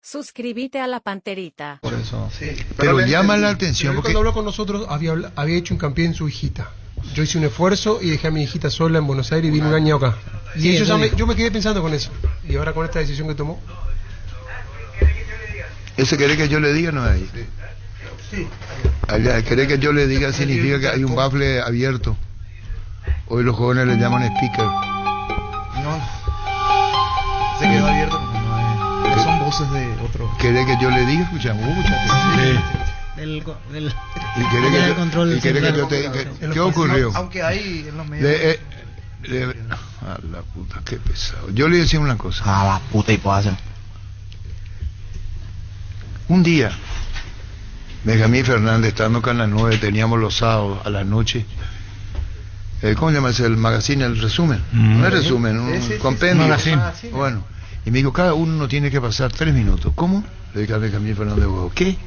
Suscríbete a la Panterita. Por eso. Sí, Pero llama la atención Pero él porque cuando habló con nosotros había hecho hincapié en su hijita. Yo hice un esfuerzo y dejé a mi hijita sola en Buenos Aires y vine un año acá. Y Sí, yo me quedé pensando con eso. Y ahora con esta decisión que tomó. ¿ese querés que yo le diga no es ahí? Sí. Allá, querés que yo le diga significa que hay un bafle abierto. Hoy los jóvenes le llaman speaker. No. Se quedó abierto. No, son voces de otro. ¿Querés que yo le diga? Escuchamos, escuchate. Del ¿Y querés que del yo, control y querés que yo central. te ¿qué ocurrió? Aunque hay en los medios. A la puta, qué pesado. Yo le decía una cosa. Ah, la puta y puedo hacer. Un día, Benjamín Fernández, estando acá en las 9, teníamos los sábados a la noche. ¿Cómo se llama ese? El magazine, el resumen. No es resumen, un compendio. Magazine. Bueno, y me dijo, cada uno tiene que pasar 3 minutos. ¿Cómo? Le dije a Benjamín Fernández, ¿qué?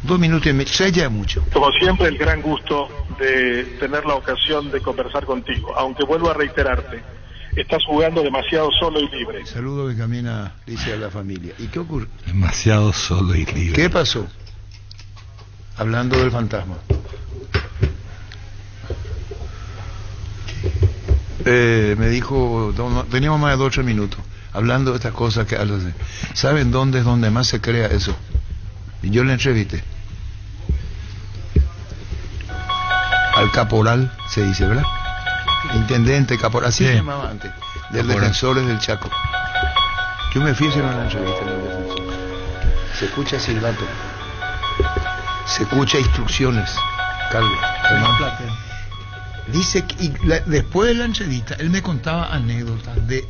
2 minutos y medio, o sea, ya es mucho. Como siempre, el gran gusto de tener la ocasión de conversar contigo. Aunque vuelvo a reiterarte, estás jugando demasiado solo y libre. Saludo Benjamín dice a la familia. ¿Y qué ocurre? Demasiado solo y libre. ¿Qué pasó? Hablando del fantasma. Me dijo, teníamos más de 2 o 3 minutos, hablando de estas cosas que ¿saben dónde es donde más se crea eso? Y yo le entrevisté. Al caporal, se dice, ¿verdad? Intendente, caporal, así se llamaba antes, del Defensores del Chaco. Yo me fui a hacer una entrevista en el Defensor. Se escucha silbato, se escucha instrucciones, Carlos, dice que, después de la entrevista, él me contaba anécdotas de...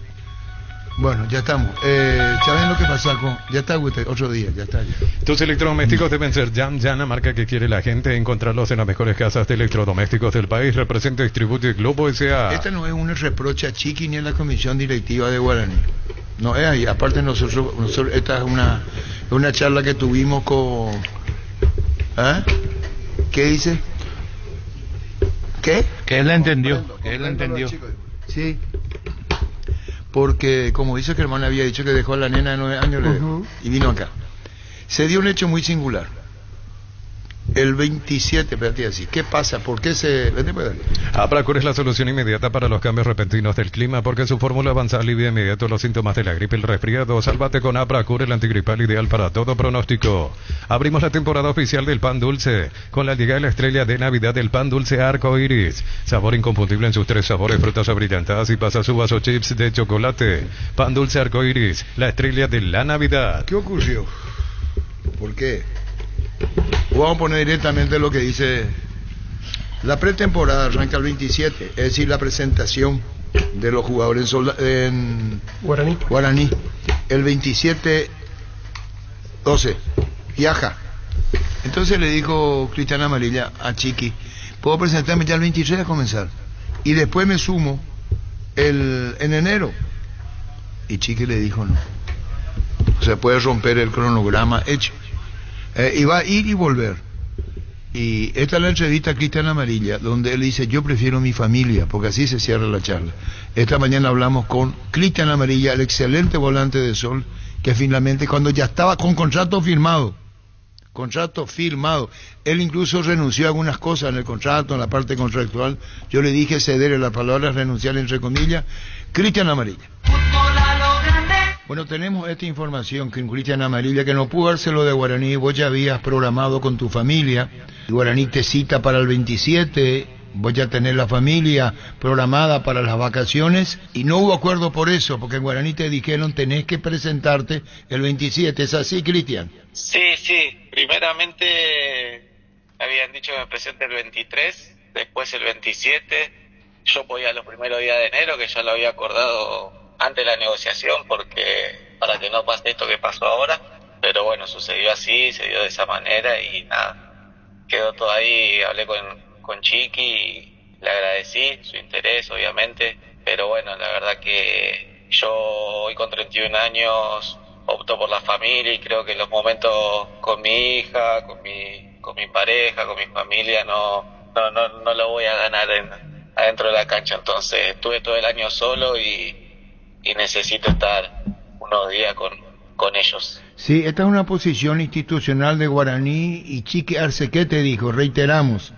Bueno, ya estamos. ¿Saben lo que pasa con...? Ya está, otro día, ya está. Ya. Tus electrodomésticos deben ser Jam, la marca que quiere la gente. Encontrarlos en las mejores casas de electrodomésticos del país. Representa y distribuye Globo S.A. Esta no es un reproche a Chiqui ni a la comisión directiva de Guaraní. No es ahí. Aparte nosotros esta es una charla que tuvimos con... ¿Ah? ¿Qué dice? ¿Qué? Que él la entendió. Que él la entendió. Sí. Porque, como dice que el hermano había dicho que dejó a la nena de 9 años y vino acá. Se dio un hecho muy singular. El 27, espérate así. ¿Qué pasa? ¿Por qué se...? Vete, pues, dale. Apracur es la solución inmediata para los cambios repentinos del clima porque su fórmula avanza alivia inmediato los síntomas de la gripe y el resfriado. Sálvate con Apracur, el antigripal ideal para todo pronóstico. Abrimos la temporada oficial del pan dulce con la llegada de la estrella de Navidad del pan dulce Arco Iris. Sabor inconfundible en sus 3 sabores, frutas abrillantadas y pasas uvas o chips de chocolate. Pan dulce Arco Iris, la estrella de la Navidad. ¿Qué ocurrió? ¿Por qué? Vamos a poner directamente lo que dice. La pretemporada arranca el 27, es decir, la presentación de los jugadores en Guaraní. El 27, 12, viaja. Entonces le dijo Cristian Amarilla a Chiqui, puedo presentarme ya el 23 a comenzar. Y después me sumo en enero. Y Chiqui le dijo no. O sea, puede romper el cronograma hecho. Y va a ir y volver. Y esta es la entrevista a Cristian Amarilla, donde él dice, yo prefiero mi familia, porque así se cierra la charla. Esta mañana hablamos con Cristian Amarilla, el excelente volante de Sol, que finalmente, cuando ya estaba con contrato firmado, él incluso renunció a algunas cosas en el contrato, en la parte contractual, yo le dije ceder la palabra, renunciar entre comillas, Cristian Amarilla. Bueno, tenemos esta información que Cristian Amarilla, que no pudo dárselo de Guaraní, vos ya habías programado con tu familia, Guaraní te cita para el 27, vos ya tenés la familia programada para las vacaciones, y no hubo acuerdo por eso, porque en Guaraní te dijeron tenés que presentarte el 27, ¿es así, Cristian? Sí, primeramente habían dicho que me presente el 23, después el 27, yo podía los primeros días de enero, que ya lo había acordado antes de la negociación, porque para que no pase esto que pasó ahora, pero bueno, sucedió así, se dio de esa manera y nada, quedó todo ahí. Hablé con Chiqui y le agradecí su interés, obviamente, pero bueno, la verdad que yo hoy con 31 años opto por la familia y creo que los momentos con mi hija, con mi pareja, con mi familia no lo voy a ganar adentro de la cancha. Entonces estuve todo el año solo y necesito estar unos días con con ellos. Sí, esta es una posición institucional de Guaraní y Chiqui Arce, ¿qué te dijo? Reiteramos,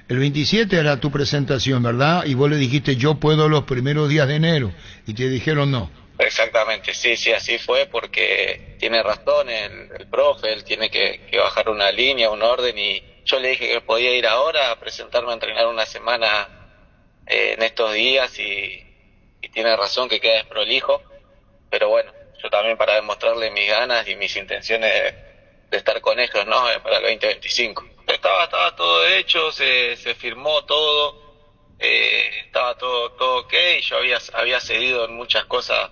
el 27 era tu presentación, ¿verdad? Y vos le dijiste, yo puedo los primeros días de enero, y te dijeron no. Exactamente, sí, así fue, porque tiene razón el profe, él tiene que bajar una línea, un orden, y yo le dije que podía ir ahora a presentarme a entrenar una semana en estos días, y tiene razón que queda desprolijo, pero bueno, yo también para demostrarle mis ganas y mis intenciones de estar con ellos, ¿no? Para el 2025. Estaba todo hecho, se firmó todo, estaba todo ok, yo había cedido en muchas cosas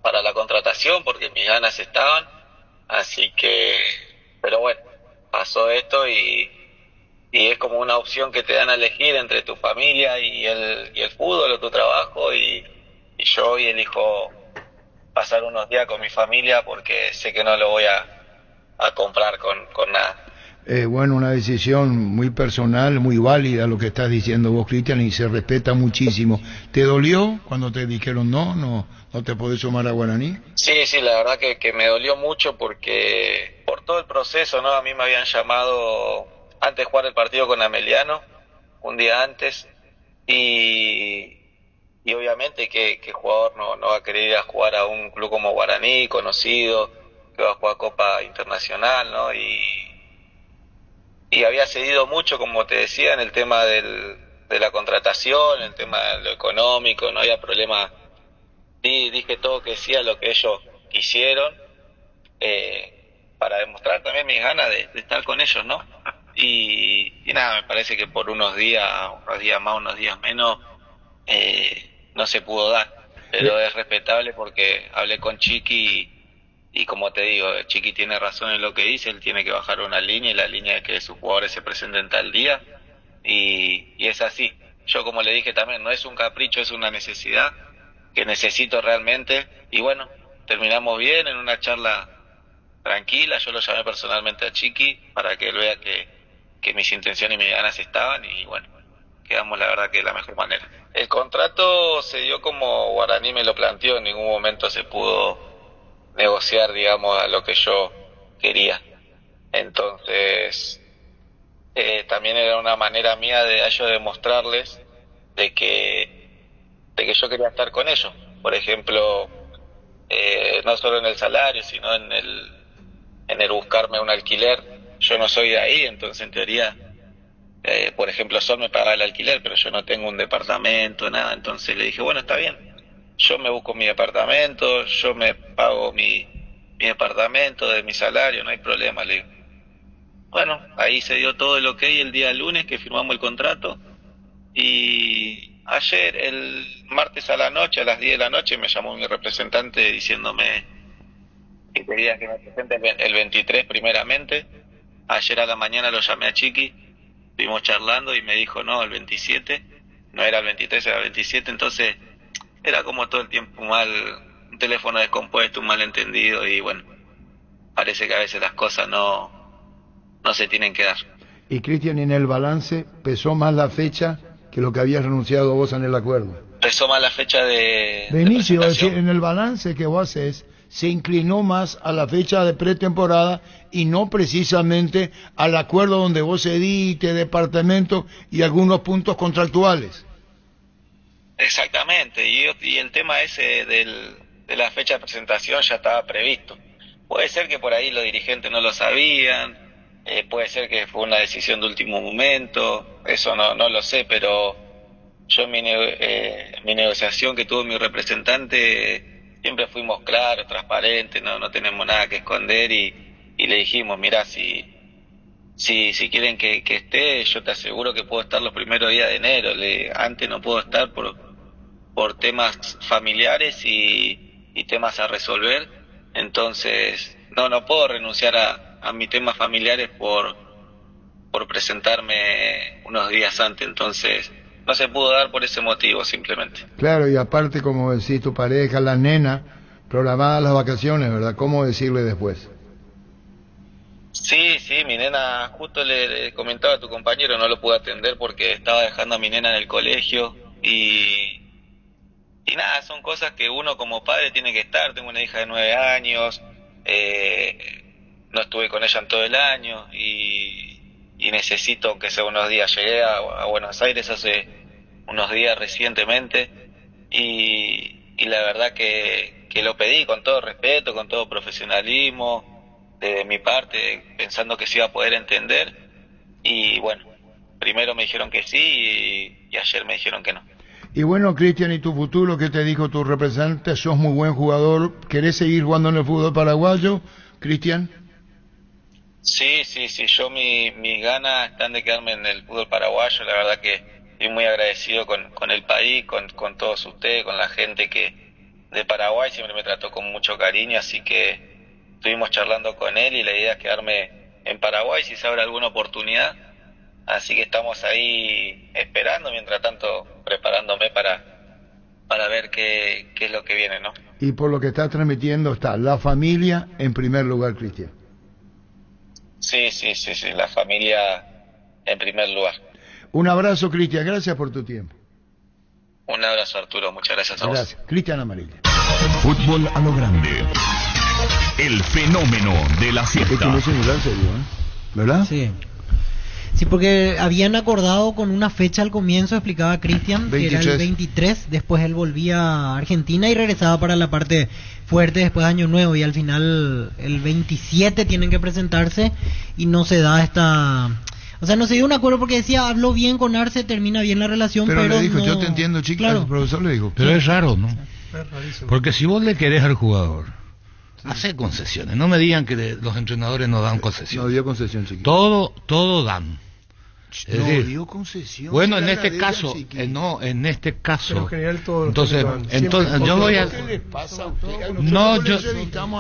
para la contratación porque mis ganas estaban, así que, pero bueno, pasó esto y es como una opción que te dan a elegir entre tu familia y el fútbol o tu trabajo, y yo hoy elijo pasar unos días con mi familia porque sé que no lo voy a comprar con nada. Bueno, una decisión muy personal, muy válida lo que estás diciendo vos, Cristian, y se respeta muchísimo. ¿Te dolió cuando te dijeron no te podés sumar a Guaraní? Sí, la verdad que me dolió mucho porque por todo el proceso, ¿no? A mí me habían llamado antes de jugar el partido con Ameliano, un día antes, y obviamente que el jugador no va a querer ir a jugar a un club como Guaraní, conocido, que va a jugar Copa Internacional, ¿no? Y había cedido mucho, como te decía, en el tema de la contratación, en el tema de lo económico, no había problema. Dije todo que decía lo que ellos quisieron, para demostrar también mis ganas de estar con ellos, ¿no? Y nada, me parece que por unos días más, unos días menos, no se pudo dar, pero es respetable porque hablé con Chiqui y como te digo, Chiqui tiene razón en lo que dice, él tiene que bajar una línea, y la línea es que sus jugadores se presenten tal día, y es así. Yo, como le dije también, no es un capricho, es una necesidad que necesito realmente, y bueno, terminamos bien en una charla tranquila. Yo lo llamé personalmente a Chiqui para que él vea que mis intenciones y mis ganas estaban, y bueno, quedamos la verdad que de la mejor manera. El contrato se dio como Guaraní me lo planteó, en ningún momento se pudo negociar, digamos, a lo que yo quería. Entonces, también era una manera mía de ellos demostrarles de que yo quería estar con ellos. Por ejemplo, no solo en el salario, sino en el buscarme un alquiler. Yo no soy de ahí, entonces en teoría, por ejemplo, Sol me paga el alquiler, pero yo no tengo un departamento, nada. Entonces le dije, bueno, está bien, yo me busco mi departamento, yo me pago mi departamento de mi salario, no hay problema, le digo. Bueno, ahí se dio todo el ok el día lunes que firmamos el contrato, y ayer, el martes a la noche, a las 10 de la noche, me llamó mi representante diciéndome que quería que me presente el 23 primeramente. Ayer a la mañana lo llamé a Chiqui, estuvimos charlando y me dijo no, el 27, no era el 23, era el 27, entonces era como todo el tiempo un teléfono descompuesto, un malentendido, y bueno, parece que a veces las cosas no se tienen que dar. Y Cristian, en el balance, ¿pesó más la fecha que lo que habías renunciado vos en el acuerdo? Pesó más la fecha de inicio, es decir, en el balance que vos haces, se inclinó más a la fecha de pretemporada y no precisamente al acuerdo donde vos cediste departamento y algunos puntos contractuales. Exactamente, y el tema ese de la fecha de presentación ya estaba previsto. Puede ser que por ahí los dirigentes no lo sabían, puede ser que fue una decisión de último momento, eso no lo sé, pero yo en mi negociación que tuvo mi representante siempre fuimos claros, transparentes, no tenemos nada que esconder, y le dijimos, mira, si quieren que esté, yo te aseguro que puedo estar los primeros días de enero, antes no puedo estar por temas familiares y temas a resolver, entonces no puedo renunciar a mis temas familiares por presentarme unos días antes, entonces no se pudo dar por ese motivo simplemente. Claro, y aparte, como decís, tu pareja, la nena, programadas las vacaciones, ¿verdad? ¿Cómo decirle después? Sí, mi nena, justo le comentaba a tu compañero, no lo pude atender porque estaba dejando a mi nena en el colegio, y nada, son cosas que uno como padre tiene que estar. Tengo una hija de 9 años, no estuve con ella en todo el año y necesito, aunque sea unos días. Llegué a Buenos Aires hace unos días recientemente y la verdad que lo pedí con todo respeto, con todo profesionalismo de mi parte, pensando que se iba a poder entender, y bueno, primero me dijeron que sí y ayer me dijeron que no. Y bueno, Cristian, ¿y tu futuro? ¿Qué te dijo tu representante? ¿Sos muy buen jugador? ¿Querés seguir jugando en el fútbol paraguayo, Cristian? Sí, yo mis ganas están de quedarme en el fútbol paraguayo. La verdad que estoy muy agradecido con el país, con todos ustedes, con la gente que de Paraguay siempre me trató con mucho cariño, así que estuvimos charlando con él y la idea es quedarme en Paraguay si se abre alguna oportunidad. Así que estamos ahí esperando, mientras tanto preparándome para ver qué es lo que viene, ¿no? Y por lo que estás transmitiendo está la familia en primer lugar, Cristian. Sí, la familia en primer lugar. Un abrazo, Cristian, gracias por tu tiempo. Un abrazo, Arturo, muchas gracias a vos. Gracias. Cristian Amarilla. Fútbol a lo grande. El fenómeno de la siesta. Este es un gran serio, ¿verdad? Sí, porque habían acordado con una fecha al comienzo, explicaba Cristian, que era el 23, después él volvía a Argentina y regresaba para la parte fuerte después de Año Nuevo, y al final el 27 tienen que presentarse y no se da o sea, no se dio un acuerdo porque decía, habló bien con Arce, termina bien la relación, pero le dijo, no... yo te entiendo, chica, claro. El profesor le dijo. Pero es raro, ¿no? Porque si vos le querés al jugador, hace concesiones. No me digan que los entrenadores no dan concesiones. No dio concesión, chiquito. Todo dan. Es no decir, dio concesión. Bueno, en este caso, en este caso. Pero en general todo. Entonces yo voy a. ¿Qué le pasa a usted? No, yo.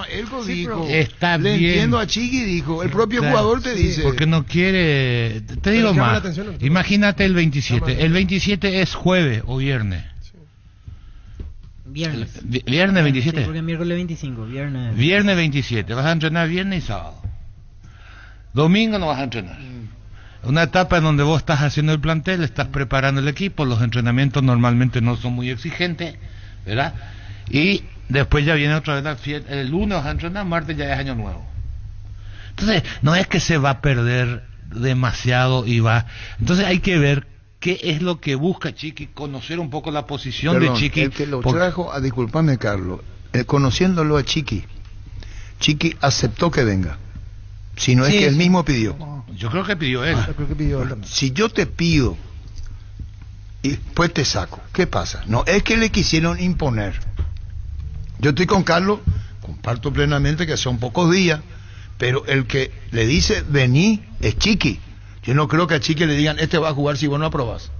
Él dijo. Está le bien. Entiendo a Chiqui, dijo. El propio jugador te dice. Porque no quiere. Te digo más. Imagínate el 27. El 27 es jueves o viernes. Viernes 27. Sí, porque miércoles 25, viernes. Viernes 27. Vas a entrenar viernes y sábado. Domingo no vas a entrenar. Una etapa en donde vos estás haciendo el plantel, estás preparando el equipo, los entrenamientos normalmente no son muy exigentes, ¿verdad? Y después ya viene otra vez el lunes vas a entrenar, martes ya es Año Nuevo. Entonces, no es que se va a perder demasiado y va. Entonces hay que ver qué es lo que busca Chiqui, conocer un poco la posición de Chiqui. El que lo trajo, disculpame, Carlos, conociéndolo a Chiqui aceptó que venga. Si no es que él mismo pidió. Yo creo que pidió él. Si yo te pido y después te saco, ¿qué pasa? No es que le quisieron imponer. Yo estoy con Carlos, comparto plenamente que son pocos días, pero el que le dice vení es Chiqui. Yo no creo que a Chiqui le digan este va a jugar si vos no aprobás.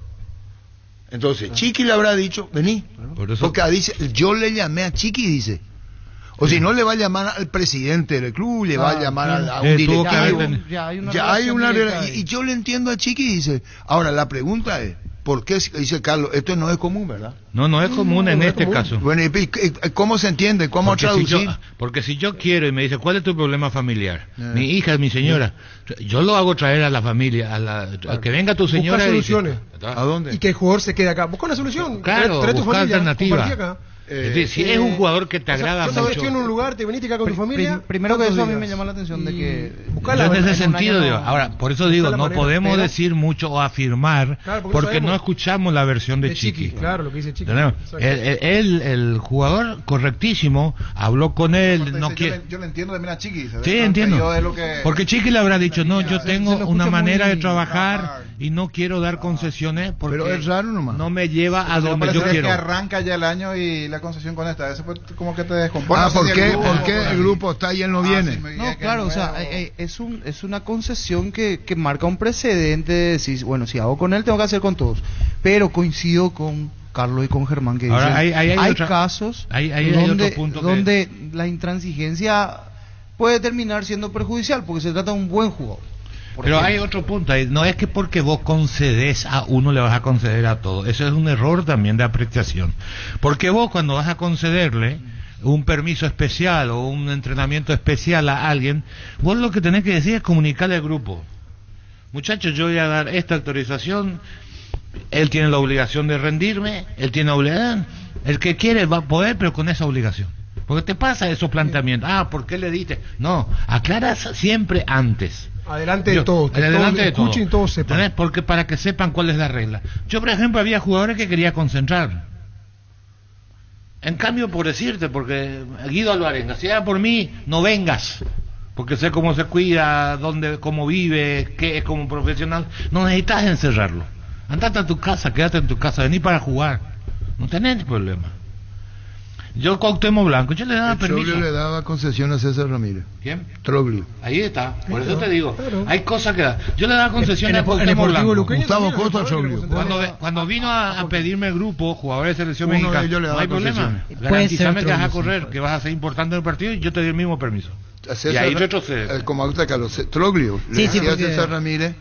Entonces Chiqui le habrá dicho vení, porque dice, yo le llamé a Chiqui, dice. O si no, le va a llamar al presidente del club, le va a llamar a un directivo. Ya hay una relación. Y yo le entiendo a Chiqui, dice. Ahora, la pregunta es, ¿por qué, dice Carlos, esto no es común, verdad? No es común en este caso. Bueno, ¿cómo se entiende? ¿Cómo traducir? Porque si yo quiero y me dice, ¿cuál es tu problema familiar? Mi hija, mi señora. Yo lo hago traer a la familia, a que venga tu señora. Busca soluciones. ¿A dónde? Y que el jugador se quede acá. Busca una solución. Claro, trae tu familia, alternativa. acá. Es decir, si es un jugador que te agrada mucho. Estoy en un lugar, te veniste acá con tu familia. Primero que eso, a mí me llama la atención de que. Yo en ese sentido digo, ahora, por eso digo, no podemos decir mucho o afirmar, porque no escuchamos la versión de Chiqui. Claro, lo que dice Chiqui. El jugador correctísimo habló con él. Yo le entiendo también a Chiqui. Sí, entiendo. Porque Chiqui le habrá dicho, no, yo tengo una manera de trabajar y no quiero dar concesiones porque pero es raro nomás. No me lleva a donde yo quiero. Que arranca ya el año y la concesión con esta, eso fue como que te descompone. ¿Por qué el grupo está y él no viene? No, claro, o sea, es una concesión que marca un precedente. Si, bueno, si hago con él, tengo que hacer con todos. Pero coincido con Carlos y con Germán que ahora, dicen, hay casos donde la intransigencia puede terminar siendo perjudicial porque se trata de un buen jugador. Pero hay otro punto ahí, no es que porque vos concedes a uno le vas a conceder a todo, eso es un error también de apreciación, porque vos cuando vas a concederle un permiso especial o un entrenamiento especial a alguien, vos lo que tenés que decir es comunicarle al grupo, muchachos, yo voy a dar esta autorización, él tiene la obligación de rendirme, él tiene obligación, el que quiere va a poder, pero con esa obligación. Porque te pasa esos planteamientos. ¿Por qué le diste? No, aclaras siempre antes. Adelante de todo. Adelante de todo. Escuchen y todos sepan. ¿Entendés? Porque para que sepan cuál es la regla. Yo, por ejemplo, había jugadores que quería concentrar. En cambio, por decirte, porque Guido Alvarenga, si era por mí, no vengas. Porque sé cómo se cuida, cómo vive, qué es como profesional. No necesitas encerrarlo. Andate a tu casa, quédate en tu casa, vení para jugar. No tenés problema. Yo Cuauhtémoc Blanco, yo le daba permiso. Troglio le daba concesión a César Ramírez. ¿Quién? Troglio. Ahí está, por eso te digo. Hay cosas que da. Yo le daba concesión a Cuauhtémoc Blanco. Gustavo Costa, Troglio. Cuando vino a pedirme el grupo, jugadores de selección Uno de mexicana, ellos le no daba hay problema. concesión. Garantízame que vas a correr, que vas a ser importante en el partido y yo te doy el mismo permiso. César, y ahí retrocede. como gusta Carlos, Troglio, le decía a César Ramírez,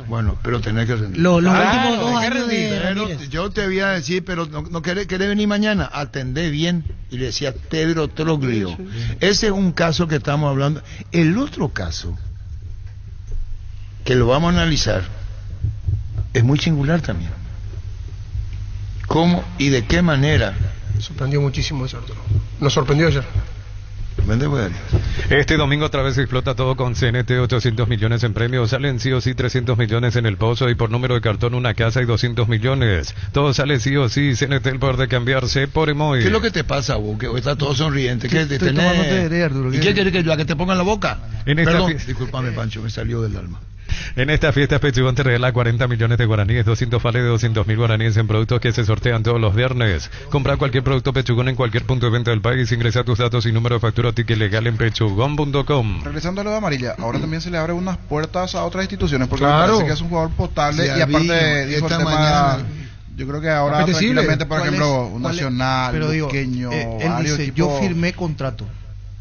bueno, pero tenés que rendir. Los últimos 2 años de Ramírez. Yo te voy a decir, pero no querés venir mañana, atendé bien, y le decía Pedro Troglio. Ese es un caso que estamos hablando. El otro caso, que lo vamos a analizar, es muy singular también. ¿Cómo y de qué manera? Sorprendió muchísimo eso, Arturo. Nos sorprendió ayer. Este domingo otra vez explota todo con CNT, 800 millones en premios, salen sí o sí 300 millones en el pozo y por número de cartón una casa y 200 millones. Todo sale sí o sí, CNT el poder de cambiarse por Emoy. ¿Qué es lo que te pasa, vos? Que estás todo sonriente. ¿Qué te Estoy tomándote de Arturo. ¿Y qué querés que te ponga en la boca? Perdón, fiesta... discúlpame, Pancho, me salió del alma. En esta fiesta Pechugón te regala 40 millones de guaraníes, 200 vales de 200.000 guaraníes en productos que se sortean todos los viernes. Compra cualquier producto Pechugón en cualquier punto de venta del país, ingresa tus datos y número de factura o ticket legal en pechugón.com. Regresando a lo de Amarilla, ahora también se le abren unas puertas a otras instituciones, porque claro, me parece que es un jugador potable y aparte dijo el tema... Yo creo que ahora tranquilamente, por ejemplo, un Nacional, un pequeño... Él dice, yo firmé contrato.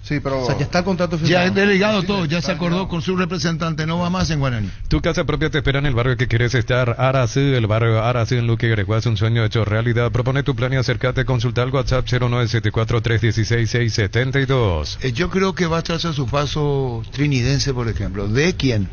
Sí, pero... O sea, ya está el contrato firmado. Ya es delegado todo, ya se acordó con su representante, no va más en Guaraní. Tu casa propia te espera en el barrio que quieres estar, Arací, el barrio Arací en Luque Greguá es un sueño hecho realidad. Propone tu plan y acércate, consulta al WhatsApp 0974-316-672. Yo creo que va a traerse a su paso trinidense, por ejemplo. ¿De quién?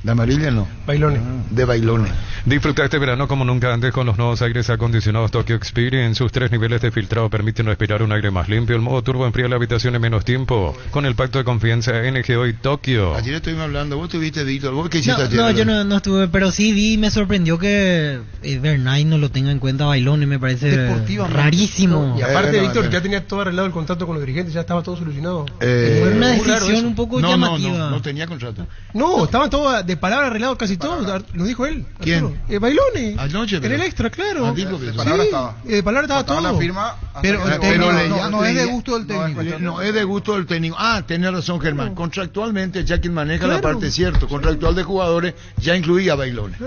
De Amarilla no. Bailones. De Bailones. Disfruta este verano como nunca antes con los nuevos aires acondicionados Tokyo Experience. Sus 3 niveles de filtrado permiten respirar un aire más limpio. El modo turbo enfría la habitación en menos tiempo. Con el pacto de confianza NGO y Tokio. Ayer estuvimos hablando, vos tuviste, Víctor, ¿vos qué hiciste ayer? No, yo no estuve, pero sí vi y me sorprendió que Bernay no lo tenga en cuenta Bailones, me parece rarísimo. Y aparte, Víctor, ya tenía todo arreglado el contrato con los dirigentes, ya estaba todo solucionado. Fue una decisión un poco llamativa. No tenía contrato. No, estaban todos de palabra arreglados casi todos, lo dijo él. ¿Quién? Bailones. Anoche, en el extra, claro. De palabra estaba. De palabra estaba todo. La firma, pero no es de gusto del técnico. No es de gusto del técnico. Tiene razón Germán. Contractualmente ya quien maneja la parte, cierto, contractual de jugadores ya incluía Bailones.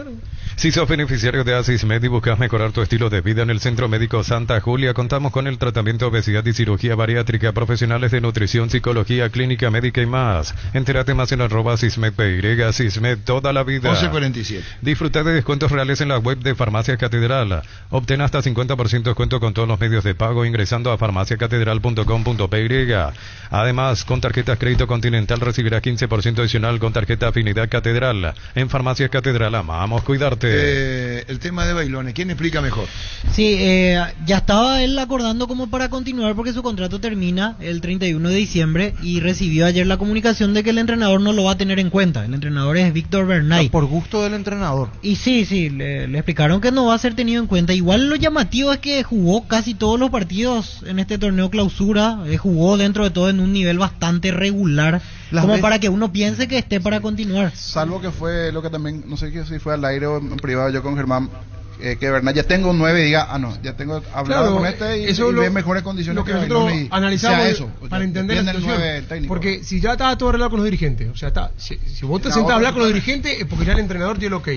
Si sos beneficiario de Asismed y buscas mejorar tu estilo de vida en el Centro Médico Santa Julia, contamos con el tratamiento de obesidad y cirugía bariátrica, profesionales de nutrición, psicología, clínica médica y más. Entérate más en @AsismedPY, Asismed toda la vida. 11:47. Disfruta de descuentos reales en la web de Farmacia Catedral. Obtén hasta 50% de descuento con todos los medios de pago ingresando a farmaciacatedral.com.py. Además, con tarjetas Crédito Continental recibirás 15% adicional con tarjeta Afinidad Catedral. En Farmacia Catedral amamos cuidarte. El tema de Bailones, ¿quién explica mejor? Sí, ya estaba él acordando como para continuar porque su contrato termina el 31 de diciembre y recibió ayer la comunicación de que el entrenador no lo va a tener en cuenta. El entrenador es Víctor Bernay. Por gusto del entrenador. Y sí, le explicaron que no va a ser tenido en cuenta. Igual lo llamativo es que jugó casi todos los partidos en este torneo clausura, jugó dentro de todo en un nivel bastante regular, para que uno piense que esté para continuar. Salvo que fue lo que también, no sé si fue al aire o en privado yo con Germán, que Bernal ya tengo un 9 y diga, ya tengo hablado con este y ve mejores condiciones. Lo que nosotros analizamos eso, para entender la situación. Porque si ya estaba todo arreglado con los dirigentes, o sea, si vos te sentás a hablar con los dirigentes es porque ya el entrenador dio el ok.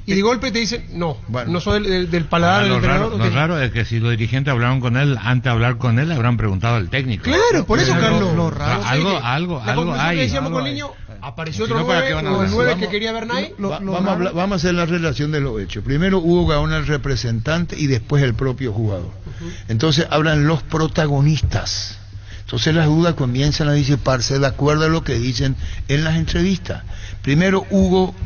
Y de golpe te dicen, no soy del paladar del entrenador. Lo raro es que si los dirigentes hablaron con él, antes de hablar con él, habrán preguado al técnico. Claro, por eso, Carlos. Lo raro algo hay. Que decíamos con el niño, apareció otro 9, o el 9 que quería Bernay. Vamos a hacer la relación de los hechos. Primero Hugo Gaona, el representante, y después el propio jugador. Entonces hablan los protagonistas. Entonces las dudas comienzan a disiparse de acuerdo a lo que dicen en las entrevistas. Primero Hugo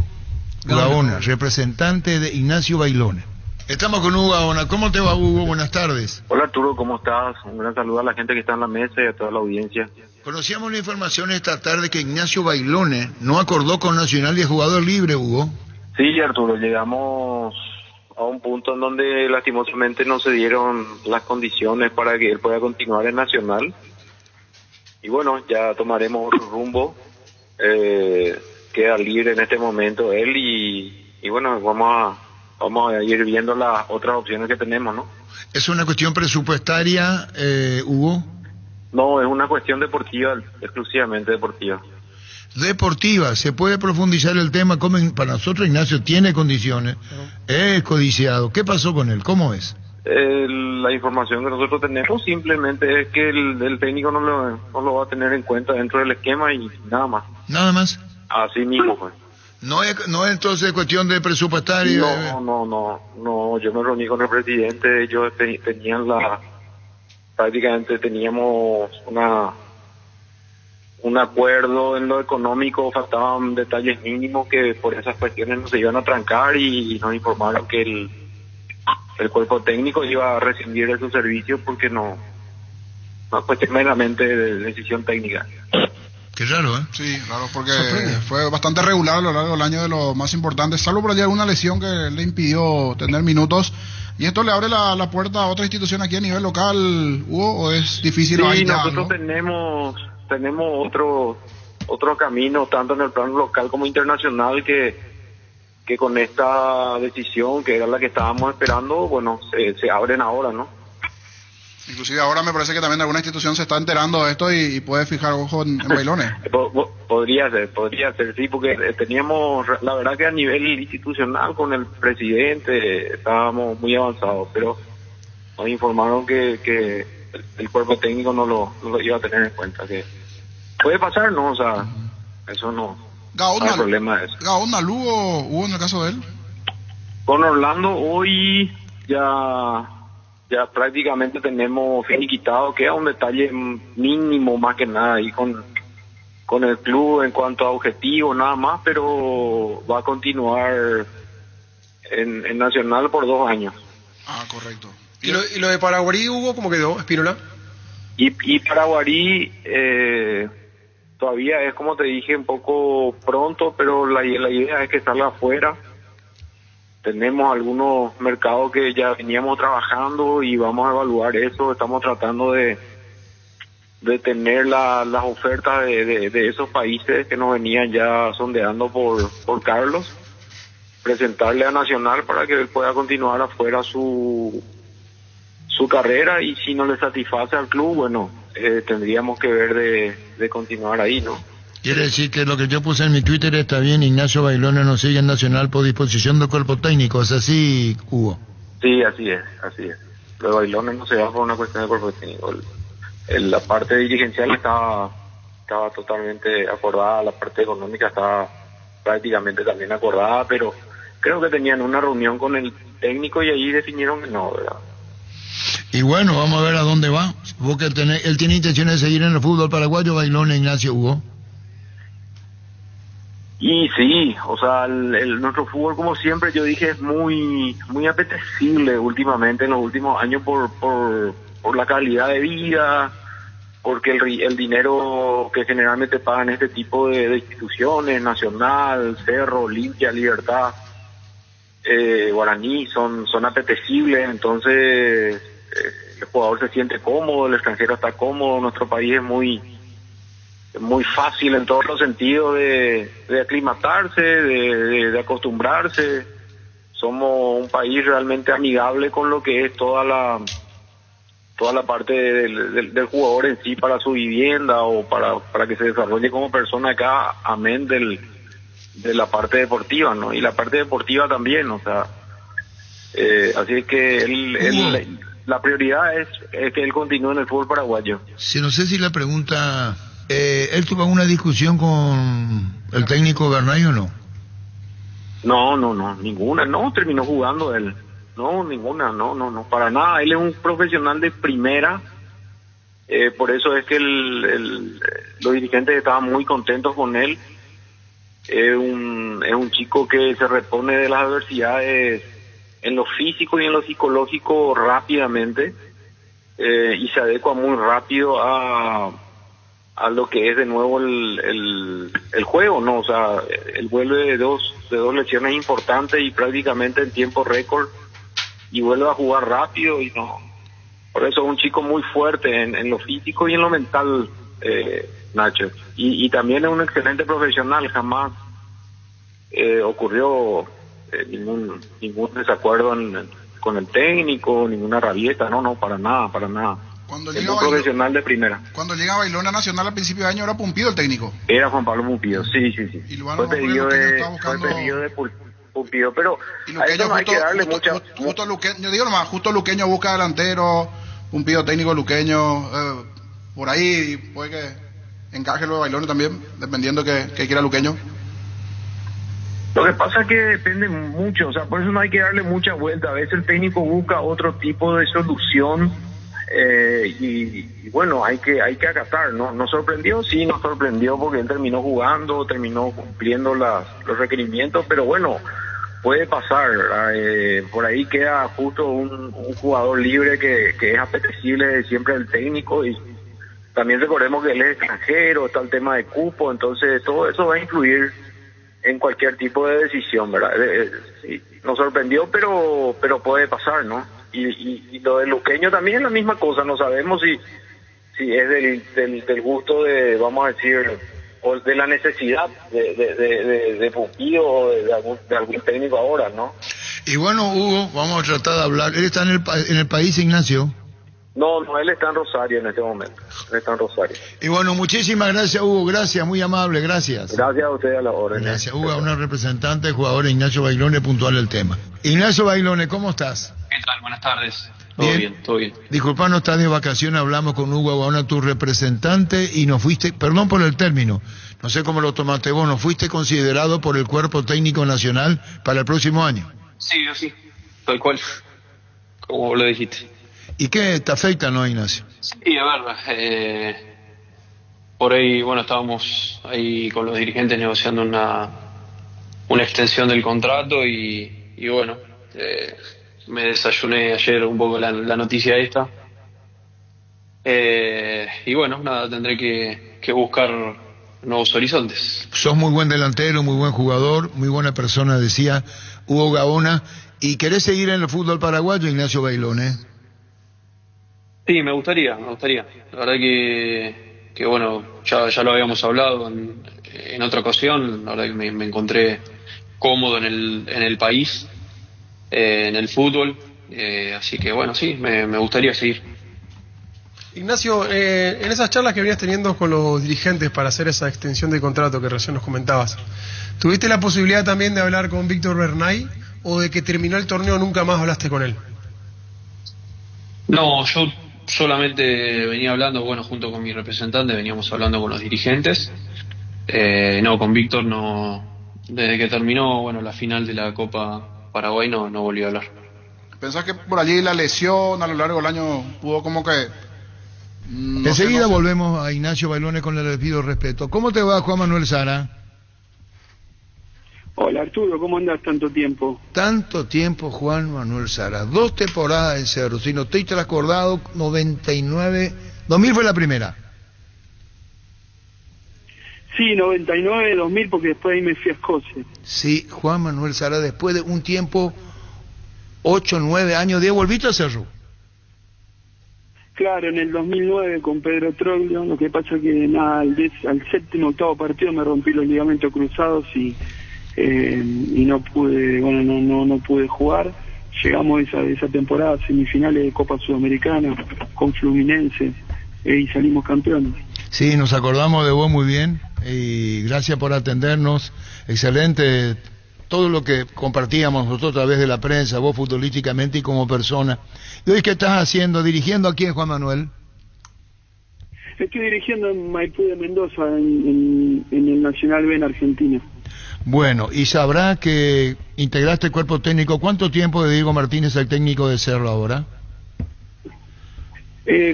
Gaona, representante de Ignacio Bailones. Estamos con Hugo Gaona. ¿Cómo te va, Hugo? Buenas tardes. Hola, Arturo, ¿cómo estás? Un gran saludo a la gente que está en la mesa y a toda la audiencia. Conocíamos la información esta tarde que Ignacio Bailone no acordó con Nacional y es jugador libre, Hugo. Sí, Arturo, llegamos a un punto en donde lastimosamente no se dieron las condiciones para que él pueda continuar en Nacional. Y bueno, ya tomaremos otro rumbo. Queda libre en este momento él y bueno, vamos a ir viendo las otras opciones que tenemos, ¿no? ¿Es una cuestión presupuestaria, Hugo? No, es una cuestión deportiva, exclusivamente deportiva. Deportiva, ¿se puede profundizar el tema? Como para nosotros Ignacio tiene condiciones, es codiciado. ¿Qué pasó con él? ¿Cómo es? La información que nosotros tenemos simplemente es que el técnico no lo va a tener en cuenta dentro del esquema y nada más. ¿Nada más? Así mismo, pues. No es entonces cuestión de presupuestario. No, yo me reuní con el presidente, ellos prácticamente teníamos un acuerdo en lo económico, faltaban detalles mínimos que por esas cuestiones no se iban a trancar y nos informaron que el cuerpo técnico iba a rescindir de sus servicios porque no cuestión meramente de decisión técnica. Qué raro, ¿eh? Sí, raro, porque fue bastante regular a lo largo del año de lo más importante, salvo por allá alguna lesión que le impidió tener minutos. ¿Y esto le abre la puerta a otra institución aquí a nivel local, Hugo, o es difícil? Sí, nosotros tenemos otro camino, tanto en el plano local como internacional, que con esta decisión, que era la que estábamos esperando, bueno, se abren ahora, ¿no? Inclusive ahora me parece que también alguna institución se está enterando de esto y puede fijar ojo en Bailone. Podría ser, sí, porque teníamos, la verdad que a nivel institucional con el presidente estábamos muy avanzados, pero nos informaron que el cuerpo técnico no lo iba a tener en cuenta, que puede pasar, ¿no? O sea, eso no hay problema de eso. ¿Gaona Lugo hubo en el caso de él? Con Orlando hoy ya prácticamente tenemos finiquitado, queda un detalle mínimo más que nada ahí con el club en cuanto a objetivos nada más, pero va a continuar en Nacional por 2 años. Ah, correcto. ¿Y lo de Paraguarí, Hugo, cómo quedó, Espínola? Y Paraguarí todavía es, como te dije, un poco pronto, pero la idea es que salga afuera. Tenemos algunos mercados que ya veníamos trabajando y vamos a evaluar eso. Estamos tratando de tener las ofertas de esos países que nos venían ya sondeando por Carlos, presentarle a Nacional para que él pueda continuar afuera su carrera, y si no le satisface al club, bueno, tendríamos que ver de continuar ahí, ¿no? Quiere decir que lo que yo puse en mi Twitter está bien, Ignacio Bailone nos sigue en Nacional por disposición del cuerpo técnico, ¿es así, Hugo? Sí, así es. Lo de Bailone no se va por una cuestión de cuerpo técnico. La parte dirigencial estaba totalmente acordada, la parte económica estaba prácticamente también acordada, pero creo que tenían una reunión con el técnico y ahí definieron que no, ¿verdad? Y bueno, vamos a ver a dónde va. Vos que él tiene intención de seguir en el fútbol paraguayo, Bailone, Ignacio, Hugo. Y sí, o sea, nuestro fútbol, como siempre yo dije, es muy apetecible últimamente, en los últimos años, por la calidad de vida, porque el dinero que generalmente pagan este tipo de instituciones, Nacional, Cerro, Olimpia, Libertad, Guaraní, son apetecibles. Entonces el jugador se siente cómodo, el extranjero está cómodo, nuestro país es muy fácil en todos los sentidos de aclimatarse, de acostumbrarse. Somos un país realmente amigable con lo que es toda la parte del jugador en sí, para su vivienda o para que se desarrolle como persona acá, amén de la parte deportiva, ¿no? Y la parte deportiva también, o sea, así es que la prioridad es que él continúe en el fútbol paraguayo. Sí, no sé si la pregunta... ¿él tuvo alguna discusión con el técnico Bernay o no? No, ninguna, no, terminó jugando él. No, ninguna, no, para nada. Él es un profesional de primera, por eso es que los dirigentes estaban muy contentos con él. Es un chico que se repone de las adversidades lo físico y en lo psicológico rápidamente, y se adecua muy rápido a lo que es de nuevo el juego, ¿no? O sea, él vuelve de dos lesiones importantes y prácticamente en tiempo récord, y vuelve a jugar rápido, y no, por eso es un chico muy fuerte en lo físico y en lo mental, Nacho, y también es un excelente profesional. Jamás ocurrió ningún desacuerdo con el técnico, ninguna rabieta, no, para nada. Cuando es un profesional de primera. Cuando llega a Bailona Nacional al principio de año era Pumpido el técnico. Era Juan Pablo Pumpido, sí. Y Fue pedido de Pumpido, pero a eso no hay que darle mucha... Justo Luqueño busca delantero, Pumpido técnico Luqueño, por ahí puede que encaje lo de Bailona también, dependiendo que quiera Luqueño. Lo que pasa es que depende mucho, o sea, por eso no hay que darle mucha vuelta. A veces el técnico busca otro tipo de solución, y bueno, hay que acatar, ¿no? Nos sorprendió porque él terminó jugando, terminó cumpliendo los requerimientos, pero bueno, puede pasar. Por ahí queda justo un jugador libre que es apetecible siempre el técnico, y también recordemos que él es extranjero, está el tema de cupo, entonces todo eso va a influir en cualquier tipo de decisión, ¿verdad? Sí, nos sorprendió, pero puede pasar, ¿no? Y lo de Luqueño también es la misma cosa, no sabemos si es del gusto de, vamos a decir, o de la necesidad de Pupillo o de algún técnico ahora, ¿no? Y bueno, Hugo, vamos a tratar de hablar. ¿Él está en el país, Ignacio? No, él está en Rosario en este momento. Él está en Rosario. Y bueno, muchísimas gracias, Hugo. Gracias, muy amable, gracias. Gracias a usted, a la orden. Gracias, Hugo, a una representante, jugador Ignacio Bailone, puntual el tema. Ignacio Bailone, ¿cómo estás? ¿Qué tal? Buenas tardes. Todo bien. Disculpa, no estás de vacaciones, hablamos con Hugo Gaona, tu representante, y nos fuiste, perdón por el término, no sé cómo lo tomaste vos, ¿no fuiste considerado por el Cuerpo Técnico Nacional para el próximo año? Sí, tal cual, como lo dijiste. ¿Y qué te afecta, no, Ignacio? Sí, a ver, por ahí, bueno, estábamos ahí con los dirigentes negociando una extensión del contrato y bueno, me desayuné ayer un poco la noticia esta. Y bueno, nada, tendré que buscar nuevos horizontes. Sos muy buen delantero, muy buen jugador, muy buena persona, decía Hugo Gaona. ¿Y querés seguir en el fútbol paraguayo, Ignacio Bailone? Sí, me gustaría. La verdad que bueno, ya lo habíamos hablado en otra ocasión. La verdad que me encontré cómodo en el país, en el fútbol. Así que bueno, sí, me gustaría seguir. Ignacio, en esas charlas que venías teniendo con los dirigentes para hacer esa extensión de contrato que recién nos comentabas, ¿tuviste la posibilidad también de hablar con Víctor Bernay, o de que terminó el torneo nunca más hablaste con él? No, yo solamente venía hablando, bueno, junto con mi representante veníamos hablando con los dirigentes. No, con Víctor no, desde que terminó, bueno, la final de la Copa Paraguay no volvió a hablar. ¿Pensás que por allí la lesión a lo largo del año pudo como que... Enseguida volvemos a Ignacio Bailone con el debido respeto. ¿Cómo te va, Juan Manuel Sara? Hola, Arturo, ¿cómo andás tanto tiempo? Tanto tiempo, Juan Manuel Sara. 2 temporadas en Cerro. Si no estoy transcordado, 99... 2000 fue la primera. Sí, 99, 2000, porque después ahí me fui a Escocia. Sí, Juan Manuel Sara, después de un tiempo, 8, 9 años, ¿de volviste a Cerro? Claro, en el 2009 con Pedro Troglio. Lo que pasa que nada, al 7º, 8º partido me rompí los ligamentos cruzados y no pude, bueno, no pude jugar. Llegamos esa temporada a semifinales de Copa Sudamericana con Fluminense y salimos campeones. Sí, nos acordamos de vos muy bien y gracias por atendernos. Excelente todo lo que compartíamos nosotros a través de la prensa, vos futbolísticamente y como persona. ¿Y hoy qué estás haciendo? ¿Dirigiendo a quién, Juan Manuel? Estoy dirigiendo en Maipú de Mendoza, en el Nacional B en Argentina. Bueno, y sabrá que integraste el cuerpo técnico. ¿Cuánto tiempo de Diego Martínez, el técnico de Cerro ahora?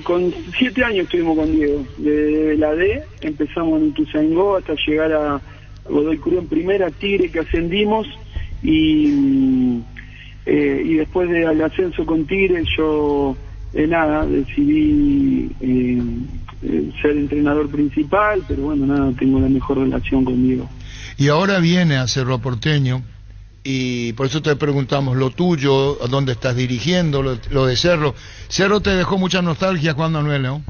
Con 7 años estuvimos con Diego. Desde la D empezamos en Ituzaingó hasta llegar a Godoy Cruz en primera, Tigre, que ascendimos, y y después del ascenso con Tigre yo decidí ser entrenador principal, pero bueno, tengo la mejor relación conmigo. Y ahora viene a Cerro Porteño, y por eso te preguntamos lo tuyo, a dónde estás dirigiendo, lo de Cerro. Cerro te dejó mucha nostalgia, Juan Manuel, ¿no?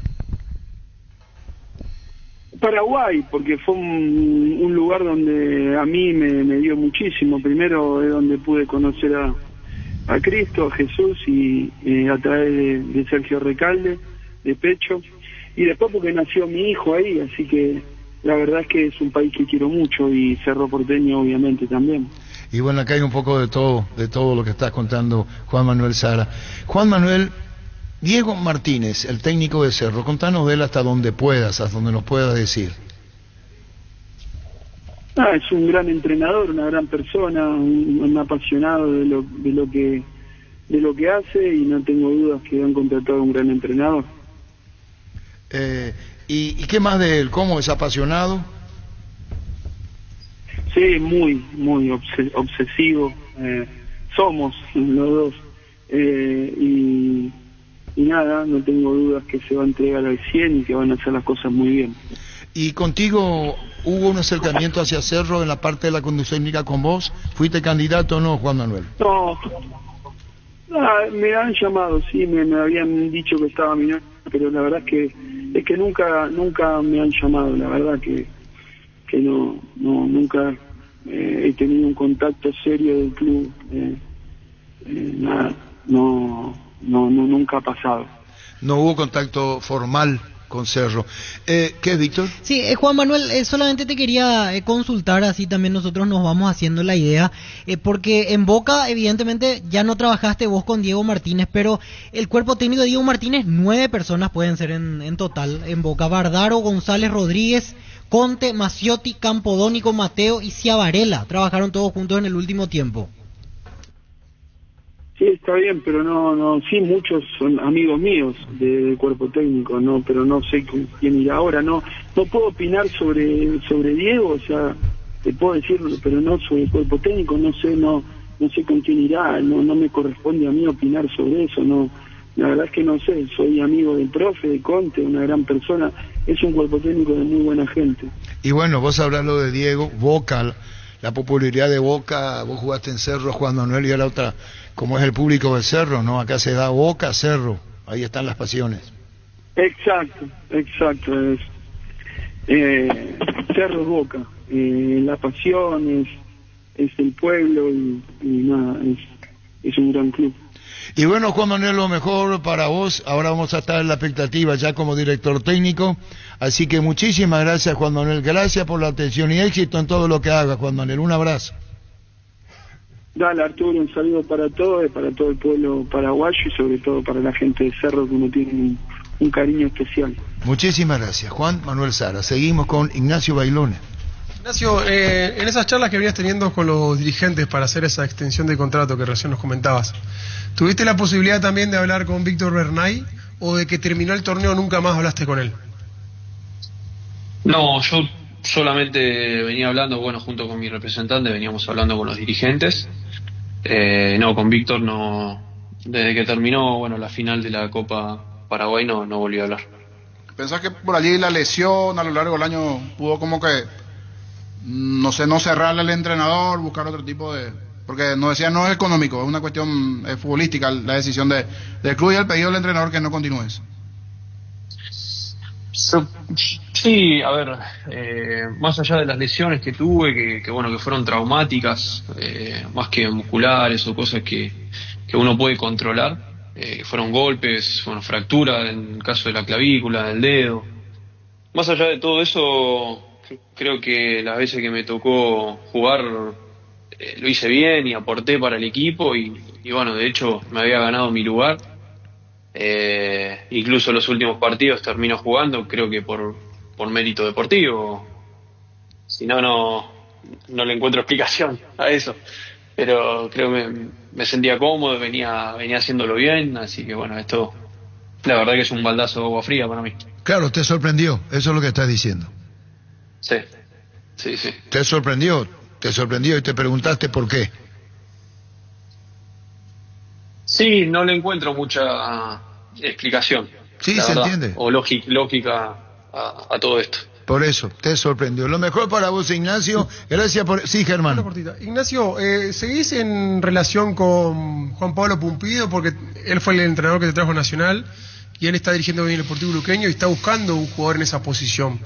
Paraguay, porque fue un lugar donde a mí me dio muchísimo. Primero es donde pude conocer a Cristo, a Jesús, y a través de Sergio Recalde, de Pecho, y después porque nació mi hijo ahí, así que la verdad es que es un país que quiero mucho, y Cerro Porteño obviamente también. Y bueno, acá hay un poco de todo lo que estás contando, Juan Manuel Sara. Juan Manuel, Diego Martínez, el técnico de Cerro, contanos de él hasta donde puedas, hasta donde nos puedas decir. Es un gran entrenador, una gran persona, un apasionado de lo que hace, y no tengo dudas que han contratado a un gran entrenador. ¿Y qué más de él? ¿Cómo es apasionado? Sí, muy obsesivo. Somos los dos. Y nada, no tengo dudas que se va a entregar al 100 y que van a hacer las cosas muy bien. ¿Y contigo hubo un acercamiento hacia Cerro en la parte de la conducción técnica con vos? ¿Fuiste candidato o no, Juan Manuel? No, me han llamado, sí, me habían dicho que estaba mi nombre, pero la verdad es que nunca me han llamado, la verdad que no nunca he tenido un contacto serio del club, nada, nunca ha pasado. No hubo contacto formal con Cerro. ¿Qué, Víctor? Sí, Juan Manuel, solamente te quería consultar, así también nosotros nos vamos haciendo la idea, porque en Boca evidentemente ya no trabajaste vos con Diego Martínez, pero el cuerpo técnico de Diego Martínez, 9 personas pueden ser en total en Boca: Bardaro, González, Rodríguez, Conte, Maciotti, Campodónico, Mateo y Ciavarela. Trabajaron todos juntos en el último tiempo. Sí, está bien, pero no, sí, muchos son amigos míos del cuerpo técnico, pero no sé con quién irá ahora, no puedo opinar sobre Diego, o sea, te puedo decirlo, pero no sobre el cuerpo técnico, no sé con quién irá, no me corresponde a mí opinar sobre eso, la verdad es que no sé, soy amigo del profe, de Conte, una gran persona, es un cuerpo técnico de muy buena gente. Y bueno, vos hablando de Diego, Boca, la popularidad de Boca, vos jugaste en Cerro, Juan Manuel, y a la otra, como es el público de Cerro, ¿no? Acá se da Boca, Cerro, ahí están las pasiones. Exacto, Cerro es Boca, la pasión es el pueblo y nada, es un gran club. Y bueno, Juan Manuel, lo mejor para vos. Ahora vamos a estar en la expectativa ya como director técnico. Así que muchísimas gracias, Juan Manuel. Gracias por la atención y éxito en todo lo que hagas, Juan Manuel. Un abrazo. Dale, Arturo, un saludo para todos, para todo el pueblo paraguayo y sobre todo para la gente de Cerro, que uno tiene un cariño especial. Muchísimas gracias, Juan Manuel Sara. Seguimos con Ignacio Bailone. Ignacio, en esas charlas que venías teniendo con los dirigentes para hacer esa extensión de contrato que recién nos comentabas, ¿tuviste la posibilidad también de hablar con Víctor Bernay, o de que terminó el torneo nunca más hablaste con él? No, yo solamente venía hablando, junto con mi representante veníamos hablando con los dirigentes. No, con Víctor no, desde que terminó la final de la Copa Paraguay no volví a hablar. ¿Pensás que por allí la lesión a lo largo del año pudo como que, no cerrarle al entrenador, buscar otro tipo de...? Porque nos decían no es económico, es una cuestión futbolística la decisión del club y el pedido del entrenador que no continúes. Sí, a ver, más allá de las lesiones que tuve, que fueron traumáticas, más que musculares o cosas que uno puede controlar, fueron golpes, fractura en el caso de la clavícula, del dedo. Más allá de todo eso, creo que las veces que me tocó jugar lo hice bien y aporté para el equipo y de hecho me había ganado mi lugar. Incluso los últimos partidos termino jugando, creo que por mérito deportivo. Si no le encuentro explicación a eso. Pero creo que me sentía cómodo, venía haciéndolo bien, así que esto la verdad que es un baldazo de agua fría para mí. Claro, te sorprendió, eso es lo que estás diciendo. Sí. Te sorprendió y te preguntaste por qué. Sí, no le encuentro mucha explicación. Sí, se entiende. O lógica a todo esto. Por eso, te sorprendió. Lo mejor para vos, Ignacio. Gracias por... Sí, Germán. Ignacio, ¿seguís en relación con Juan Pablo Pumpido? Porque él fue el entrenador que te trajo a Nacional y él está dirigiendo bien el Deportivo Luqueño y está buscando un jugador en esa posición.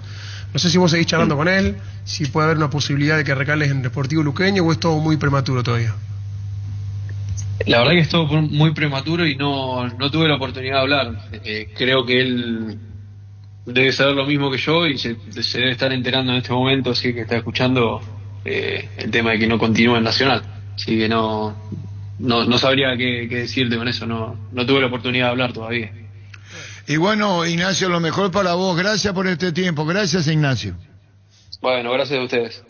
No sé si vos seguís charlando con él, si puede haber una posibilidad de que recales en Deportivo Luqueño o es todo muy prematuro todavía. La verdad que es todo muy prematuro y no tuve la oportunidad de hablar. Creo que él debe saber lo mismo que yo y se debe estar enterando en este momento, así que está escuchando el tema de que no continúa en Nacional. Así que no sabría qué decirte con eso, no tuve la oportunidad de hablar todavía. Y bueno, Ignacio, lo mejor para vos. Gracias por este tiempo. Gracias, Ignacio. Bueno, gracias a ustedes.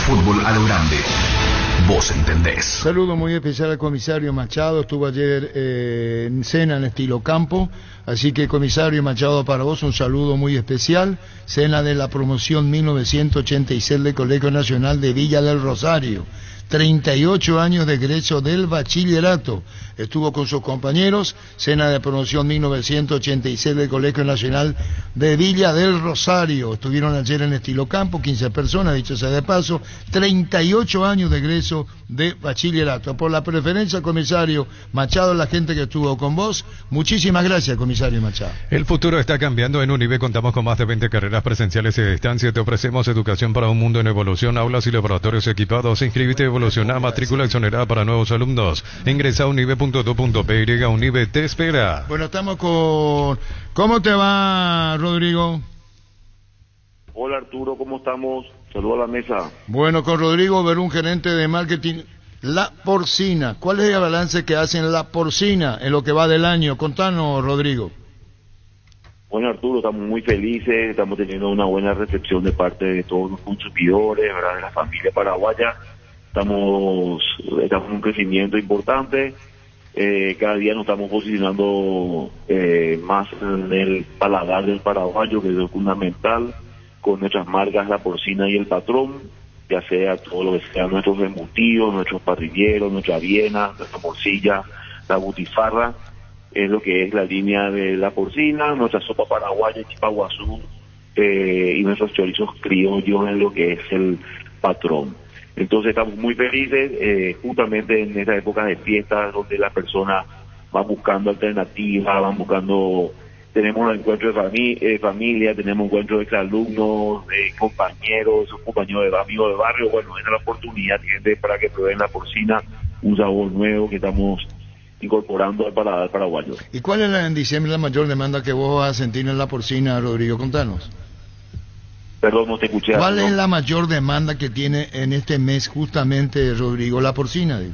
Fútbol a lo grande. Vos entendés. Saludo muy especial al comisario Machado. Estuvo ayer en cena en estilo campo. Así que, comisario Machado, para vos un saludo muy especial. Cena de la promoción 1986 del Colegio Nacional de Villa del Rosario. 38 años de egreso del bachillerato. Estuvo con sus compañeros, cena de promoción 1986 del Colegio Nacional de Villa del Rosario. Estuvieron ayer en estilo campo, 15 personas, dicho sea de paso, 38 años de egreso de bachillerato. Por la preferencia, comisario Machado, la gente que estuvo con vos, muchísimas gracias, comisario Machado. El futuro está cambiando. En UNIBE contamos con más de 20 carreras presenciales y a distancia. Te ofrecemos educación para un mundo en evolución, aulas y laboratorios equipados. Inscríbete, evoluciona, matrícula exonerada para nuevos alumnos. Ingresa a unibe.edu.py, UNIBE te espera. Bueno, estamos con... ¿Cómo te va, Rodrigo? Hola, Arturo, ¿cómo estamos? Saludos a la mesa. Bueno, con Rodrigo Berún, gerente de marketing La Porcina. ¿Cuál es el balance que hacen La Porcina en lo que va del año? Contanos, Rodrigo. Bueno, Arturo, estamos muy felices, estamos teniendo una buena recepción de parte de todos los consumidores, ¿verdad?, de la familia paraguaya. Estamos en un crecimiento importante. Cada día nos estamos posicionando más en el paladar del paraguayo, que es fundamental, con nuestras marcas La Porcina y El Patrón, ya sea todo lo que sean nuestros embutidos, nuestros parrilleros, nuestra avena, nuestra morcilla, la butifarra, es lo que es la línea de La Porcina, nuestra sopa paraguaya, chipaguazú, y nuestros chorizos criollos en lo que es El Patrón. Entonces estamos muy felices, justamente en esta época de fiestas donde las personas van buscando alternativas, van buscando, tenemos un encuentro de familia, tenemos encuentro de exalumnos, de compañeros de amigos de barrio. Bueno, esta es la oportunidad, gente, para que prueben La Porcina, un sabor nuevo que estamos incorporando al paladar paraguayo. ¿Y cuál es en diciembre la mayor demanda que vos vas a sentir en La Porcina, Rodrigo? Contanos. Perdón, no te escuché. ¿Cuál es la mayor demanda que tiene en este mes justamente, Rodrigo, La Porcina? Digo.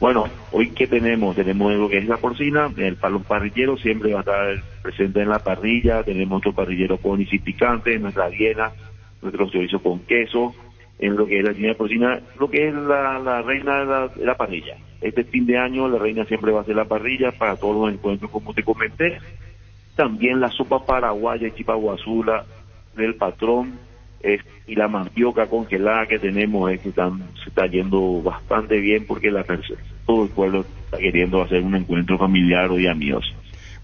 Bueno, hoy ¿qué tenemos? Tenemos lo que es La Porcina, el palo parrillero siempre va a estar presente en la parrilla, tenemos nuestro parrillero con y picante, nuestra avena, nuestros chorizos con queso, en lo que es la línea de porcina, lo que es la reina de la parrilla. Este fin de año la reina siempre va a ser la parrilla para todos los encuentros, como te comenté. También la sopa paraguaya y chipaguazula del Patrón y la mandioca congelada que tenemos se está yendo bastante bien porque todo el pueblo está queriendo hacer un encuentro familiar o de amigos.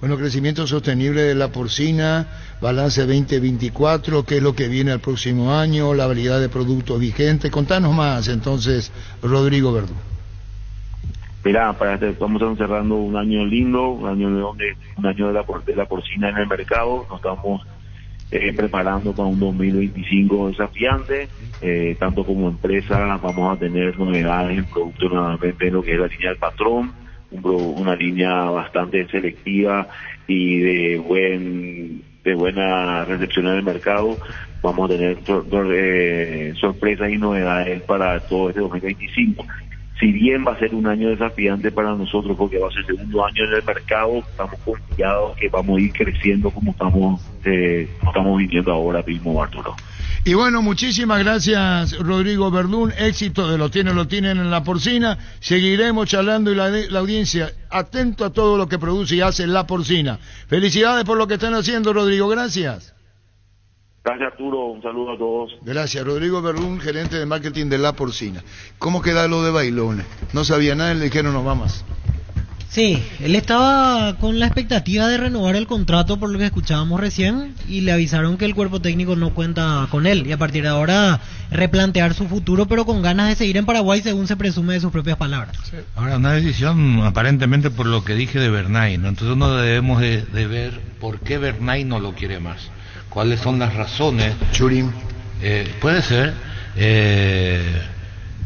Bueno, crecimiento sostenible de La Porcina, balance 2024, qué es lo que viene el próximo año, la variedad de productos vigentes. Contanos más entonces, Rodrigo Verdú. Mirá, estamos cerrando un año lindo, un año de la porcina en el mercado. Nos estamos preparando para un 2025 desafiante, tanto como empresa vamos a tener novedades en productos nuevamente en lo que es la línea del Patrón, una línea bastante selectiva y de buena recepción en el mercado. Vamos a tener sorpresas y novedades para todo este 2025. Si bien va a ser un año desafiante para nosotros porque va a ser el segundo año en el mercado, estamos confiados que vamos a ir creciendo como estamos viviendo ahora mismo, Arturo. Y bueno, muchísimas gracias, Rodrigo Verdún. Éxito de lo tienen en La Porcina. Seguiremos charlando y la audiencia atento a todo lo que produce y hace La Porcina. Felicidades por lo que están haciendo, Rodrigo. Gracias. Gracias, Arturo. Un saludo a todos. Gracias. Rodrigo Verdún, gerente de marketing de La Porcina. ¿Cómo queda lo de Bailones? No sabía nada y le dijeron no vamos. Sí, él estaba con la expectativa de renovar el contrato por lo que escuchábamos recién y le avisaron que el cuerpo técnico no cuenta con él y a partir de ahora replantear su futuro pero con ganas de seguir en Paraguay según se presume de sus propias palabras. Sí. Ahora, una decisión aparentemente por lo que dije de Bernay, ¿no? Entonces no debemos de ver por qué Bernay no lo quiere más, cuáles son las razones. Churín. Puede ser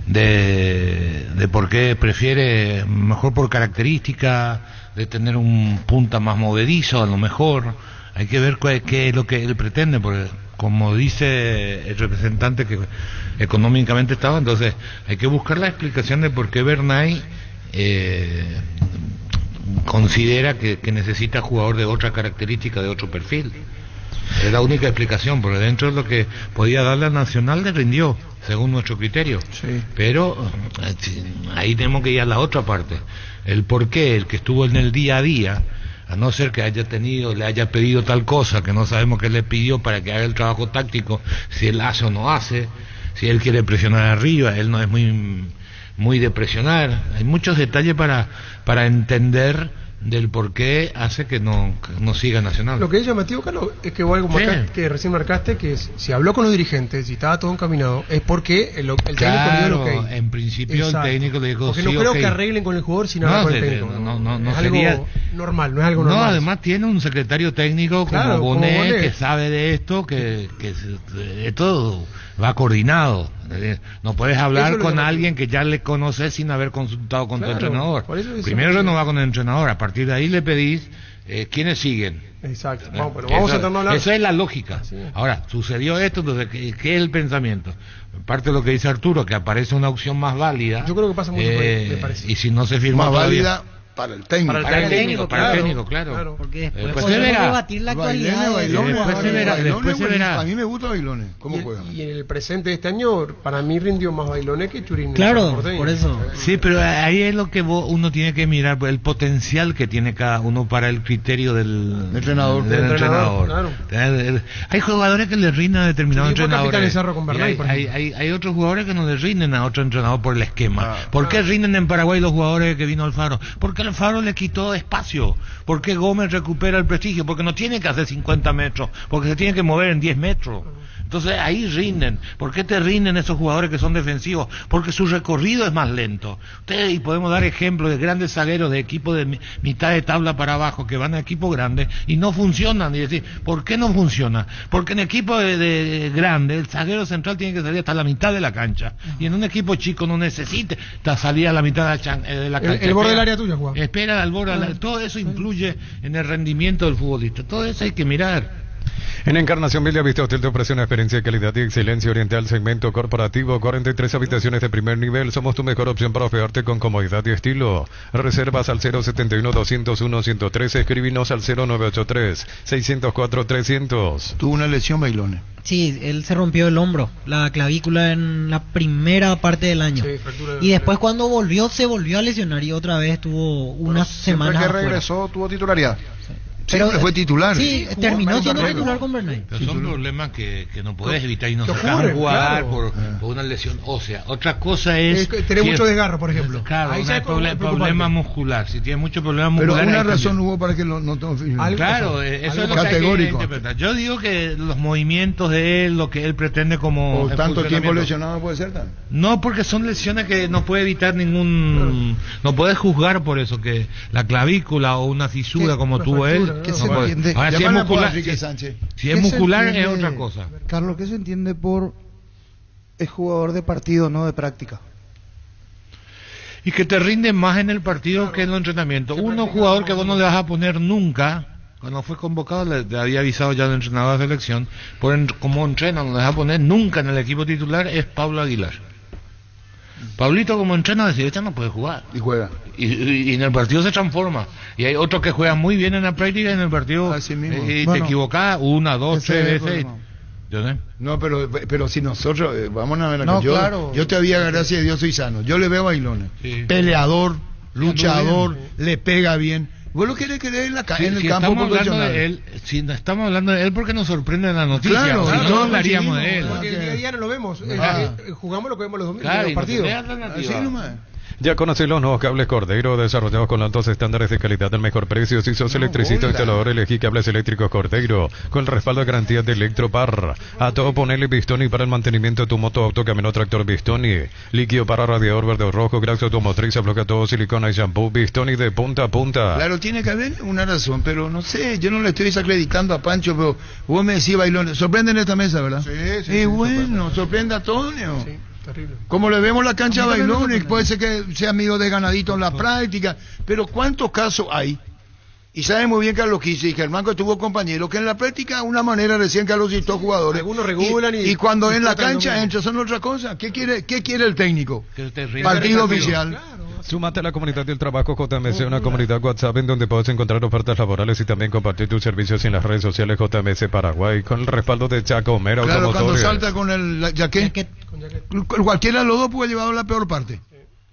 de por qué prefiere, mejor por característica, de tener un punta más movedizo, a lo mejor. Hay que ver qué es lo que él pretende, porque como dice el representante que económicamente estaba, entonces hay que buscar la explicación de por qué Bernay considera que necesita jugador de otra característica, de otro perfil. Es la única explicación, porque dentro de lo que podía darle a Nacional le rindió, según nuestro criterio. Sí. Pero ahí tenemos que ir a la otra parte. El por qué, el que estuvo en el día a día, a no ser que le haya pedido tal cosa, que no sabemos qué le pidió para que haga el trabajo táctico, si él hace o no hace, si él quiere presionar arriba, él no es muy de presionar. Hay muchos detalles para entender del por qué hace que no siga Nacional. Lo que es llamativo, Carlos, es que igual como acá, que recién marcaste, que si habló con los dirigentes y estaba todo encaminado, es porque el técnico le dio lo que hay. En principio el técnico le dijo porque sí, no creo que arreglen con el jugador sin hablar con el técnico. No es sería algo normal, no es algo normal. No, además tiene un secretario técnico como Bonet, que sabe de esto, que esto va coordinado. No puedes hablar con alguien que ya le conoces sin haber consultado con tu entrenador. Primero renovar con el entrenador, a partir de ahí le pedís quiénes siguen. Exacto. Vamos a sentarnos a hablar. Esa es la lógica. Sí. Ahora, sucedió esto, entonces, ¿qué es el pensamiento? Parte de lo que dice Arturo, que aparece una opción más válida. Yo creo que pasa mucho por ahí, me parece. Y si no se firma más todavía, válida para el técnico. Para el técnico, claro. Porque después se verá. debatir la actualidad. Después se verá. A mí me gusta Bailones. ¿Cómo juega? Y en el presente de este año, para mí rindió más Bailones que Churín. Claro, por eso. Sí, pero ahí es lo que uno tiene que mirar, el potencial que tiene cada uno para el criterio del entrenador. Claro. Hay jugadores que le rinden a determinados entrenadores. Hay otros jugadores que no le rinden a otro entrenador por el esquema. ¿Por qué rinden en Paraguay los jugadores que vino Alfaro? Porque Alfaro le quitó espacio. ¿Por qué Gómez recupera el prestigio? Porque no tiene que hacer 50 metros, porque se tiene que mover en 10 metros. Entonces ahí rinden. ¿Por qué te rinden esos jugadores que son defensivos? Porque su recorrido es más lento. Y podemos dar ejemplos de grandes zagueros de equipos de mitad de tabla para abajo que van a equipos grandes y no funcionan. Y decir, ¿por qué no funciona? Porque en equipo de grande el zaguero central tiene que salir hasta la mitad de la cancha. Y en un equipo chico no necesita salir a la mitad de la cancha. El borde del área tuya, Juan. Espera al borde. Todo eso influye en el rendimiento del futbolista. Todo eso hay que mirar. En Encarnación Bellavista Hotel te ofrece una experiencia de calidad y excelencia oriental, segmento corporativo, 43 habitaciones de primer nivel. Somos tu mejor opción para hospedarte con comodidad y estilo. Reservas al 071-201-113, escríbenos al 0983-604-300. Tuvo una lesión, Bailones. Sí, él se rompió el hombro, la clavícula en la primera parte del año. Sí, y después cuando se volvió a lesionar y otra vez tuvo unas semanas que regresó, tuvo titularidad. Pero fue titular. Sí, terminó siendo titular con Bernay. Pero son problemas que no podés evitar y no se dejan jugar por una lesión ósea. Otra cosa es tener mucho desgarro, por ejemplo. Claro, ahí problema muscular. Si tiene mucho problema muscular. Pero una razón hubo para que no tome. Claro, eso es lo categórico. Yo digo que los movimientos de él, lo que él pretende como. ¿Por tanto tiempo lesionado puede ser tan? No, porque son lesiones que no puede evitar ningún. No puedes juzgar por eso, que la clavícula o una fisura como tuvo él. ¿Qué se entiende? Ahora, si es muscular es otra cosa. Carlos, ¿qué se entiende por es jugador de partido, no de práctica? Y que te rinde más en el partido que en el entrenamiento. Uno jugador que vos no le vas a poner nunca, cuando fue convocado le había avisado ya el entrenador de selección, como entrena no le vas a poner nunca en el equipo titular, es Pablo Aguilar. Pablito como entrena de derecha no puede jugar. Y juega. Y en el partido se transforma. Y hay otros que juegan muy bien en la práctica y en el partido te equivocás 1, 2, 3 veces. No, pero si nosotros, vamos a ver acá, yo te había, gracias a Dios, soy sano. Yo le veo a Bailones. Sí. Peleador, luchador, le pega bien. ¿Vos lo querés creer en el campo profesional? Si estamos hablando de él porque nos sorprende la noticia, claro, si no hablaríamos de él. Porque el día a día no lo vemos, jugamos lo que vemos los domingos, los partidos. Ya conoces los nuevos cables Cordero desarrollados con altos estándares de calidad al mejor precio. Si sos electricista o instalador, elegí cables eléctricos Cordero con el respaldo de garantía de Electropar. A todo ponele Bistoni para el mantenimiento de tu moto, auto, camión, tractor Bistoni. Líquido para radiador verde o rojo, grasa automotriz, afloja todo, silicona y shampoo Bistoni de punta a punta. Claro, tiene que haber una razón, pero no sé, yo no le estoy desacreditando a Pancho, pero vos me decís Bailón, sorprende en esta mesa, ¿verdad? Sí. Bueno, sorprende a Antonio. Sí. Terrible. Como le vemos la cancha a Bailones, puede ser que sea amigo de Ganadito en la práctica, pero ¿cuántos casos hay? Y sabe muy bien Carlos Quise y Germán, que tuvo compañeros que en la práctica una manera recién Carlos citó jugadores. Algunos regulan y cuando en la cancha entran son otra cosa. ¿Qué quiere el técnico? Partido oficial. Claro. Súmate a la comunidad del trabajo JMS, una comunidad WhatsApp en donde puedes encontrar ofertas laborales y también compartir tus servicios en las redes sociales JMS Paraguay con el respaldo de Chaco Mera Automotores. Claro, cuando salta con el jaquet. Cualquiera de los dos puede llevar la peor parte.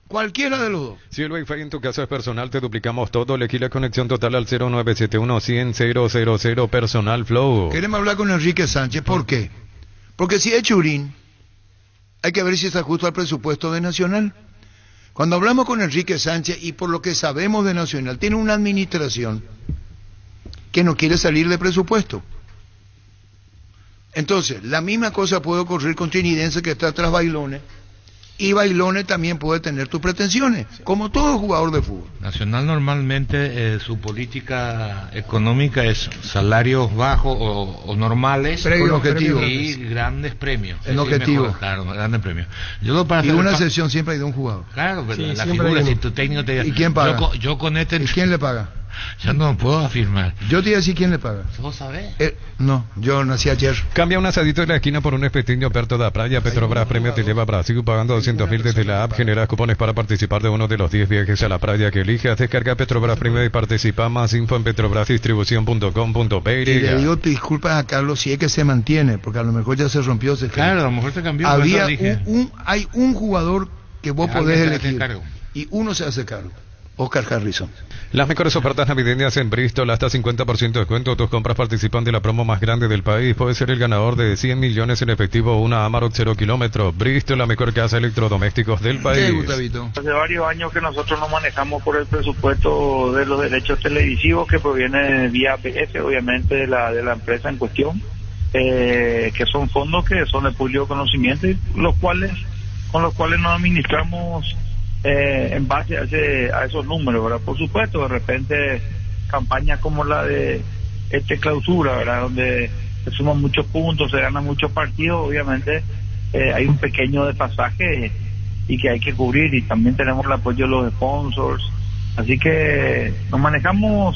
Cualquiera de los dos. Si el Wi-Fi en tu casa es personal, te duplicamos todo. Elegí la conexión total al 0971-100-000 Personal Flow. Queremos hablar con Enrique Sánchez. ¿Por qué? Porque si es Churín, hay que ver si está justo al presupuesto de Nacional. Cuando hablamos con Enrique Sánchez, y por lo que sabemos de Nacional, tiene una administración que no quiere salir de presupuesto. Entonces, la misma cosa puede ocurrir con Trinidense, que está tras Bailones, y Bailones también puede tener tus pretensiones, como todo jugador de fútbol. Nacional normalmente su política económica es salarios bajos o normales y grandes premios. El objetivo. Claro, grandes premios. Y una excepción siempre hay de un jugador. Claro, pero la figura, si tu técnico te dice... ¿Y quién paga? Yo con este... ¿Y quién le paga? Yo no puedo afirmar. Yo te iba a decir quién le paga. ¿Vos sabés? No, yo nací ayer. Cambia un asadito en la esquina por un espetinho perto de la playa. Petrobras Premio te lleva a Brasil pagando 200.000 desde la app. Generas cupones para participar de uno de los 10 viajes a la playa que elijas. Descarga Petrobras Premio y participa. Más info en petrobrasdistribución.com.pe. Y le digo disculpas a Carlos si es que se mantiene, porque a lo mejor ya se rompió. Claro, a lo mejor se cambió. Hay un jugador que vos podés elegir y uno se hace cargo. Oscar Harrison. Las mejores ofertas navideñas en Bristol, hasta 50% de descuento. Tus compras participan de la promo más grande del país. Puedes ser el ganador de 100 millones en efectivo o una Amarok 0 kilómetros. Bristol, la mejor casa de electrodomésticos del país. Hace varios años que nosotros nos manejamos por el presupuesto de los derechos televisivos que proviene vía APS, obviamente de la empresa en cuestión, que son fondos que son de público conocimiento y con los cuales nos administramos en base a esos números, ¿verdad? Por supuesto, de repente campañas como la de clausura, ¿verdad? Donde se suman muchos puntos, se ganan muchos partidos, obviamente hay un pequeño desfasaje y que hay que cubrir, y también tenemos el apoyo de los sponsors, así que nos manejamos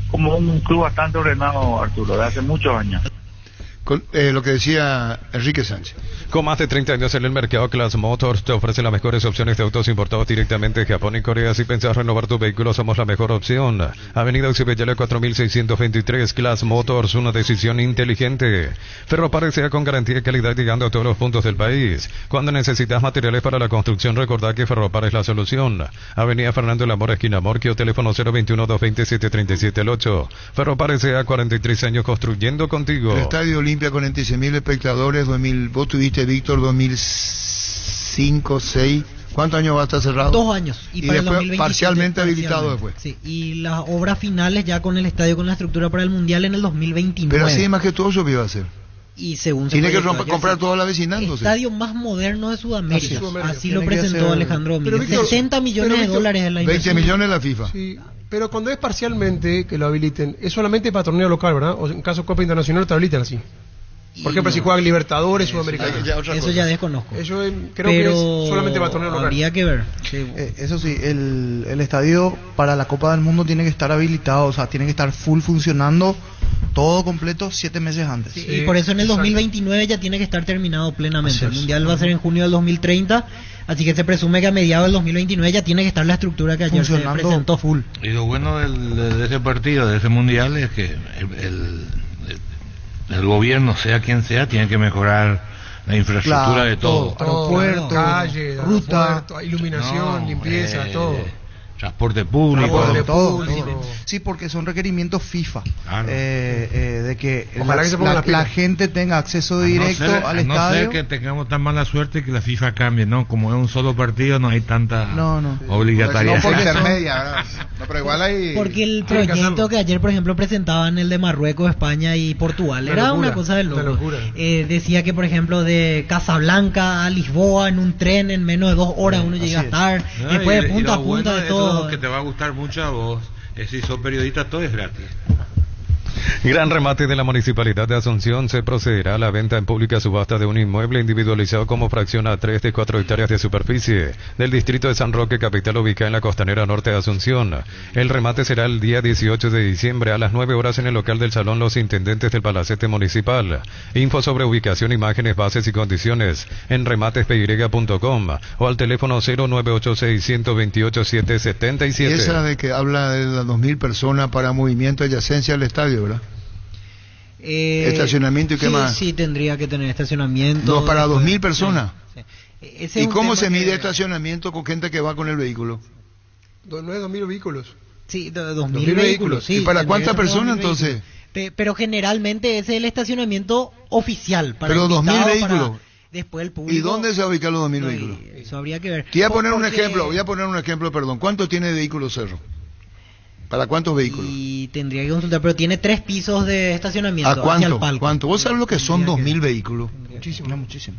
como un club bastante ordenado, Arturo, de hace muchos años. Con, lo que decía Enrique Sánchez. Con más de 30 años en el mercado, Class Motors te ofrece las mejores opciones de autos importados directamente de Japón y Corea. Si pensás renovar tu vehículo, somos la mejor opción. Avenida Ucibellale 4623, Class Motors, una decisión inteligente. Ferropar sea con garantía y calidad llegando a todos los puntos del país. Cuando necesitas materiales para la construcción, recordá que Ferropar es la solución. Avenida Fernando Lamor, esquina Morquio, teléfono 021-227-3708. Ferropar sea 43 años construyendo contigo. El Estadio Olimpia con 26.000 espectadores, 2000, vos tuviste, Víctor, 2005, 6, ¿cuántos años va a estar cerrado? 2 años. Y para después parcialmente habilitado después. Sí, y las obras finales ya con el estadio, con la estructura para el Mundial en el 2029. Pero así más que todo eso que iba a hacer. Y según tiene que comprar toda la vecinando. Estadio más moderno de Sudamérica. Así lo presentó Alejandro Domínguez. 60 millones de dólares en la inversión. 20 millones la FIFA. Sí. Pero cuando es parcialmente que lo habiliten, es solamente para torneo local, ¿verdad? O en caso de Copa Internacional te habilitan así. Por ejemplo, si juegan Libertadores, Sudamericana. Eso ya desconozco. Eso creo que es solamente para torneo local. Habría que ver. Sí. Eso sí, el estadio para la Copa del Mundo tiene que estar habilitado, o sea, tiene que estar full funcionando, todo completo 7 meses antes. Sí, y por eso en el 2029 ya tiene que estar terminado plenamente. El Mundial va a ser en junio del 2030, así que se presume que a mediados del 2029 ya tiene que estar la estructura que ayer se presentó full. Y lo bueno de ese partido, de ese Mundial, es que el gobierno, sea quien sea, tiene que mejorar la infraestructura de todo. Aeropuerto, calle, ruta, iluminación, limpieza, todo. transporte público, todo. Sí, porque son requerimientos FIFA, claro. De que la gente tenga acceso directo al estadio. No ser que tengamos tan mala suerte que la FIFA cambie, ¿no? Como es un solo partido, no hay tanta obligatoriedad. No, porque intermedia, no, pero igual hay... Porque el proyecto que ayer, por ejemplo, presentaban el de Marruecos, España y Portugal, era una cosa de loco. Decía que, por ejemplo, de Casablanca a Lisboa en un tren en menos de 2 horas uno llega a estar, después de punta a punta de todo. Que te va a gustar mucho a vos, si sos periodista, todo es gratis. Gran remate de la Municipalidad de Asunción. Se procederá a la venta en pública subasta de un inmueble individualizado como fracción a 3 de 4 hectáreas de superficie del distrito de San Roque, capital ubicada en la costanera norte de Asunción. El remate será el día 18 de diciembre a las 9 horas en el local del Salón Los Intendentes del Palacete Municipal. Info sobre ubicación, imágenes, bases y condiciones en rematespy.com o al teléfono 0986-128-777. Y esa de que habla de las 2.000 personas para movimiento adyacencia al estadio, ¿verdad? Estacionamiento y qué más. Sí, tendría que tener estacionamiento. No, para 2.000 personas. Sí. ¿Y cómo se mide estacionamiento con gente que va con el vehículo? No es 2.000 vehículos. Sí, 2.000 vehículos. Sí, ¿y para cuántas personas entonces? Pero generalmente ese es el estacionamiento oficial. Para pero 2.000 vehículos. Después el público. ¿Y dónde se ubican los 2.000 vehículos? Eso habría que ver. Te voy a poner un ejemplo, perdón. ¿Cuánto tiene de vehículos Cerro? ¿Para cuántos vehículos? Y tendría que consultar, pero tiene 3 pisos de estacionamiento. ¿A cuánto? Hacia el palco. ¿Cuánto? ¿Vos sabés lo que son 2.000 vehículos?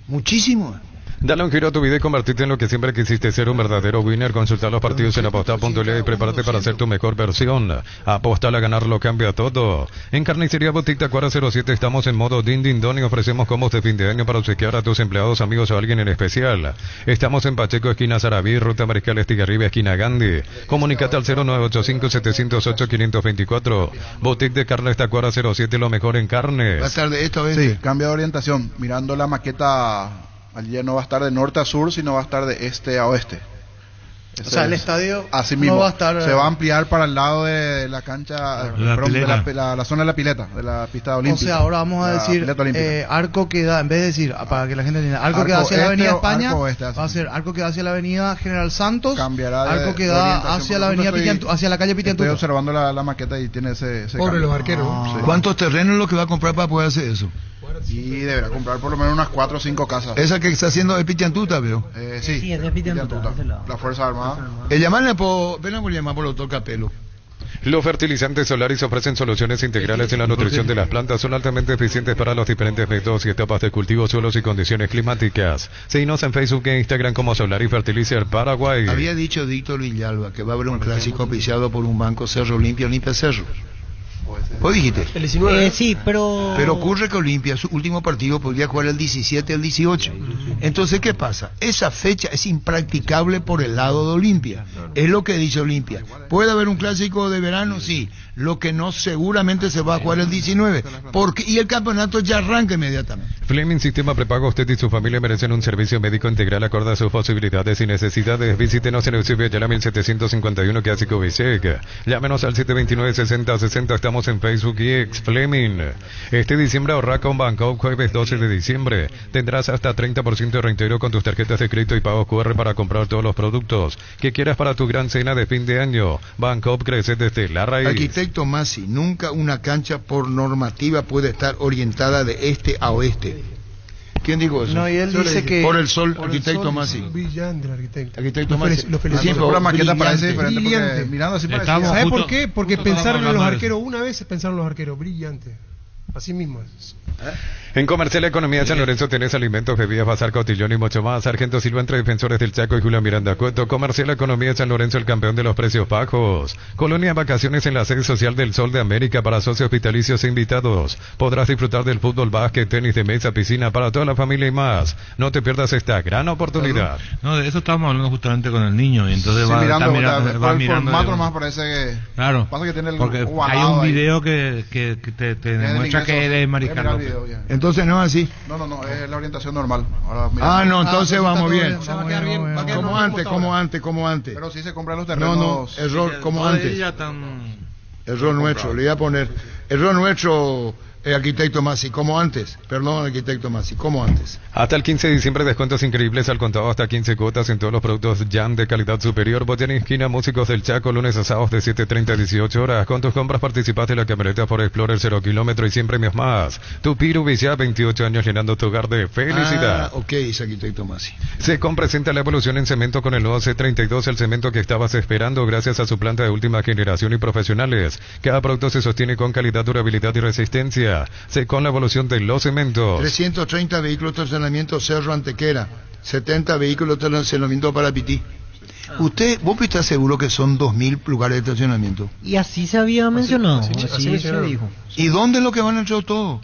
Muchísimo. Dale un giro a tu vida y convertirte en lo que siempre quisiste ser, un verdadero winner. Consulta los partidos en apostar.le y prepárate para ser tu mejor versión. Apostar a ganar lo cambia todo. En Carnicería Boutique Tacuara 07 estamos en modo din din don y ofrecemos combos de fin de año para obsequiar a tus empleados, amigos o a alguien en especial. Estamos en Pacheco, esquina Sarabí, ruta Mariscal Estigarribia, esquina Gandhi. Comunicate al 0985-708-524. Boutique de Carnes Tacuara 07, lo mejor en carnes. Va a estar de esto, sí, cambio de orientación. Mirando la maqueta, allí no va a estar de norte a sur, sino va a estar de este a oeste. O sea, el estadio así mismo no va a estar... Se va a ampliar para el lado de la cancha, la zona de la pileta, de la pista olímpica. O sea, ahora vamos a decir arco que da, en vez de decir, para que la gente entienda, arco que da hacia la avenida España, va a ser arco que da hacia la avenida General Santos, arco que da hacia la avenida hacia la calle Pitiantuca. Estoy observando la maqueta y tiene ese pobre los arqueros. Sí. ¿Cuántos terrenos es lo que va a comprar para poder hacer eso? Y deberá comprar por lo menos unas 4 o 5 casas. Esa que está haciendo de Pitiantuta, veo. Sí, es de Pitiantuta. La Fuerza Armada. Llamarle por el doctor Capelo. Los fertilizantes Solaris ofrecen soluciones integrales en la nutrición de las plantas. Son altamente eficientes para los diferentes métodos y etapas de cultivo, suelos y condiciones climáticas. Síguenos en Facebook e Instagram como Solaris Fertilizer Paraguay. Había dicho Víctor Villalba que va a haber un clásico auspiciado por un banco Cerro Olimpia Cerro. ¿Vos dijiste? El 19. Sí, pero ocurre que Olimpia, su último partido, podría jugar el 17 el 18. Entonces, ¿qué pasa? Esa fecha es impracticable por el lado de Olimpia. Es lo que dice Olimpia. ¿Puede haber un clásico de verano? Sí. Lo que no seguramente se va a jugar el 19. Y el campeonato ya arranca inmediatamente. Fleming Sistema Prepago. Usted y su familia merecen un servicio médico integral acorde a sus posibilidades y necesidades. Visítenos en Eusebio Ayala 1751, Clásico Visec. Llámenos al 729-6060. Estamos en Facebook y X Fleming. Este diciembre ahorra con Bancoop. Jueves 12 de diciembre tendrás hasta 30% de reintegro con tus tarjetas de crédito y pagos QR para comprar todos los productos que quieras para tu gran cena de fin de año. Bancoop crece desde la raíz. Arquitecto Masi, nunca una cancha por normativa puede estar orientada de este a oeste. ¿Quién dijo eso? No, y él dice que... Por el sol, arquitecto Masi. Brillante el arquitecto. Arquitecto Masi. Lo felicito. La maqueta parece diferente porque mirando así parece. ¿Sabes por qué? Porque pensaron en los arqueros. Una vez pensaron los arqueros. Brillante. Así mismo es. En Comercial Economía San Lorenzo tenés alimentos, bebidas, bazar, cotillón y mucho más. Sargento Silva entre Defensores del Chaco y Julio Miranda Cueto. Comercial Economía San Lorenzo, el campeón de los precios bajos. Colonia Vacaciones en la sede social del Sol de América para socios vitalicios e invitados. Podrás disfrutar del fútbol, básquet, tenis de mesa, piscina para toda la familia y más. No te pierdas esta gran oportunidad. No, de eso estábamos hablando justamente con el niño y entonces va mirando. Formato más parece que... Claro, pasa que tiene el porque hay un video que te demuestra que eres Mariscal López. Entonces no es así. No, es la orientación normal. Ahora, entonces vamos bien. Como antes. Pero si se compran los terrenos. No, error como antes. Error nuestro, le voy a poner. Error nuestro, Arquitecto Masi, como antes. Perdón, arquitecto Masi, como antes. Hasta el 15 de diciembre, descuentos increíbles al contado, hasta 15 cuotas en todos los productos Jam de calidad superior. Botella Esquina, Músicos del Chaco, lunes a sábados de 7:30 a 18 horas. Con tus compras participaste en la camioneta Ford Explorer 0 kilómetro y 100 premios más. Tu Piru ya 28 años llenando tu hogar de felicidad. Ok, es arquitecto Masi. Secom presenta la evolución en cemento con el nuevo C32, el cemento que estabas esperando gracias a su planta de última generación y profesionales. Cada producto se sostiene con calidad, durabilidad y resistencia. Secom, la evolución de los cementos. 330 vehículos de estacionamiento Cerro Antequera, 70 vehículos de estacionamiento para Pití. ¿Vos estás seguro que son 2.000 lugares de estacionamiento? Y así se había mencionado, así se dijo. ¿Y dónde es lo que van a entrar todo?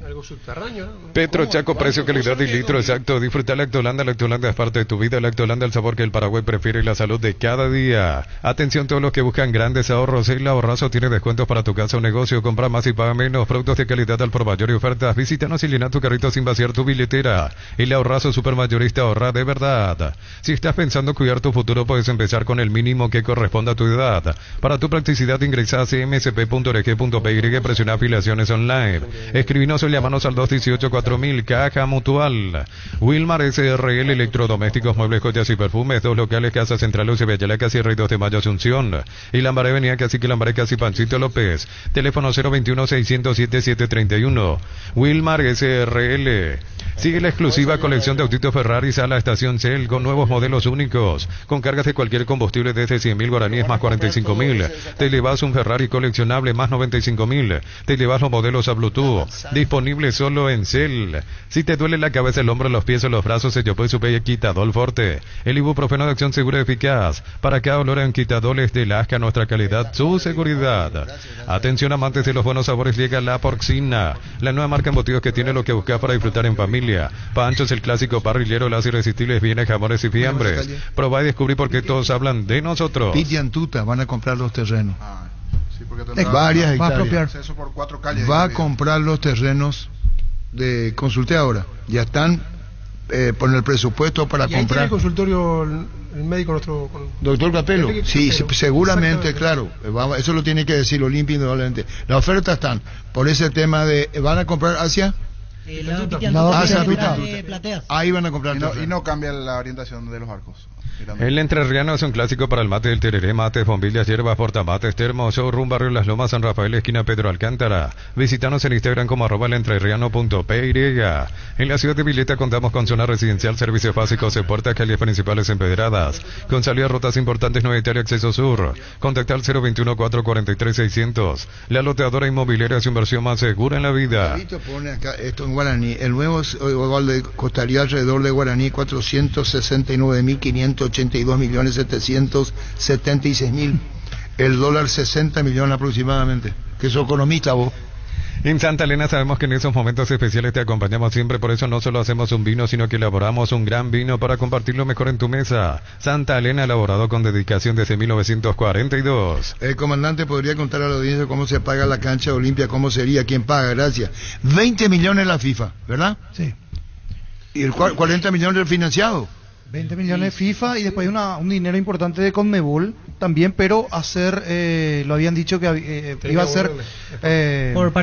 Algo subterráneo, ¿no? Petro Chaco, precio, calidad y litro exacto. Disfruta Lactolanda. Lactolanda es parte de tu vida. Lactolanda, el sabor que el Paraguay prefiere y la salud de cada día. Atención todos los que buscan grandes ahorros. El Ahorrazo tiene descuentos para tu casa o negocio. Compra más y paga menos. Productos de calidad al por mayor y ofertas. Visítanos y llena tu carrito sin vaciar tu billetera. El Ahorrazo supermayorista, ahorra de verdad. Si estás pensando cuidar tu futuro, puedes empezar con el mínimo que corresponda a tu edad. Para tu practicidad, ingresa a cmsp.org.py, presiona afiliaciones online. Escribinos o llámanos al 218-4000, Caja Mutual. Wilmar SRL, electrodomésticos, muebles, joyas y perfumes, 2 locales, Casa Central, Ucebeyala, Casi Rey 2 de Mayo, Asunción. Y Lambaré, Avenida Cacique Lambaré, Casi Panchito López. Teléfono 021-607-731. Wilmar SRL. Sigue la exclusiva colección de autitos Ferrari a la estación Cell con nuevos modelos únicos. Con cargas de cualquier combustible desde 100.000 guaraníes más 45.000. Te llevas un Ferrari coleccionable más 95.000. Te llevas los modelos a Bluetooth. Disponible solo en Cell. Si te duele la cabeza, el hombro, los pies o los brazos, Sellopé Supey Quitadol Forte. El ibuprofeno de acción segura y eficaz. Para cada olor en Quitadol es de Lasca, nuestra calidad, su seguridad. Atención amantes de los buenos sabores, llega la Porcina. La nueva marca embutidos que tiene lo que buscas para disfrutar en familia. Panchos, el clásico parrillero, las irresistibles bienes, jamones y fiambres. Probá y descubrí por qué todos hablan de nosotros. Piti Antuta van a comprar los terrenos. Varias hectáreas. Va a comprar los terrenos de consulté ahora. Ya están por el presupuesto para comprar. ¿Tiene el consultorio el médico nuestro? Doctor Capello. Sí, seguramente, claro. Eso lo tiene que decir Olimpia indudablemente. Las ofertas están por ese tema de van a comprar hacia Plateas. Ahí van a comprar y no cambia la orientación de los arcos. El entrerriano es un clásico para el mate del tereré, mates, bombillas, hierbas, portamates, termos, showroom, barrio Las Lomas, San Rafael, esquina Pedro Alcántara. Visítanos en Instagram como @elentrerriano.py. En la ciudad de Vileta contamos con zona residencial, servicios básicos en puertas, calles principales empedradas, con salida a rutas importantes, 9 Italia, acceso sur. Contacta al 021-443-600. La loteadora inmobiliaria es su inversión más segura en la vida. Pone acá esto en guaraní. El nuevo gol costaría alrededor de guaraní 469.582.776.000. El dólar 60 millones aproximadamente. Que sos economista vos. En Santa Elena sabemos que en esos momentos especiales te acompañamos siempre, por eso no solo hacemos un vino, sino que elaboramos un gran vino para compartirlo mejor en tu mesa. Santa Elena, elaborado con dedicación desde 1942. El comandante podría contar a la audiencia cómo se paga la cancha Olimpia, cómo sería, quién paga, gracias. 20 millones la FIFA, ¿verdad? Sí. Y el 40 millones del financiado. 20 millones de FIFA y después un dinero importante de Conmebol también, pero lo habían dicho que iba a ser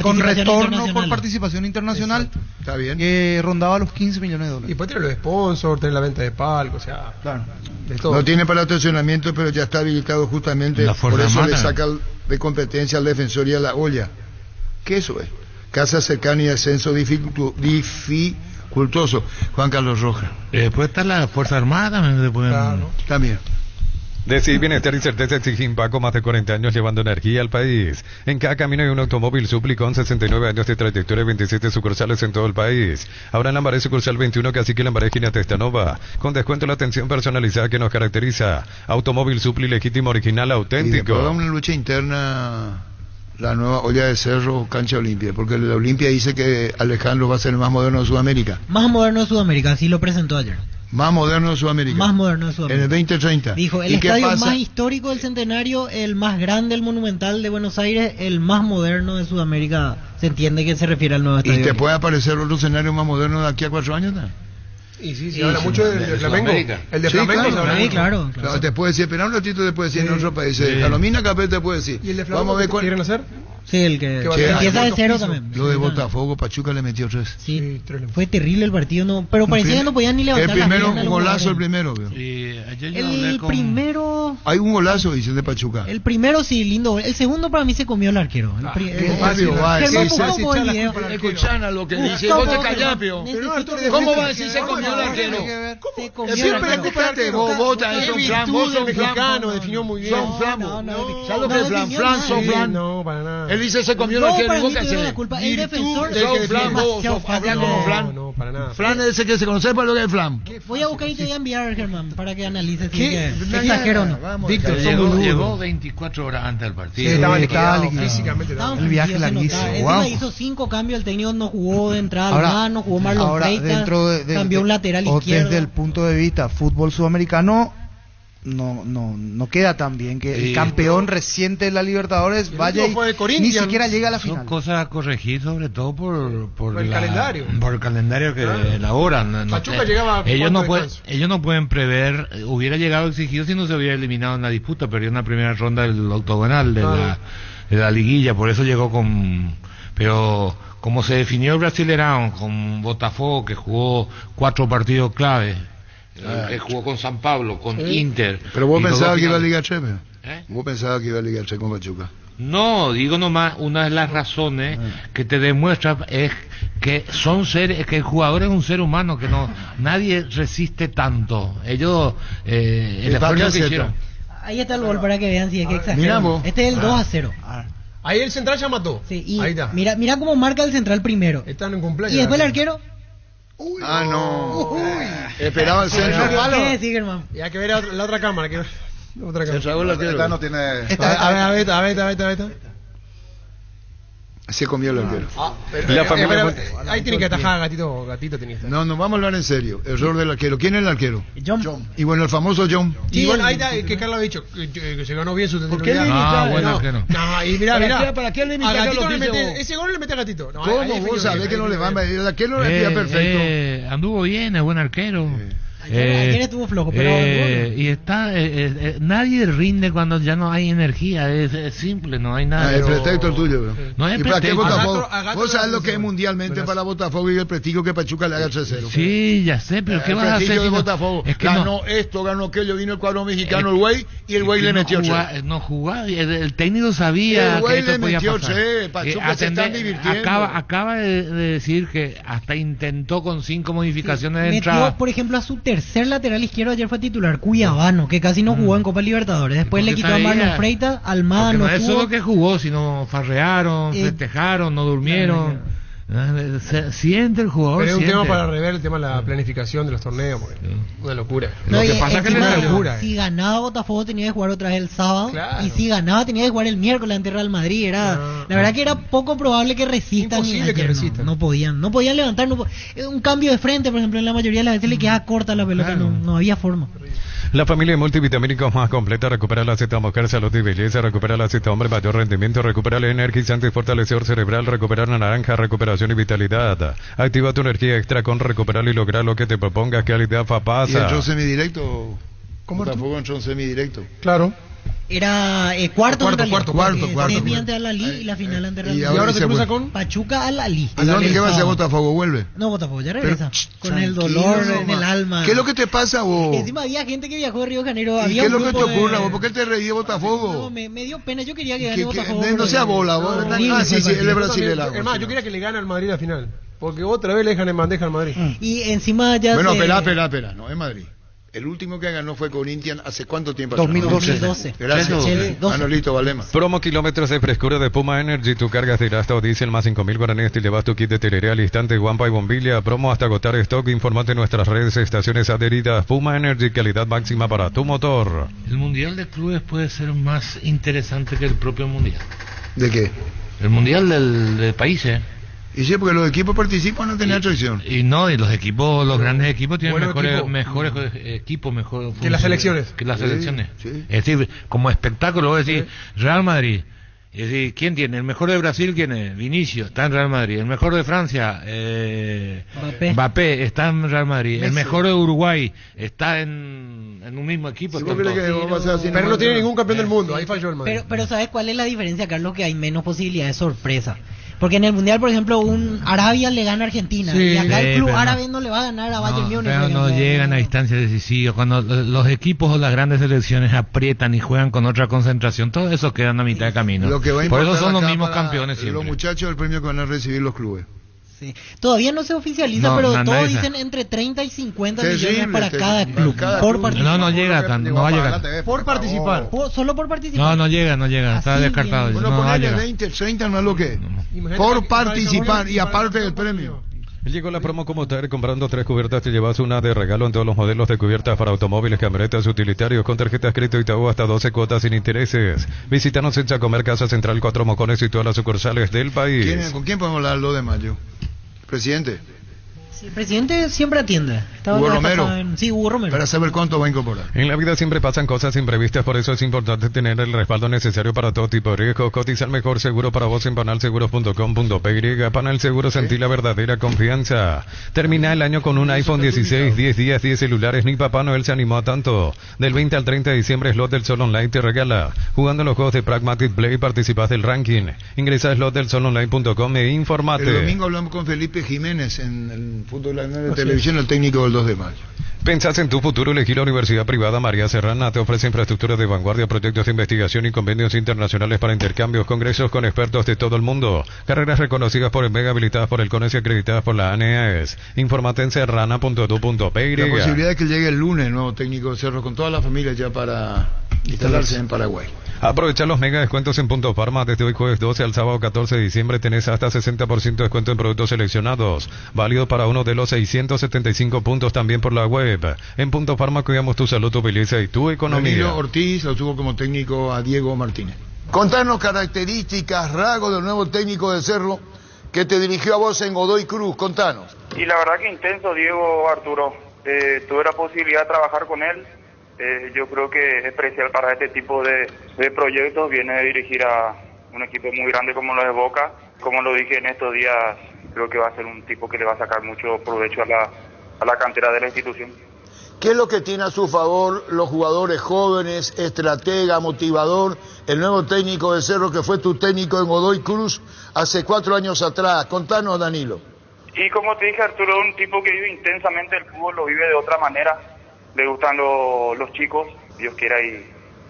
con retorno por participación internacional. Exacto. Está bien. Que rondaba los 15 millones de dólares. Y después tiene los sponsors, tiene la venta de palco, o sea, claro, de todo. No tiene para estacionamiento, pero ya está habilitado justamente, por eso le saca de competencia al defensor y a la olla. ¿Qué eso es? Casa cercana y ascenso dificultoso. Juan Carlos Rojas. Después está la Fuerza Armada, claro. También. Decir bienestar y certeza exige Paco, más de 40 años llevando energía al país. En cada camino hay un automóvil Supli con 69 años de trayectoria y 27 sucursales en todo el país. Ahora en Lambaré sucursal 21, Cacique Lambaré, esquina Testanova, con descuento la atención personalizada que nos caracteriza. Automóvil Supli legítimo, original, auténtico. Y después una lucha interna, la nueva olla de Cerro, cancha Olimpia, porque la Olimpia dice que Alejandro va a ser el más moderno de Sudamérica. Más moderno de Sudamérica, así lo presentó ayer. Más moderno de Sudamérica. Más moderno de Sudamérica. En el 2030. Dijo, el estadio más histórico del Centenario, el más grande, el Monumental de Buenos Aires, el más moderno de Sudamérica. Se entiende que se refiere al nuevo estadio. ¿Y te puede aparecer otro escenario más moderno de aquí a 4 años? ¿No? Y sí, habla mucho del Flamengo. El de Flamengo. Claro. Te puede decir, espera un ratito, te puede decir en otro país. Calomina Capel te puede decir. ¿Y el de Flamengo vamos a ver quieren hacer? Sí, el que empieza de cero también. Lo de Botafogo, Pachuca le metió 3. Sí, fue terrible el partido, no, pero parecía que no podían ni levantar. El primero, un golazo el primero. El primero... Hay un golazo, dicen, de Pachuca. El primero sí, lindo. El segundo para mí se comió el arquero. Escuchan a lo que dice. Vos te callás, pio. ¿Cómo va a decir se comió el arquero? Siempre recupérate. Vos sos un mexicano, definió muy bien. Son flan. ¿Sabes lo que es flan? Flan, son flan. No, para nada. Él dice se comió el arquero. ¿Vos qué haces? El defensor son flan, vos hablan como flan. No, para nada. Flan es ese que se conoce para lo que es flan. Voy a buscar y te voy a enviar, Germán, para que analices si exagero o no. Víctor, llegó 24 horas antes del partido. Sí, estaba liquidado, físicamente. El viaje larguísimo. Wow. Hizo 5 cambios, el técnico no jugó de entrada, no jugó Marlon Freitas, cambió un lateral izquierdo. Desde el punto de vista fútbol sudamericano, no queda tan bien que el campeón reciente de la Libertadores vaya y ni siquiera llega a la final. Son cosas a corregir, sobre todo por el calendario. Por el calendario que elaboran. Pachuca llegaba ellos no pueden prever, hubiera llegado exigido si no se hubiera eliminado en la disputa, perdió en la primera ronda del octogonal de la liguilla, por eso llegó pero como se definió el Brasileirão con Botafogo, que jugó 4 partidos clave, que jugó con San Pablo, con Inter. Pero vos pensabas que iba a Liga 3, ¿Vos pensabas que iba a Liga 3 con Pachuca? No, digo nomás, una de las razones que te demuestra es que que el jugador es un ser humano, que nadie resiste tanto. Ellos, el esfuerzo que hicieron. Ahí está el gol para que vean si es que exageramos. Este es el 2-0. Ahí el central ya mató. Sí, y ahí está. Mira cómo marca el central primero. Están en cumpleaños. Y después el arquero. No. Esperaba el centro. ¿Qué decir, Germán? Y hay que ver la otra cámara. Otra cámara. Esta no tiene. A ver. Se comió el arquero. Ahí tiene que atajar Gatito tiene que estar. No, vamos a hablar en serio. Error del arquero. ¿Quién es el arquero? John. Y bueno, el famoso John. Y bueno, ahí está, que Carlos ha dicho que se ganó bien su titularidad. Bueno, arquero. No, y mira. ¿Para qué le invita a Gatito? Ese gol le mete a Gatito. ¿Cómo vos sabés que no le van a ir? El arquero le pide perfecto. Anduvo bien, es buen arquero. Ayer estuvo flojo, pero y está nadie rinde cuando ya no hay energía, es simple, no hay nada. El pretexto el tuyo, bro. No es ¿Y pretexto. para qué Botafogo? ¿Vos sabés lo que es mundialmente para Botafogo y el prestigio que Pachuca le haga 3-0? Sí, ya sé, pero ¿qué vas a hacer? El prestigio de Botafogo. Es que ganó esto, ganó aquello, vino el cuadro mexicano, el güey, y el güey le metió 3. No jugaba, el técnico sabía que esto podía pasar. Pachuca se están divirtiendo. Acaba de decir que hasta intentó con 5 modificaciones de entrada. Metió, por ejemplo, a su tercer lateral izquierdo ayer fue titular Cuyabano, que casi no jugó en Copa Libertadores. Después le quitó a Marlon Freitas, Almada no es solo que jugó, sino farrearon, festejaron, no durmieron. Siente el jugador. Pero es un tema para rever el tema de la planificación de los torneos, una locura. Lo que pasa es que una locura. Si ganaba Botafogo tenía que jugar otra vez el sábado, y si ganaba tenía que jugar el miércoles ante Real Madrid. La verdad que era poco probable que resistan. Imposible que resistan. No podían levantar. Un cambio de frente, por ejemplo, en la mayoría de las veces le quedaba corta la pelota, no había forma. La familia de multivitamínicos más completa recupera la cita mujer, salud y belleza, recupera la cita hombre, mayor rendimiento, recupera el energizante y fortalecedor cerebral, recuperar la naranja, recuperación y vitalidad. Activa tu energía extra con recuperar y lograr lo que te propongas, calidad pasa. ¿Y entró semidirecto? ¿Cómo tampoco entró semidirecto? Claro. Era cuarto. Semi ante Al-Ahly y la final ante Real Madrid. ¿Y ahora se cruza con? Pachuca Al-Ahly. ¿Y dónde qué va a hacer Botafogo? ¿Vuelve? No, Botafogo ya regresa. Con el dolor en el alma. ¿Qué es lo que te pasa vos? Encima había gente que viajó de Río de Janeiro. ¿Y qué es lo que te ocurre vos? ¿Por qué te reí de Botafogo? No, me dio pena. Yo quería que gane Botafogo. No sea bola vos. Sí, él es brasileño. Hermano, yo quería que le gane al Madrid la final. Porque otra vez le dejan en bandeja al Madrid. Y encima ya Bueno, espera. No, es Madrid. El último que ganó fue Corinthians hace cuánto tiempo. 2012. Gracias. Manolito Valema. Promo kilómetros de frescura de Puma Energy. Tu cargas de gasto diésel más 5.000 guaraníes y llevas tu kit de telería al instante, guampa y bombilla. Promo hasta agotar stock. Informate en nuestras redes, estaciones adheridas. Puma Energy, calidad máxima para tu motor. El Mundial de Clubes puede ser más interesante que el propio Mundial. ¿De qué? El Mundial de países. Y sí, porque los equipos participan, no tenían atracción. Y los equipos, los grandes equipos tienen mejores equipos, que las selecciones. Sí. Es decir, como espectáculo, voy a decir, Real Madrid Y decir, ¿quién tiene? El mejor de Brasil, ¿quién es? Vinicius, está en Real Madrid. El mejor de Francia, Mbappé, está en Real Madrid. Messi. El mejor de Uruguay, está en un mismo equipo. Sí, pero no tiene ningún campeón del mundo, ahí falló el Madrid. Pero ¿sabes cuál es la diferencia, Carlos? Que hay menos posibilidad de sorpresa. Porque en el Mundial, por ejemplo, un Arabia le gana a Argentina. Y acá el club árabe no le va a ganar a Bayern Múnich. Pero no llegan a distancias decisivas. Cuando los equipos o las grandes selecciones aprietan y juegan con otra concentración, todo eso quedan a mitad de camino. Por eso son los mismos campeones siempre. Los muchachos del premio que van a recibir los clubes. Sí. Todavía no se oficializa, pero todos dicen entre 30 y 50 millones para cada club. Por participar. No llega, no va a llegar. Por participar. Solo por participar. No llega, está descartado. Bueno, ponerle 20, 30 no es lo que es. Por participar y aparte del premio. Llegó la promo como tal, comprando 3 cubiertas te llevas una de regalo en todos los modelos de cubiertas para automóviles, camionetas, utilitarios, con tarjetas crédito Itaú hasta 12 cuotas sin intereses. Visítanos en Chacomer, Casa Central, 4 Mocones y todas las sucursales del país. ¿Con quién podemos hablar lo de mayo? Presidente. Sí, el presidente siempre atiende. Hugo Romero. Sí, Hugo Romero. Para saber cuánto va a incorporar. En la vida siempre pasan cosas imprevistas, por eso es importante tener el respaldo necesario para todo tipo de riesgos. Cotiza el mejor seguro para vos en panalseguros.com.py. Panal Seguros, sentí la verdadera confianza. Termina el año con un iPhone 16, 10 días, 10 celulares. Ni Papá Noel se animó a tanto. Del 20 al 30 de diciembre, Slot del Sol Online te regala. Jugando los juegos de Pragmatic Play, participas del ranking. Ingresa a slotdelsolonline.com e informate. El domingo hablamos con Felipe Jiménez en el fútbol de televisión, el técnico del 2 de mayo. ¿Pensás en tu futuro? Elegir la Universidad Privada María Serrana. Te ofrece infraestructura de vanguardia, proyectos de investigación y convenios internacionales para intercambios, congresos con expertos de todo el mundo, carreras reconocidas por el MEG, habilitadas por el CONES y acreditadas por la ANEAES. Informate en serrana.edu.py. La posibilidad de que llegue el lunes el nuevo técnico de Cerro con toda la familia ya para instalarse en Paraguay. Aprovecha los mega descuentos en Punto Farma. Desde hoy jueves 12 al sábado 14 de diciembre tenés hasta 60% de descuento en productos seleccionados. Válido para uno de los 675 puntos también por la web. En Punto Farma cuidamos tu salud, tu belleza y tu economía. Danilo Ortiz lo tuvo como técnico a Diego Martínez. Contanos características, rasgos del nuevo técnico de Cerro que te dirigió a vos en Godoy Cruz. Contanos. Y la verdad que intenso, Diego Arturo. Tuve la posibilidad de trabajar con él. Yo creo que es especial para este tipo de proyectos. Viene de dirigir a un equipo muy grande como lo de Boca. Como lo dije en estos días, creo que va a ser un tipo que le va a sacar mucho provecho a la cantera de la institución. ¿Qué es lo que tiene a su favor los jugadores jóvenes, estratega, motivador, el nuevo técnico de Cerro que fue tu técnico en Godoy Cruz hace 4 años atrás? Contanos, Danilo. Y como te dije, Arturo, un tipo que vive intensamente el fútbol, lo vive de otra manera. Le gustan los chicos, Dios quiera, y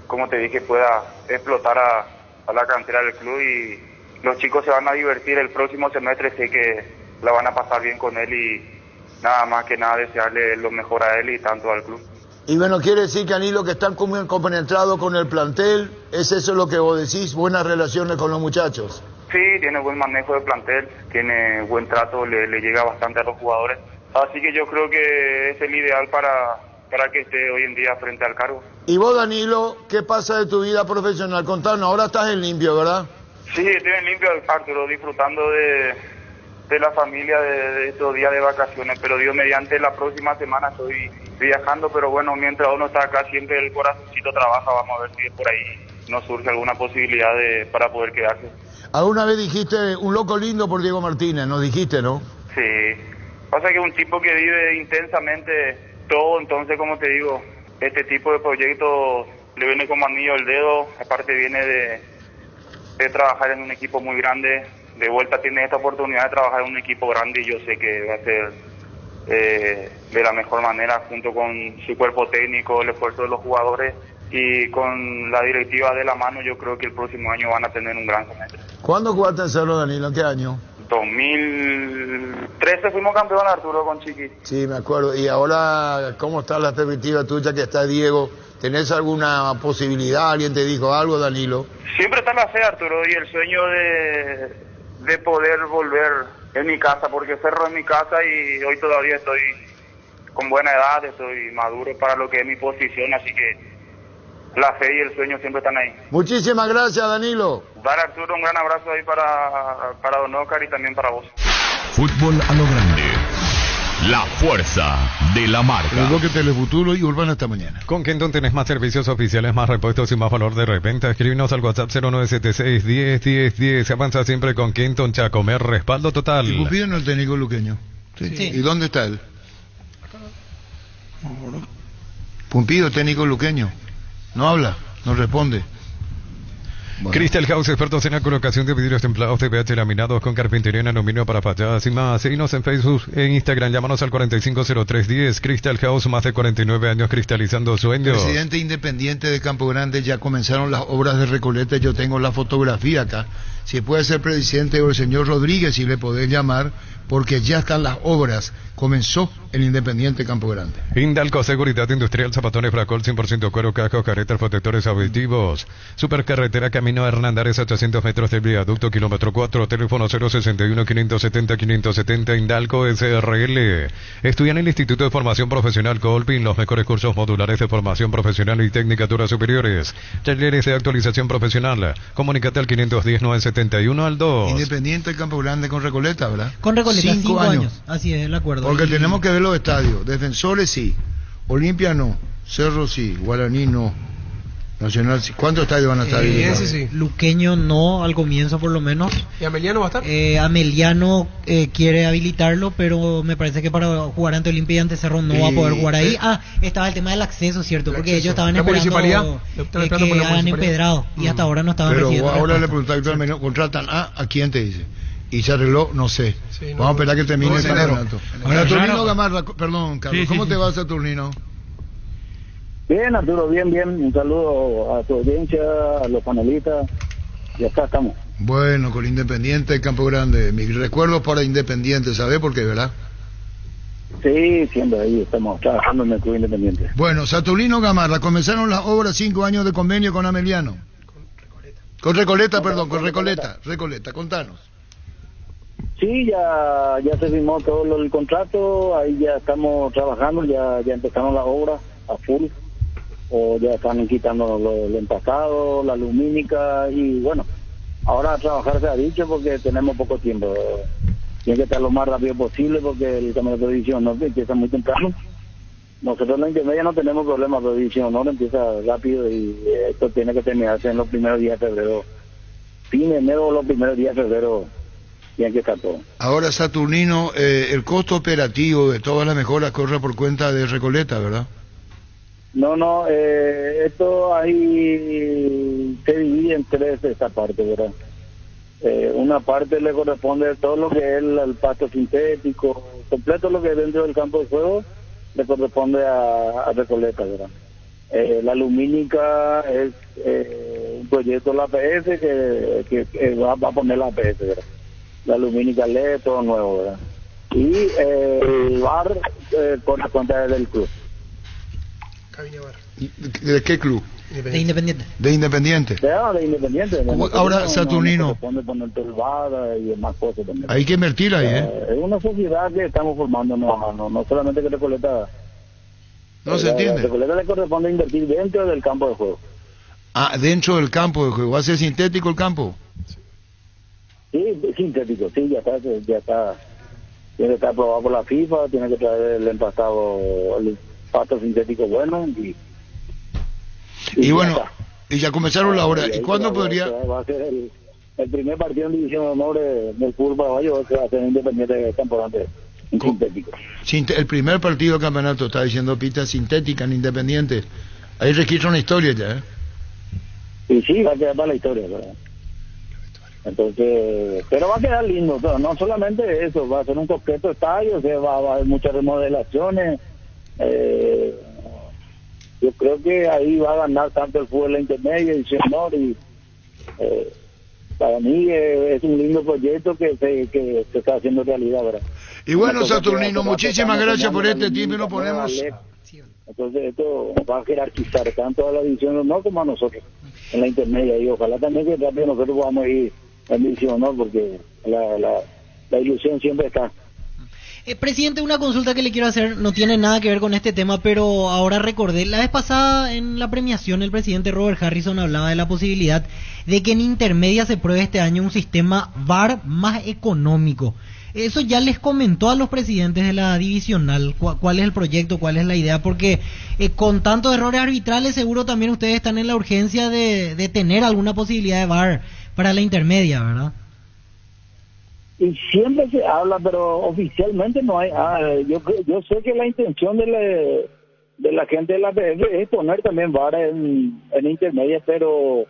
como te dije, pueda explotar a la cantera del club, y los chicos se van a divertir el próximo semestre. Sé que la van a pasar bien con él, y nada más que nada desearle lo mejor a él y tanto al club. Y bueno, quiere decir, Canilo, que están compenetrados con el plantel. ¿Es eso lo que vos decís? ¿Buenas relaciones con los muchachos? Sí, tiene buen manejo de plantel, tiene buen trato, le llega bastante a los jugadores. Así que yo creo que es el ideal para que esté hoy en día frente al cargo. Y vos, Danilo, ¿qué pasa de tu vida profesional? Contanos, ahora estás en limpio, ¿verdad? Sí, estoy en limpio, Arturo, disfrutando de la familia, de estos días de vacaciones, pero Dios mediante, la próxima semana estoy viajando, pero bueno, mientras uno está acá siempre el corazoncito trabaja. Vamos a ver si por ahí nos surge alguna posibilidad para poder quedarse. Alguna vez dijiste un loco lindo por Diego Martínez, nos dijiste, ¿no? Sí, pasa que es un tipo que vive intensamente todo, entonces, como te digo, este tipo de proyectos le viene como anillo al dedo. Aparte viene de trabajar en un equipo muy grande, de vuelta tiene esta oportunidad de trabajar en un equipo grande, y yo sé que va a ser de la mejor manera, junto con su cuerpo técnico, el esfuerzo de los jugadores y con la directiva de la mano. Yo creo que el próximo año van a tener un gran semestre. ¿Cuándo jugaste en Cerro, Danilo? ¿En qué año? 2013 fuimos campeones, Arturo, con Chiqui. Sí, me acuerdo. ¿Y ahora cómo está la perspectiva tuya que está Diego? ¿Tenés alguna posibilidad? ¿Alguien te dijo algo, Danilo? Siempre está la fe, Arturo, y el sueño de poder volver en mi casa, porque Cerro es mi casa y hoy todavía estoy con buena edad, estoy maduro para lo que es mi posición, así que la fe y el sueño siempre están ahí. Muchísimas gracias, Danilo. Dar, Arturo, un gran abrazo ahí para Don Oscar y también para vos. Fútbol a lo grande. La fuerza de la marca. El bloque Telefuturo y Urbana esta mañana. Con Kenton tenés más servicios oficiales, más repuestos y más valor de reventa. Escríbenos al WhatsApp 0976 101010. Se avanza siempre con Kenton Chacomer, respaldo total. ¿Y Pumpido no el técnico luqueño? Sí. ¿Y dónde está él? Pumpido, técnico luqueño. No habla, no responde. Bueno. Crystal House, expertos en la colocación de vidrios templados de PH laminados con carpintería en aluminio para fachadas y más. Síguenos en Facebook, en Instagram, llámanos al 450310. Crystal House, más de 49 años cristalizando sueños. Presidente independiente de Campo Grande, ya comenzaron las obras de Recoleta. Yo tengo la fotografía acá. Si puede ser presidente o el señor Rodríguez, si le podés llamar, porque ya están las obras. Comenzó el Independiente Campo Grande. Indalco, seguridad industrial, zapatones, Fracol, 100% cuero, cascos, caretas, protectores auditivos. Supercarretera, camino a Hernandares, 800 metros del viaducto, kilómetro 4, teléfono 061-570-570, Indalco SRL. Estudia en el Instituto de Formación Profesional Colpin, los mejores cursos modulares de formación profesional y tecnicaturas superiores. Talleres de actualización profesional. Comunícate al 510-971 al 2. Independiente Campo Grande con Recoleta, ¿verdad? Con Recoleta, 5 años. Así es, el acuerdo. Porque tenemos que ver los estadios. Defensores sí, Olimpia no, Cerro sí, Guaraní no, Nacional sí. ¿Cuántos estadios van a estar? Sí. Luqueño no, al comienzo por lo menos. ¿Y Ameliano va a estar? Ameliano quiere habilitarlo, pero me parece que para jugar ante Olimpia y ante Cerro no va a poder jugar ahí. Estaba el tema del acceso, ¿cierto? Porque ellos estaban esperando que hagan empedrado y hasta ahora no estaban recibiendo. Pero ahora le preguntaste al menú, contratan a quién te dice. Y se arregló, no sé. Sí, vamos a esperar que termine el campeonato. Saturnino Gamarra, perdón, Carlos, ¿cómo te va, Saturnino? Bien, Arturo, bien. Un saludo a tu audiencia, a los panelistas, y acá estamos. Bueno, con Independiente Campo Grande, mis recuerdos para Independiente, ¿sabes por qué, verdad? Sí, siempre ahí estamos trabajando en el Club Independiente. Bueno, Saturnino Gamarra, comenzaron las obras, 5 años de convenio con Ameliano. Con Recoleta, contanos. Sí, ya se firmó todo el contrato, ahí ya estamos trabajando, ya empezaron las obras a full, o ya están quitando lo empastado, la lumínica, y bueno, ahora a trabajar se ha dicho porque tenemos poco tiempo. Tiene que estar lo más rápido posible porque el campeonato de División Norte empieza muy temprano. Nosotros en la intermedia no tenemos problemas, pero División Norte empieza rápido y esto tiene que terminarse en los primeros días de febrero. Fin de enero o los primeros días de febrero. Y aquí está todo. Ahora, Saturnino, el costo operativo de todas las mejoras corre por cuenta de Recoleta, ¿verdad? No, esto ahí se divide en tres esta parte, ¿verdad? Una parte le corresponde todo lo que es el pasto sintético, completo lo que es dentro del campo de juego, le corresponde a Recoleta, ¿verdad? La lumínica es un proyecto de la APS que va a poner la APS, ¿verdad? La lumínica LED, todo nuevo, ¿verdad? Y el bar con la cuenta del club. ¿De qué club? De Independiente. De Independiente. De Independiente. Ahora, Saturnino. Poner el bar y demás cosas también. Hay que invertir ahí, Es una sociedad que estamos formando, no solamente que Recoleta. No se entiende. A Recoleta le corresponde invertir dentro del campo de juego. Ah, dentro del campo de juego. ¿Va a ser sintético el campo? Sí, sintético, sí, ya está, tiene que estar aprobado por la FIFA, tiene que traer el empastado, el pasto sintético bueno y bueno, y ya comenzaron la hora. ¿Y cuándo podría? Va a ser el primer partido en División de Honor del fútbol paraguayo, que va a ser Independiente de temporante sintético. El primer partido del campeonato, está diciendo pista sintética en Independiente. Ahí registra una historia ya, Y sí, va a quedar para la historia, ¿verdad? Entonces, pero va a quedar lindo, no solamente eso, va a ser un completo estadio, va a haber muchas remodelaciones. Yo creo que ahí va a ganar tanto el fútbol intermedio y menor, y para mí es un lindo proyecto que se está haciendo realidad, ¿verdad? Y bueno, Saturnino, muchísimas gracias por este tiempo y nos ponemos. Entonces esto va a jerarquizar tanto a la división honor como a nosotros en la intermedia, y ojalá también que rápido nosotros podamos ir en división honor, porque la ilusión siempre está. Presidente, una consulta que le quiero hacer no tiene nada que ver con este tema, pero ahora recordé, la vez pasada en la premiación el presidente Robert Harrison hablaba de la posibilidad de que en intermedia se pruebe este año un sistema VAR más económico. ¿Eso ya les comentó a los presidentes de la divisional cuál es el proyecto, cuál es la idea? Porque con tantos errores arbitrales seguro también ustedes están en la urgencia de tener alguna posibilidad de VAR para la intermedia, ¿verdad? Y siempre se habla, pero oficialmente no hay. Yo sé que la intención de la gente de la PF es poner también VAR en intermedia, pero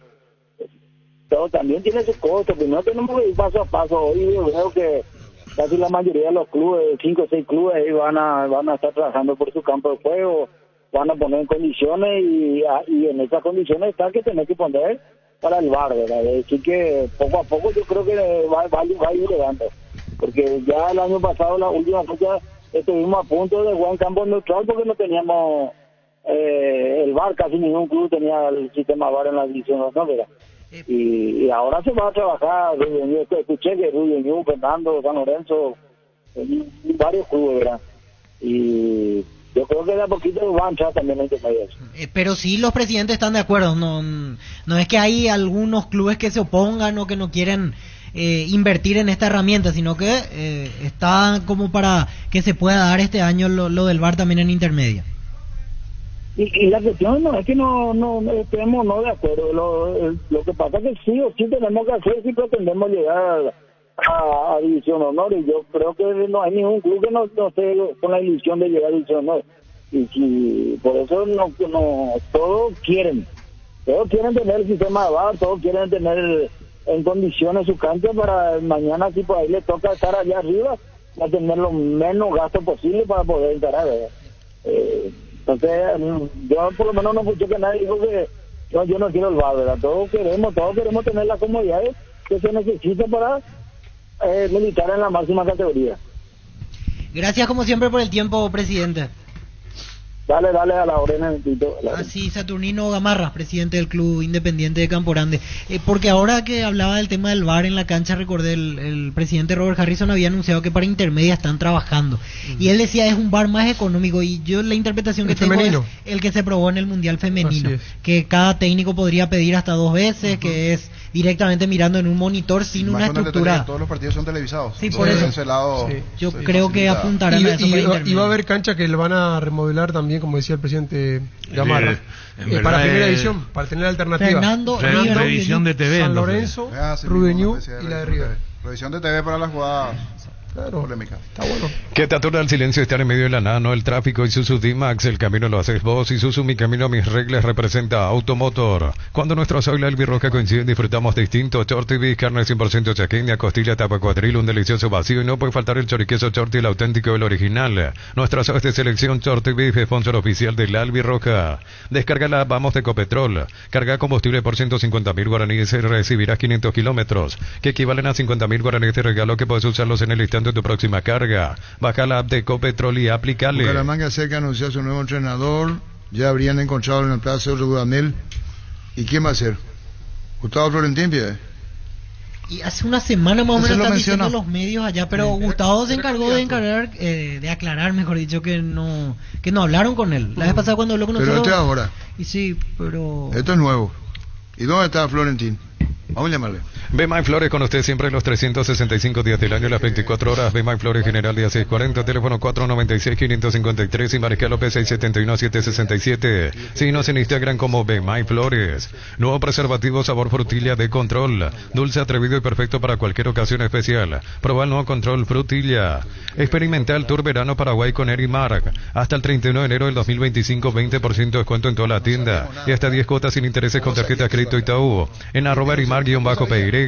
también tiene su costo. Primero tenemos que ir paso a paso. Hoy yo veo que casi la mayoría de los clubes, 5 o 6 clubes, ahí van a estar trabajando por su campo de juego, van a poner en condiciones y en esas condiciones está que tener que poner para el VAR, ¿verdad? Así que poco a poco yo creo que va a ir llegando, porque ya el año pasado, la última fecha, estuvimos a punto de jugar en campo neutral porque no teníamos el VAR, casi ningún club tenía el sistema VAR en la división, ¿no? ¿Verdad? Y ahora se va a trabajar, escuché que Rubén Ñu, Fernando, San Lorenzo, varios clubes, ¿verdad? Y yo creo que de a poquito va a entrar también en intermedio. Pero sí los presidentes están de acuerdo, no es que hay algunos clubes que se opongan o que no quieren invertir en esta herramienta, sino que está como para que se pueda dar este año lo del VAR también en intermedia. Y la cuestión no es que no estemos no de acuerdo, lo que pasa es que sí o sí tenemos que hacer si pretendemos llegar a División Honor, y yo creo que no hay ningún club que no esté con la ilusión de llegar a División Honor, y por eso todos quieren tener el sistema de VAR, todos quieren tener en condiciones su cancha para mañana, si por ahí les toca estar allá arriba, va a tener lo menos gasto posible para poder entrar, ¿verdad? Entonces yo por lo menos no escuché que nadie dijo que yo no quiero el VAR, ¿verdad? Todos queremos tener las comodidades que se necesitan para militar en la máxima categoría. Gracias como siempre por el tiempo, presidente. Dale a la orden. Así, Saturnino Gamarra, presidente del Club Independiente de Campo Grande. Porque ahora que hablaba del tema del VAR en la cancha, recordé el presidente Robert Harrison había anunciado que para intermedia están trabajando. Y él decía es un VAR más económico, y yo la interpretación que tengo es el que se probó en el Mundial Femenino, que cada técnico podría pedir hasta 2 veces, que es directamente mirando en un monitor sin una estructura. Todos los partidos son televisados. Sí, por eso. Yo creo que apuntarán a eso. Y va a haber cancha que le van a remodelar también, como decía el presidente Gamarra, para primera edición, para tener alternativa. Fernando, revisión de TV. San Lorenzo, Rubén Ñu y la de River. Revisión de TV para las jugadas. Claro, polémica. Está bueno. Que te atura el silencio estar en medio de la nada, no el tráfico. Isuzu D-Max, el camino lo haces vos. Isuzu, mi camino, mis reglas, representa Automotor. Cuando nuestro soy la albirroja coinciden, disfrutamos distinto. Shorty Beef, carne 100% chaqueña, costilla, tapa cuadril, un delicioso vacío. Y no puede faltar el choriqueso Shorty, el auténtico, el original. Nuestra soy de selección Shorty Beef, sponsor oficial de la albirroja. Descárgala, vamos de Ecopetrol. Carga combustible por 150.000 guaraníes y recibirás 500 kilómetros, que equivalen a 50.000 guaraníes de regalo, que puedes usarlos en el instante de tu próxima carga. Baja la app de Ecopetrol y aplícale. Bucaramanga cerca anunció a su nuevo entrenador. Ya habrían encontrado en el plazo de Dudamel. ¿Y quién va a ser? Gustavo Florentín, ¿pie? Y hace una semana más o menos están diciendo los medios allá, pero Gustavo se encargó de aclarar, mejor dicho, que no hablaron con él. La vez pasada cuando habló con nosotros. Pero esto es ahora. Y sí, pero esto es nuevo. ¿Y dónde está Florentín? Vamos a llamarle. Bemay Flores con usted siempre los 365 días del año, las 24 horas. Bemay Flores General día 640, teléfono 496-553 y Mariscal López 671-767. Síguenos en Instagram como Bemay Flores. Nuevo preservativo sabor frutilla de Control. Dulce, atrevido y perfecto para cualquier ocasión especial. Prueba el nuevo Control Frutilla. Experimental Tour Verano Paraguay con Erimark. Hasta el 31 de enero del 2025, 20% de descuento en toda la tienda. Y hasta 10 cuotas sin intereses con tarjeta crédito Itaú. En @Erimar_PY.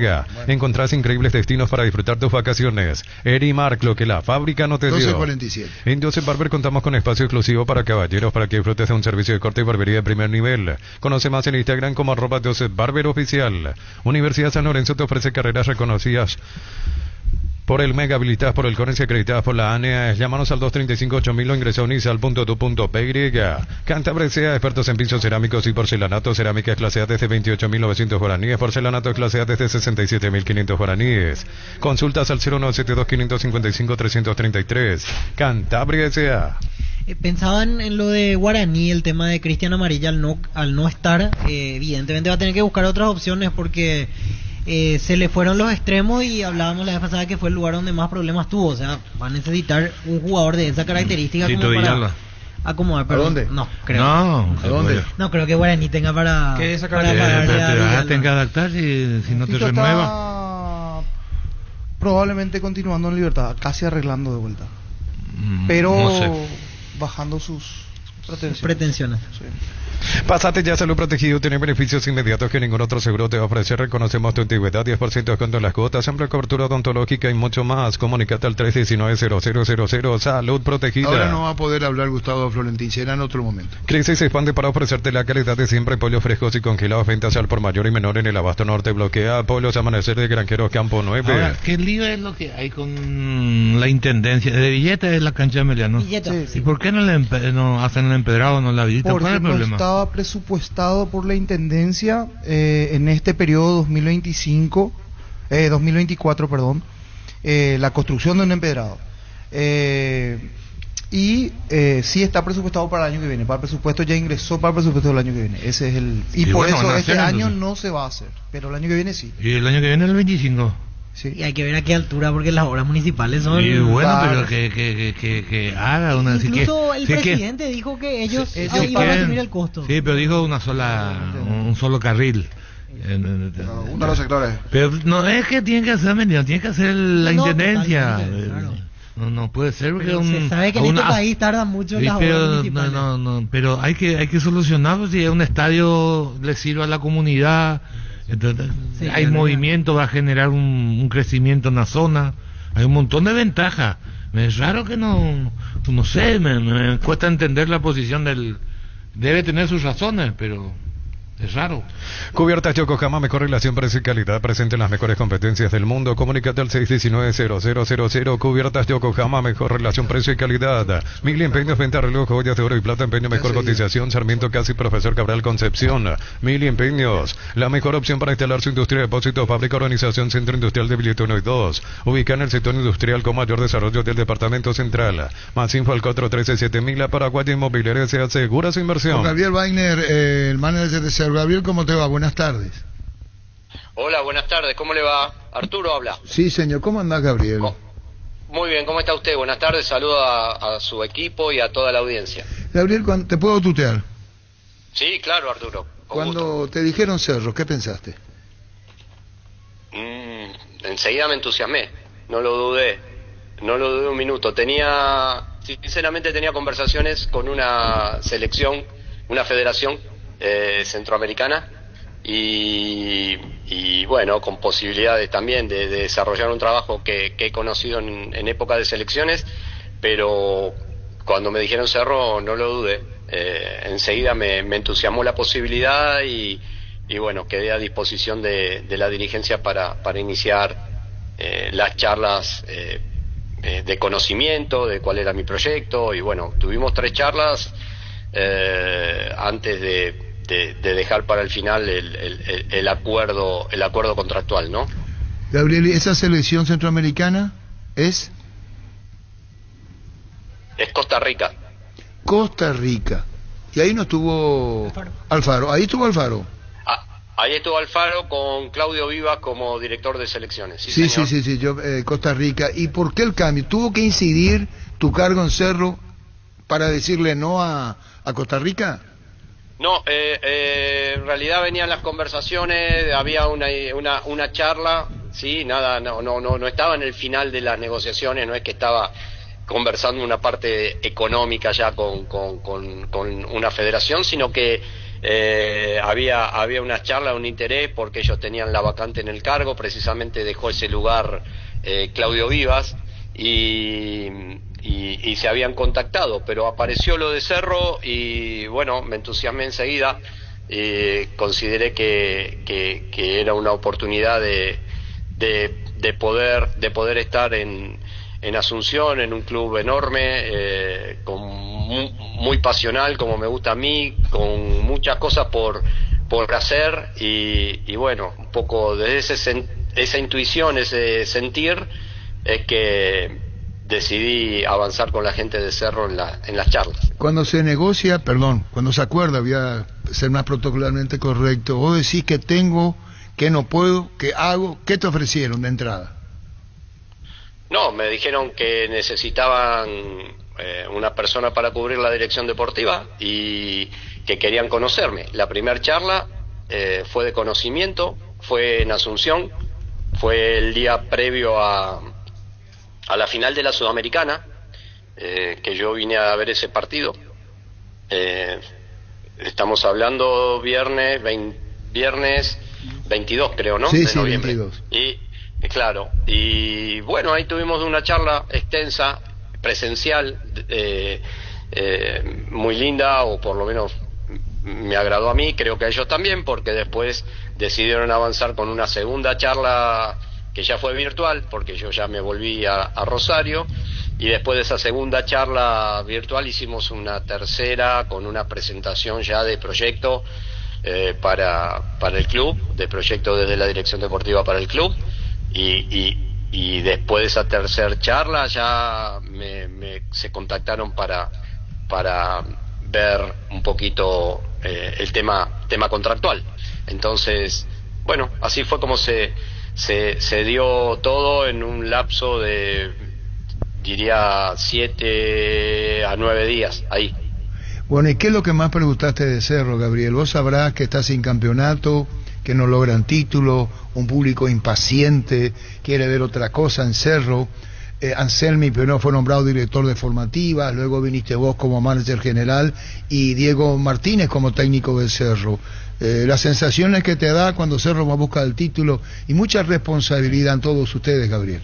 Encontrás increíbles destinos para disfrutar tus vacaciones. Erimark, lo que la fábrica no te dio. 1247. En Joseph Barber contamos con espacio exclusivo para caballeros, para que disfrutes de un servicio de corte y barbería de primer nivel. Conoce más en Instagram como @Joseph Barber Oficial. Universidad San Lorenzo te ofrece carreras reconocidas por el Mega, habilitadas por el CONES y acreditadas por la ANEA. Llámanos al 235-8000 o ingresa a unisal.tu.py. Cantabre Sea, expertos en pisos cerámicos y porcelanato. Cerámica clase A desde 28.900 guaraníes. Porcelanato clase A desde 67.500 guaraníes. Consultas al 0972-555-333. Cantabria Sea. Pensaban en lo de Guaraní, el tema de Cristian Amarilla al no estar. Evidentemente va a tener que buscar otras opciones porque se le fueron los extremos y hablábamos la vez pasada que fue el lugar donde más problemas tuvo. O sea, va a necesitar un jugador de esa característica como para acomodar. ¿A dónde? No, creo. No, ¿a dónde? No creo que Guaraní tenga para tenga que adaptar si no te renueva. Probablemente continuando en Libertad, casi arreglando de vuelta. Pero no sé, bajando sus pretensiones. Sí. Pásate ya Salud Protegido, tiene beneficios inmediatos que ningún otro seguro te va a ofrecer. Reconocemos tu antigüedad, 10% de descuento en las cuotas, amplia cobertura odontológica y mucho más. Comunicate al 319-0000. Salud Protegida. Ahora no va a poder hablar Gustavo Florentín, será en otro momento. Crisis se expande para ofrecerte la calidad de siempre. Pollos frescos y congelados, ventas al por mayor y menor en el Abasto Norte. Bloquea Pollos Amanecer de Granjeros Campo 9. Ahora, ¿qué lío es lo que hay con la intendencia? De Villeta es la cancha de Meliano. Sí. ¿Y por qué no hacen el empedrado, no la habilitan? Porque ¿Cuál es el problema? Estaba presupuestado por la Intendencia en este periodo 2024, perdón, la construcción de un empedrado. Sí está presupuestado para el año que viene. Para el presupuesto ya ingresó para el presupuesto del año que viene. Ese es el por eso este año no se va a hacer, pero el año que viene sí. ¿Y el año que viene el 25? Sí. Y hay que ver a qué altura, porque las obras municipales son... Y bueno, pero que haga una... Incluso el presidente dijo que ellos iban a asumir el costo. Sí, pero dijo un solo carril. Uno de los sectores. Pero no es que tiene que hacer tiene que hacer la intendencia. Claro. No puede ser porque se sabe que en este país tardan mucho las obras municipales. Pero hay que solucionarlo. Si un estadio le sirve a la comunidad, entonces hay movimiento, va a generar un crecimiento en la zona, hay un montón de ventajas. Es raro que no sé, me cuesta entender la posición debe tener sus razones, pero es raro. Cubiertas Yokohama, mejor relación precio y calidad, presente en las mejores competencias del mundo. Comunícate al 619-0000. Cubiertas Yokohama, mejor relación precio y calidad. Mil empeños, venta, reloj, joyas de oro y plata, empeño, mejor cotización. Sarmiento Casi, Profesor Cabral Concepción. Mil empeños, la mejor opción para instalar su industria, depósito, fábrica, organización, centro industrial de Villeta 1 y 2. Ubicada en el sector industrial con mayor desarrollo del departamento central. Más info al 413-7000. Paraguay Inmobiliaria se asegura su inversión. Con Gabriel Wagner, el manager de Gabriel, ¿cómo te va? Buenas tardes. Hola, buenas tardes, ¿cómo le va? Arturo habla. Sí, señor, ¿cómo anda Gabriel? Muy bien, ¿cómo está usted? Buenas tardes, saludo a su equipo y a toda la audiencia. Gabriel, ¿te puedo tutear? Sí, claro, Arturo. Cuando te dijeron Cerro, ¿qué pensaste? Enseguida me entusiasmé, no lo dudé un minuto. Sinceramente tenía conversaciones con una selección, una federación centroamericana y bueno, con posibilidades también de desarrollar un trabajo que he conocido en época de selecciones, pero cuando me dijeron Cerro no lo dudé, enseguida me entusiasmó la posibilidad y bueno, quedé a disposición de la dirigencia para iniciar las charlas de conocimiento de cuál era mi proyecto y bueno, tuvimos 3 charlas antes de dejar para el final el acuerdo contractual, ¿no? Gabriel, ¿esa selección centroamericana es? Es Costa Rica. Costa Rica. Y ahí no estuvo Alfaro. Ahí estuvo Alfaro. Ahí estuvo Alfaro con Claudio Vivas como director de selecciones. Sí, Costa Rica. ¿Y por qué el cambio? ¿Tuvo que incidir tu cargo en Cerro para decirle no a Costa Rica? No, en realidad venían las conversaciones, había una charla, sí, nada, no estaba en el final de las negociaciones, no es que estaba conversando una parte económica ya con una federación, sino que había una charla, un interés, porque ellos tenían la vacante en el cargo, precisamente dejó ese lugar Claudio Vivas y se habían contactado, pero apareció lo de Cerro y bueno, me entusiasmé enseguida, consideré que era una oportunidad de poder estar en Asunción, en un club enorme, muy pasional como me gusta a mí, con muchas cosas por hacer y bueno, un poco desde esa intuición, ese sentir, es que decidí avanzar con la gente de Cerro en las charlas. Cuando se cuando se acuerda, voy a ser más protocolarmente correcto, vos decís que tengo ¿Qué no puedo? ¿Qué hago? ¿Qué te ofrecieron de entrada? No, me dijeron que necesitaban una persona para cubrir la dirección deportiva y que querían conocerme. La primera charla fue de conocimiento, fue en Asunción, fue el día previo a la final de la Sudamericana, que yo vine a ver ese partido. Estamos hablando viernes 22, creo, ¿no? Sí, de sí, noviembre. 22. Y claro, y bueno, ahí tuvimos una charla extensa, presencial, muy linda, o por lo menos me agradó a mí, creo que a ellos también, porque después decidieron avanzar con una segunda charla que ya fue virtual, porque yo ya me volví a Rosario, y después de esa segunda charla virtual hicimos una tercera con una presentación ya de proyecto para el club, de proyecto desde la dirección deportiva para el club, y después de esa tercera charla ya se contactaron para ver un poquito el tema contractual. Entonces, bueno, así fue como se dio todo en un lapso de, diría, 7 a 9 días, ahí. Bueno, ¿y qué es lo que más preguntaste de Cerro, Gabriel? Vos sabrás que está sin campeonato, que no logran título, un público impaciente, quiere ver otra cosa en Cerro. Anselmi primero fue nombrado director de formativas, luego viniste vos como manager general y Diego Martínez como técnico del Cerro. Las sensaciones que te da cuando Cerro va a buscar el título y mucha responsabilidad en todos ustedes, Gabriel.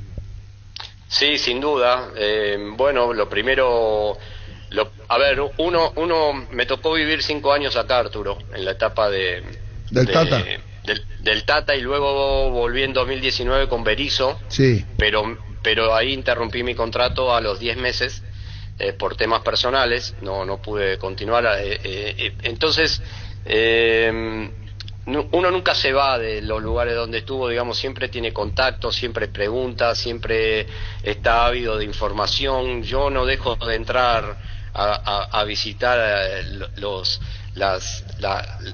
Sí, sin duda. Bueno, lo primero, a ver, uno me tocó vivir 5 años acá, Arturo, en la etapa del Tata. Del Tata, y luego volví en 2019 con Berizzo. Sí. Pero ahí interrumpí mi contrato a los 10 meses por temas personales, no pude continuar. Entonces, uno nunca se va de los lugares donde estuvo, digamos, siempre tiene contacto, siempre pregunta, siempre está ávido de información. Yo no dejo de entrar a visitar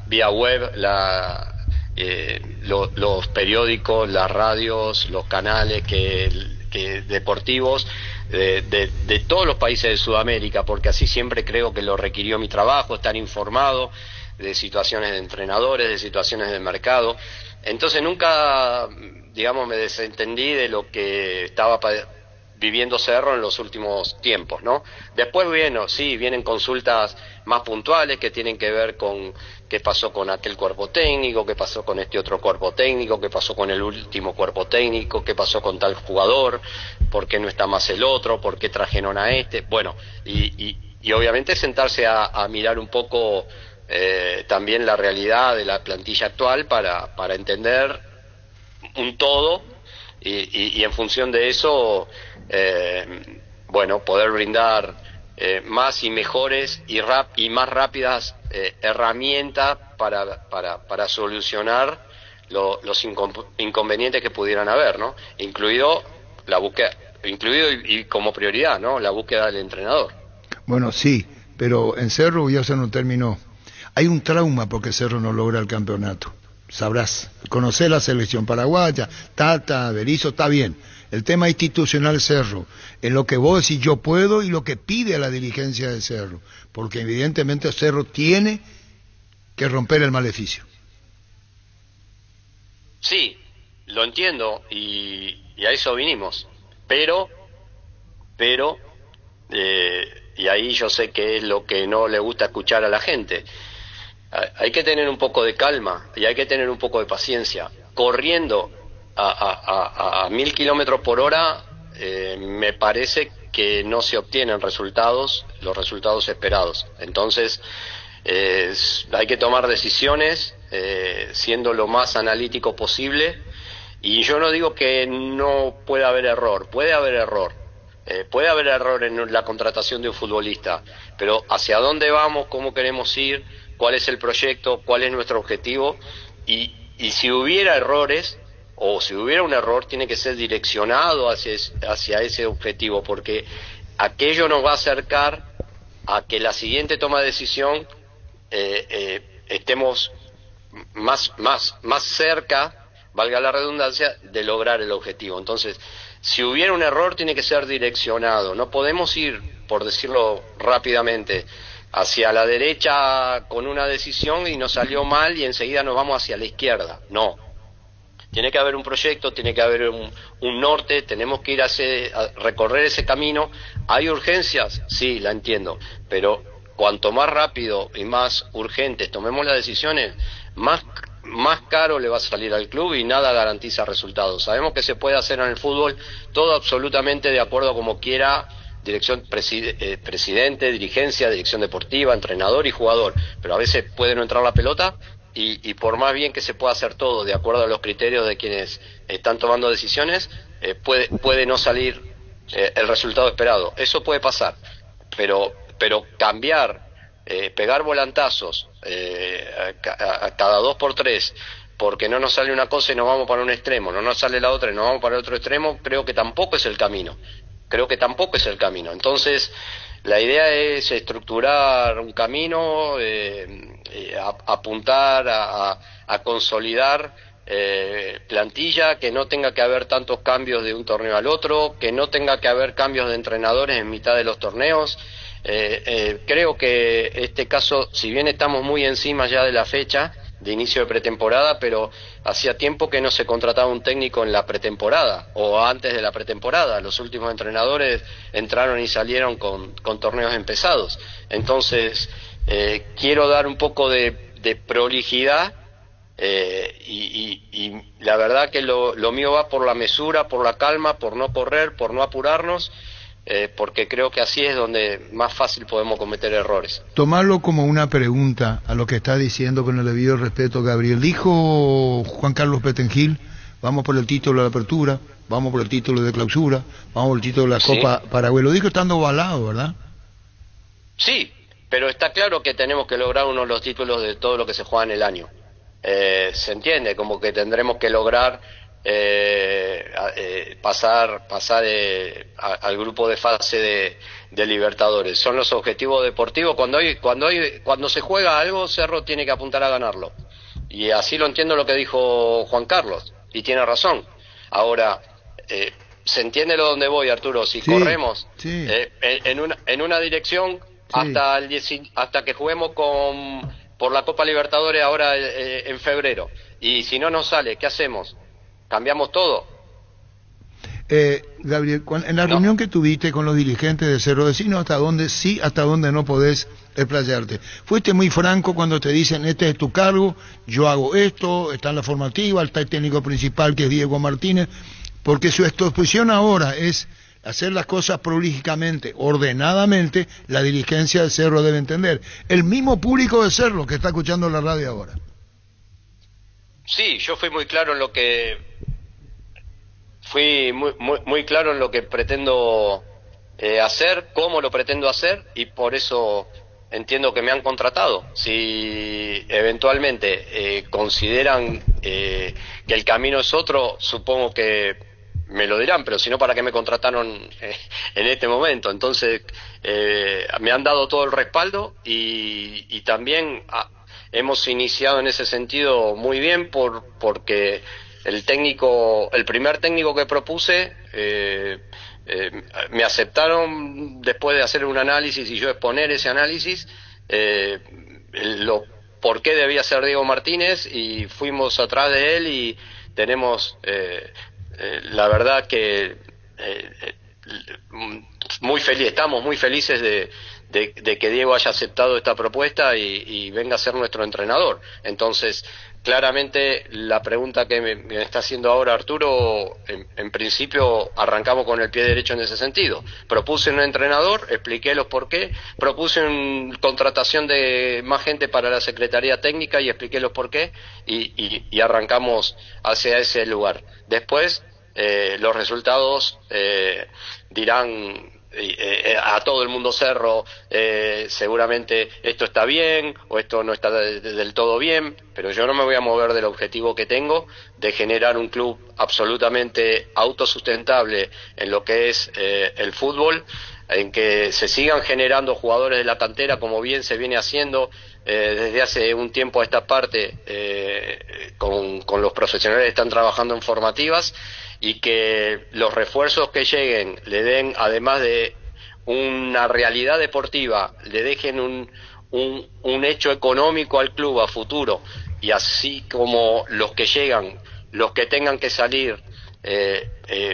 vía web, los periódicos, las radios, los canales que deportivos de todos los países de Sudamérica, porque así siempre creo que lo requirió mi trabajo, estar informado de situaciones de entrenadores, de situaciones de mercado. Entonces nunca, digamos, me desentendí de lo que estaba viviendo Cerro en los últimos tiempos, ¿no? Después, vienen consultas más puntuales que tienen que ver con qué pasó con aquel cuerpo técnico, qué pasó con este otro cuerpo técnico, qué pasó con el último cuerpo técnico, qué pasó con tal jugador, por qué no está más el otro, por qué trajeron a este. Bueno, y obviamente sentarse a mirar un poco también la realidad de la plantilla actual para entender un todo y en función de eso poder brindar más y mejores y más rápidas herramientas para solucionar los inconvenientes que pudieran haber, ¿no? Incluido y como prioridad, ¿no? La búsqueda del entrenador. Bueno, sí, pero en Cerro ya se no terminó. Hay un trauma porque Cerro no logra el campeonato. Sabrás, conocer la selección paraguaya, Tata, Berizzo, está bien. El tema institucional Cerro, en lo que vos decís yo puedo y lo que pide la dirigencia de Cerro, porque evidentemente Cerro tiene que romper el maleficio. Sí, lo entiendo y a eso vinimos, pero y ahí yo sé que es lo que no le gusta escuchar a la gente. Hay que tener un poco de calma y hay que tener un poco de paciencia. Corriendo a 1000 kilómetros por hora, me parece que no se obtienen los resultados esperados. Entonces, hay que tomar decisiones siendo lo más analítico posible. Y yo no digo que no pueda haber error, puede haber error. Puede haber error en la contratación de un futbolista, pero hacia dónde vamos, cómo queremos ir, cuál es el proyecto, cuál es nuestro objetivo, y si hubiera errores, o si hubiera un error, tiene que ser direccionado hacia ese objetivo, porque aquello nos va a acercar a que la siguiente toma de decisión estemos más cerca valga la redundancia, de lograr el objetivo. Entonces, si hubiera un error, tiene que ser direccionado. No podemos ir, por decirlo rápidamente, hacia la derecha con una decisión y nos salió mal y enseguida nos vamos hacia la izquierda. No. Tiene que haber un proyecto, tiene que haber un norte, tenemos que ir a recorrer ese camino. ¿Hay urgencias? Sí, la entiendo, pero cuanto más rápido y más urgentes tomemos las decisiones, más caro le va a salir al club y nada garantiza resultados. Sabemos que se puede hacer en el fútbol todo absolutamente de acuerdo a como quiera dirección, presidente, dirigencia, dirección deportiva, entrenador y jugador, pero a veces puede no entrar la pelota y por más bien que se pueda hacer todo de acuerdo a los criterios de quienes están tomando decisiones, puede no salir el resultado esperado. Eso puede pasar, pero cambiar, pegar volantazos a cada 2 por 3 porque no nos sale una cosa y nos vamos para un extremo, no nos sale la otra y nos vamos para el otro extremo, creo que tampoco es el camino. Entonces, la idea es estructurar un camino, apuntar a consolidar plantilla, que no tenga que haber tantos cambios de un torneo al otro, que no tenga que haber cambios de entrenadores en mitad de los torneos. Creo que este caso, si bien estamos muy encima ya de la fecha de inicio de pretemporada, pero hacía tiempo que no se contrataba un técnico en la pretemporada o antes de la pretemporada. Los últimos entrenadores entraron y salieron con torneos empezados. Entonces, quiero dar un poco de prolijidad y la verdad que lo mío va por la mesura, por la calma, por no correr, por no apurarnos, porque creo que así es donde más fácil podemos cometer errores. Tomarlo como una pregunta a lo que está diciendo con el debido respeto Gabriel. Dijo Juan Carlos Petengil, vamos por el título de apertura, vamos por el título de clausura, vamos por el título de la Copa Paraguay. Lo dijo estando ovalado, ¿verdad? Sí, pero está claro que tenemos que lograr uno de los títulos de todo lo que se juega en el año. Se entiende, como que tendremos que lograr pasar al grupo de fase de Libertadores. Son los objetivos deportivos. Cuando se juega algo, Cerro tiene que apuntar a ganarlo, y así lo entiendo lo que dijo Juan Carlos, y tiene razón. Ahora, se entiende lo donde voy, Arturo. Si corremos en una dirección hasta que juguemos por la Copa Libertadores ahora en febrero, y si no nos sale, ¿qué hacemos? ¿Cambiamos todo? Gabriel, en la reunión que tuviste con los dirigentes de Cerro, decinos hasta dónde sí, hasta dónde no podés explayarte. Fuiste muy franco cuando te dicen, este es tu cargo, yo hago esto, está en la formativa, está el técnico principal que es Diego Martínez, porque su exposición ahora es hacer las cosas prolíficamente, ordenadamente. La dirigencia de Cerro debe entender. El mismo público de Cerro que está escuchando la radio ahora. Sí, yo fui muy claro en lo que muy claro en lo que pretendo hacer, cómo lo pretendo hacer, y por eso entiendo que me han contratado. Si eventualmente consideran que el camino es otro, supongo que me lo dirán, pero si no, ¿para qué me contrataron en este momento? Entonces, me han dado todo el respaldo y también hemos iniciado en ese sentido muy bien porque el primer técnico que propuse, me aceptaron después de hacer un análisis y yo exponer ese análisis, por qué debía ser Diego Martínez, y fuimos atrás de él y tenemos la verdad que estamos muy felices de que Diego haya aceptado esta propuesta y venga a ser nuestro entrenador. Entonces, claramente la pregunta que me está haciendo ahora Arturo, en principio arrancamos con el pie derecho en ese sentido. Propuse un entrenador, expliqué los por qué, propuse una contratación de más gente para la Secretaría Técnica y expliqué los por qué, y arrancamos hacia ese lugar. Después, los resultados dirán a todo el mundo Cerro, seguramente esto está bien o esto no está del todo bien, pero yo no me voy a mover del objetivo que tengo de generar un club absolutamente autosustentable en lo que es el fútbol, en que se sigan generando jugadores de la cantera como bien se viene haciendo desde hace un tiempo a esta parte. con los profesionales que están trabajando en formativas, y que los refuerzos que lleguen le den, además de una realidad deportiva, le dejen un hecho económico al club a futuro, y así como los que llegan, los que tengan que salir,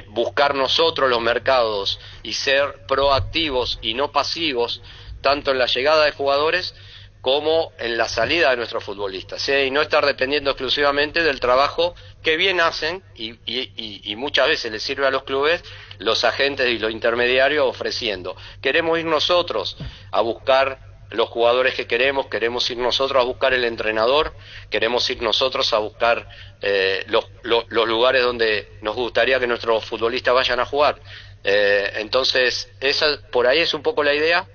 buscar nosotros los mercados y ser proactivos y no pasivos, tanto en la llegada de jugadores como en la salida de nuestros futbolistas, y no estar dependiendo exclusivamente del trabajo que bien hacen y muchas veces les sirve a los clubes, los agentes y los intermediarios ofreciendo. Queremos ir nosotros a buscar los jugadores que queremos ir nosotros a buscar el entrenador, queremos ir nosotros a buscar los lugares donde nos gustaría que nuestros futbolistas vayan a jugar. Entonces, por ahí es un poco la idea.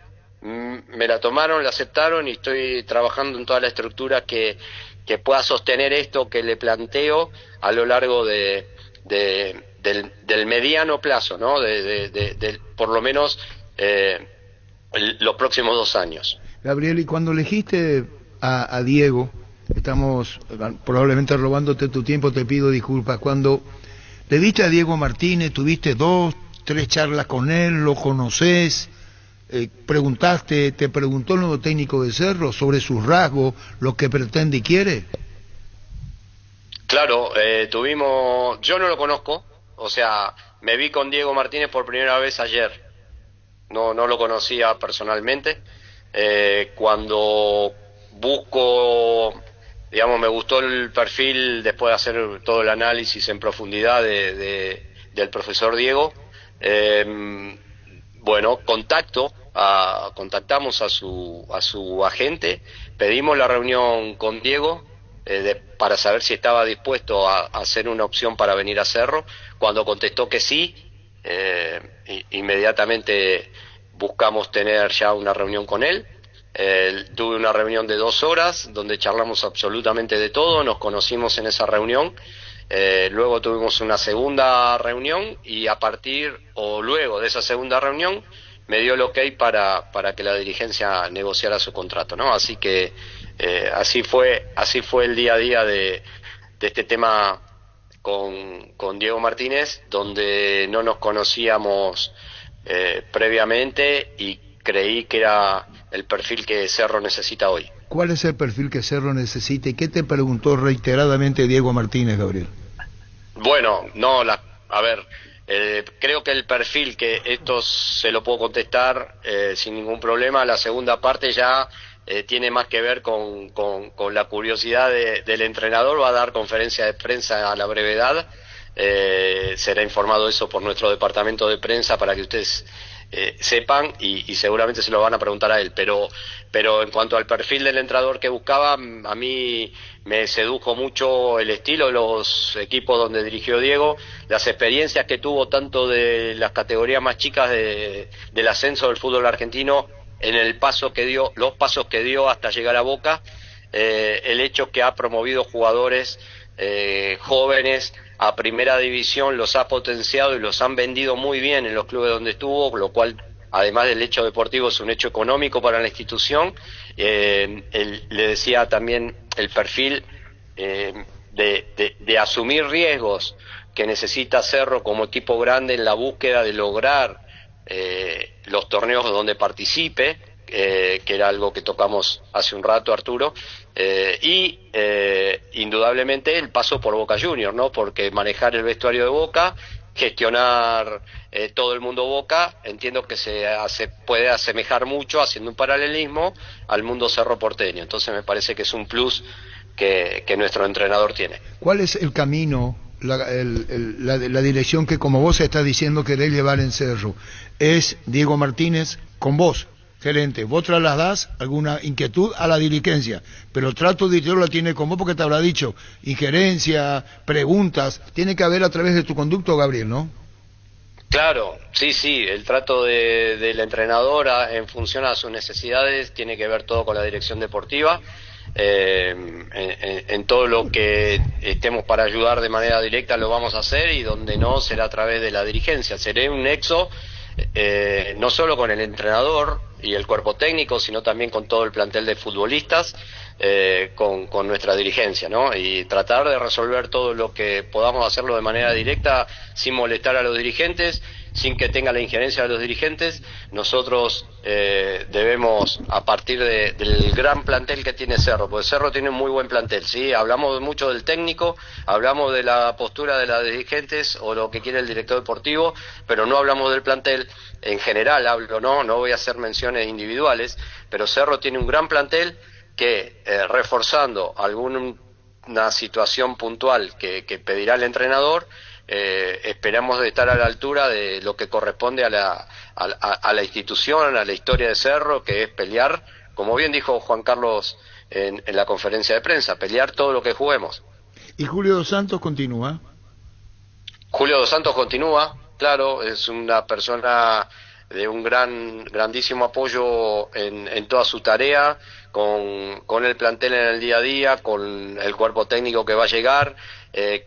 Me la tomaron, la aceptaron, y estoy trabajando en toda la estructura que pueda sostener esto que le planteo a lo largo del mediano plazo, ¿no? Por lo menos los próximos 2 años. Gabriel, y cuando elegiste a Diego, estamos probablemente robándote tu tiempo, te pido disculpas, cuando le diste a Diego Martínez, tuviste 2, 3 charlas con él, lo conoces, te preguntó el nuevo técnico de Cerro sobre sus rasgos, lo que pretende y quiere. Claro, yo no lo conozco, o sea, me vi con Diego Martínez por primera vez ayer, no lo conocía personalmente. Cuando busco, digamos, me gustó el perfil después de hacer todo el análisis en profundidad del profesor Diego. Bueno, contactamos a su agente, pedimos la reunión con Diego para saber si estaba dispuesto a hacer una opción para venir a Cerro. Cuando contestó que sí, inmediatamente buscamos tener ya una reunión con él. Tuve una reunión de 2 horas donde charlamos absolutamente de todo, nos conocimos en esa reunión. Luego tuvimos una segunda reunión y luego de esa segunda reunión me dio el ok para que la dirigencia negociara su contrato, ¿no? Así que así fue el día a día de este tema con Diego Martínez, donde no nos conocíamos previamente, y creí que era el perfil que Cerro necesita hoy. ¿Cuál es el perfil que Cerro necesita y qué te preguntó reiteradamente Diego Martínez, Gabriel? Bueno, creo que el perfil, que esto se lo puedo contestar sin ningún problema, la segunda parte ya tiene más que ver con la curiosidad del entrenador. Va a dar conferencia de prensa a la brevedad, será informado eso por nuestro departamento de prensa para que ustedes sepan, y seguramente se lo van a preguntar a él, pero en cuanto al perfil del entrenador que buscaba, a mí me sedujo mucho el estilo de los equipos donde dirigió Diego, las experiencias que tuvo tanto de las categorías más chicas del ascenso del fútbol argentino, en los pasos que dio hasta llegar a Boca, el hecho que ha promovido jugadores jóvenes a primera división, los ha potenciado y los han vendido muy bien en los clubes donde estuvo, lo cual, además del hecho deportivo, es un hecho económico para la institución. Le decía también el perfil de asumir riesgos que necesita Cerro como equipo grande en la búsqueda de lograr los torneos donde participe, que era algo que tocamos hace un rato, Arturo, y indudablemente el paso por Boca Juniors, ¿no? Porque manejar el vestuario de Boca, gestionar todo el mundo Boca, entiendo que se puede asemejar mucho, haciendo un paralelismo, al mundo Cerro porteño. Entonces me parece que es un plus que nuestro entrenador tiene. ¿Cuál es el camino, la dirección que, como vos estás diciendo, querés llevar en Cerro? Es Diego Martínez con vos, gerente, vos trasladás alguna inquietud a la dirigencia, pero el trato de la tiene con vos, porque te habrá dicho injerencia, preguntas, tiene que haber a través de tu conducto, Gabriel, ¿no? Claro, sí, el trato del entrenador en función a sus necesidades tiene que ver todo con la dirección deportiva. En todo lo que estemos para ayudar de manera directa lo vamos a hacer, y donde no será a través de la dirigencia. Seré un nexo no solo con el entrenador y el cuerpo técnico, sino también con todo el plantel de futbolistas, con nuestra dirigencia, ¿no? Y tratar de resolver todo lo que podamos hacerlo de manera directa, sin molestar a los dirigentes, sin que tenga la injerencia de los dirigentes. Nosotros debemos, a partir del gran plantel que tiene Cerro, porque Cerro tiene un muy buen plantel, ¿sí? Hablamos mucho del técnico, hablamos de la postura de los dirigentes o lo que quiere el director deportivo, pero no hablamos del plantel. En general hablo, no voy a hacer menciones individuales, pero Cerro tiene un gran plantel que, reforzando alguna situación puntual que pedirá el entrenador, esperamos de estar a la altura de lo que corresponde a la institución, a la historia de Cerro, que es pelear, como bien dijo Juan Carlos en la conferencia de prensa, pelear todo lo que juguemos. ¿Y Julio Dos Santos continúa? Julio Dos Santos continúa, claro, es una persona de un grandísimo apoyo en toda su tarea, con el plantel en el día a día, con el cuerpo técnico que va a llegar,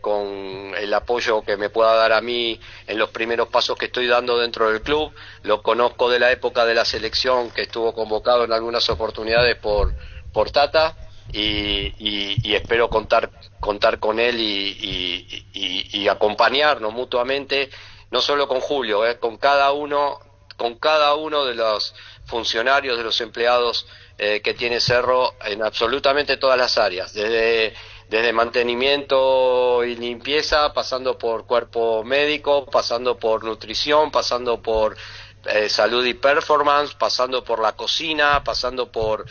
con el apoyo que me pueda dar a mí en los primeros pasos que estoy dando dentro del club. Lo conozco de la época de la selección, que estuvo convocado en algunas oportunidades por Tata, y espero contar con él y acompañarnos mutuamente, no solo con Julio, con cada uno de los funcionarios, de los empleados que tiene Cerro en absolutamente todas las áreas, desde mantenimiento y limpieza, pasando por cuerpo médico, pasando por nutrición, pasando por salud y performance, pasando por la cocina, pasando por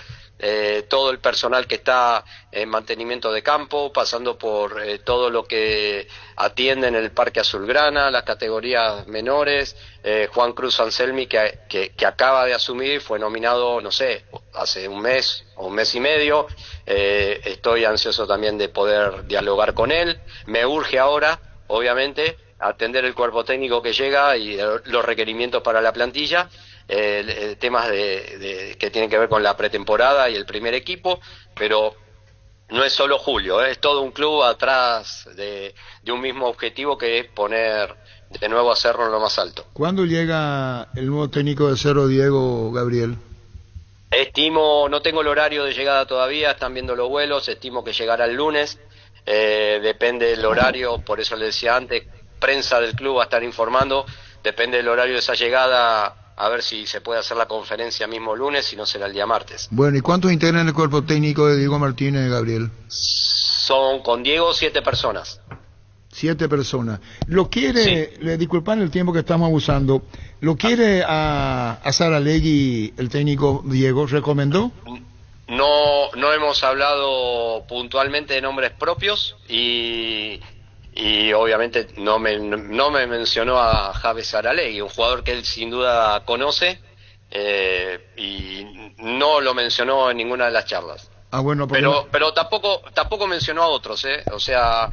todo el personal que está en mantenimiento de campo, pasando por todo lo que atiende en el Parque Azulgrana, las categorías menores. Juan Cruz Anselmi, que acaba de asumir, fue nominado, no sé, hace un mes o un mes y medio. Estoy ansioso también de poder dialogar con él. Me urge ahora, obviamente, atender el cuerpo técnico que llega y los requerimientos para la plantilla, temas que tienen que ver con la pretemporada y el primer equipo, pero no es solo Julio, es todo un club atrás de un mismo objetivo, que es poner de nuevo a Cerro en lo más alto. ¿Cuándo llega el nuevo técnico de Cerro, Diego, Gabriel? Estimo, no tengo el horario de llegada todavía, están viendo los vuelos, estimo que llegará el lunes, depende del horario, por eso le decía antes, prensa del club va a estar informando, depende del horario de esa llegada, a ver si se puede hacer la conferencia mismo lunes, si no será el día martes. Bueno, ¿y cuántos integran el cuerpo técnico de Diego Martínez, Gabriel? Son, con Diego, 7 personas. 7 personas. ¿Lo quiere, sí, disculpan el tiempo que estamos abusando, lo quiere a Saralegui, el técnico Diego, recomendó? No hemos hablado puntualmente de nombres propios y obviamente no me mencionó a Javes Saralegui, un jugador que él sin duda conoce, y no lo mencionó en ninguna de las charlas. Bueno, pero tampoco mencionó a otros, o sea,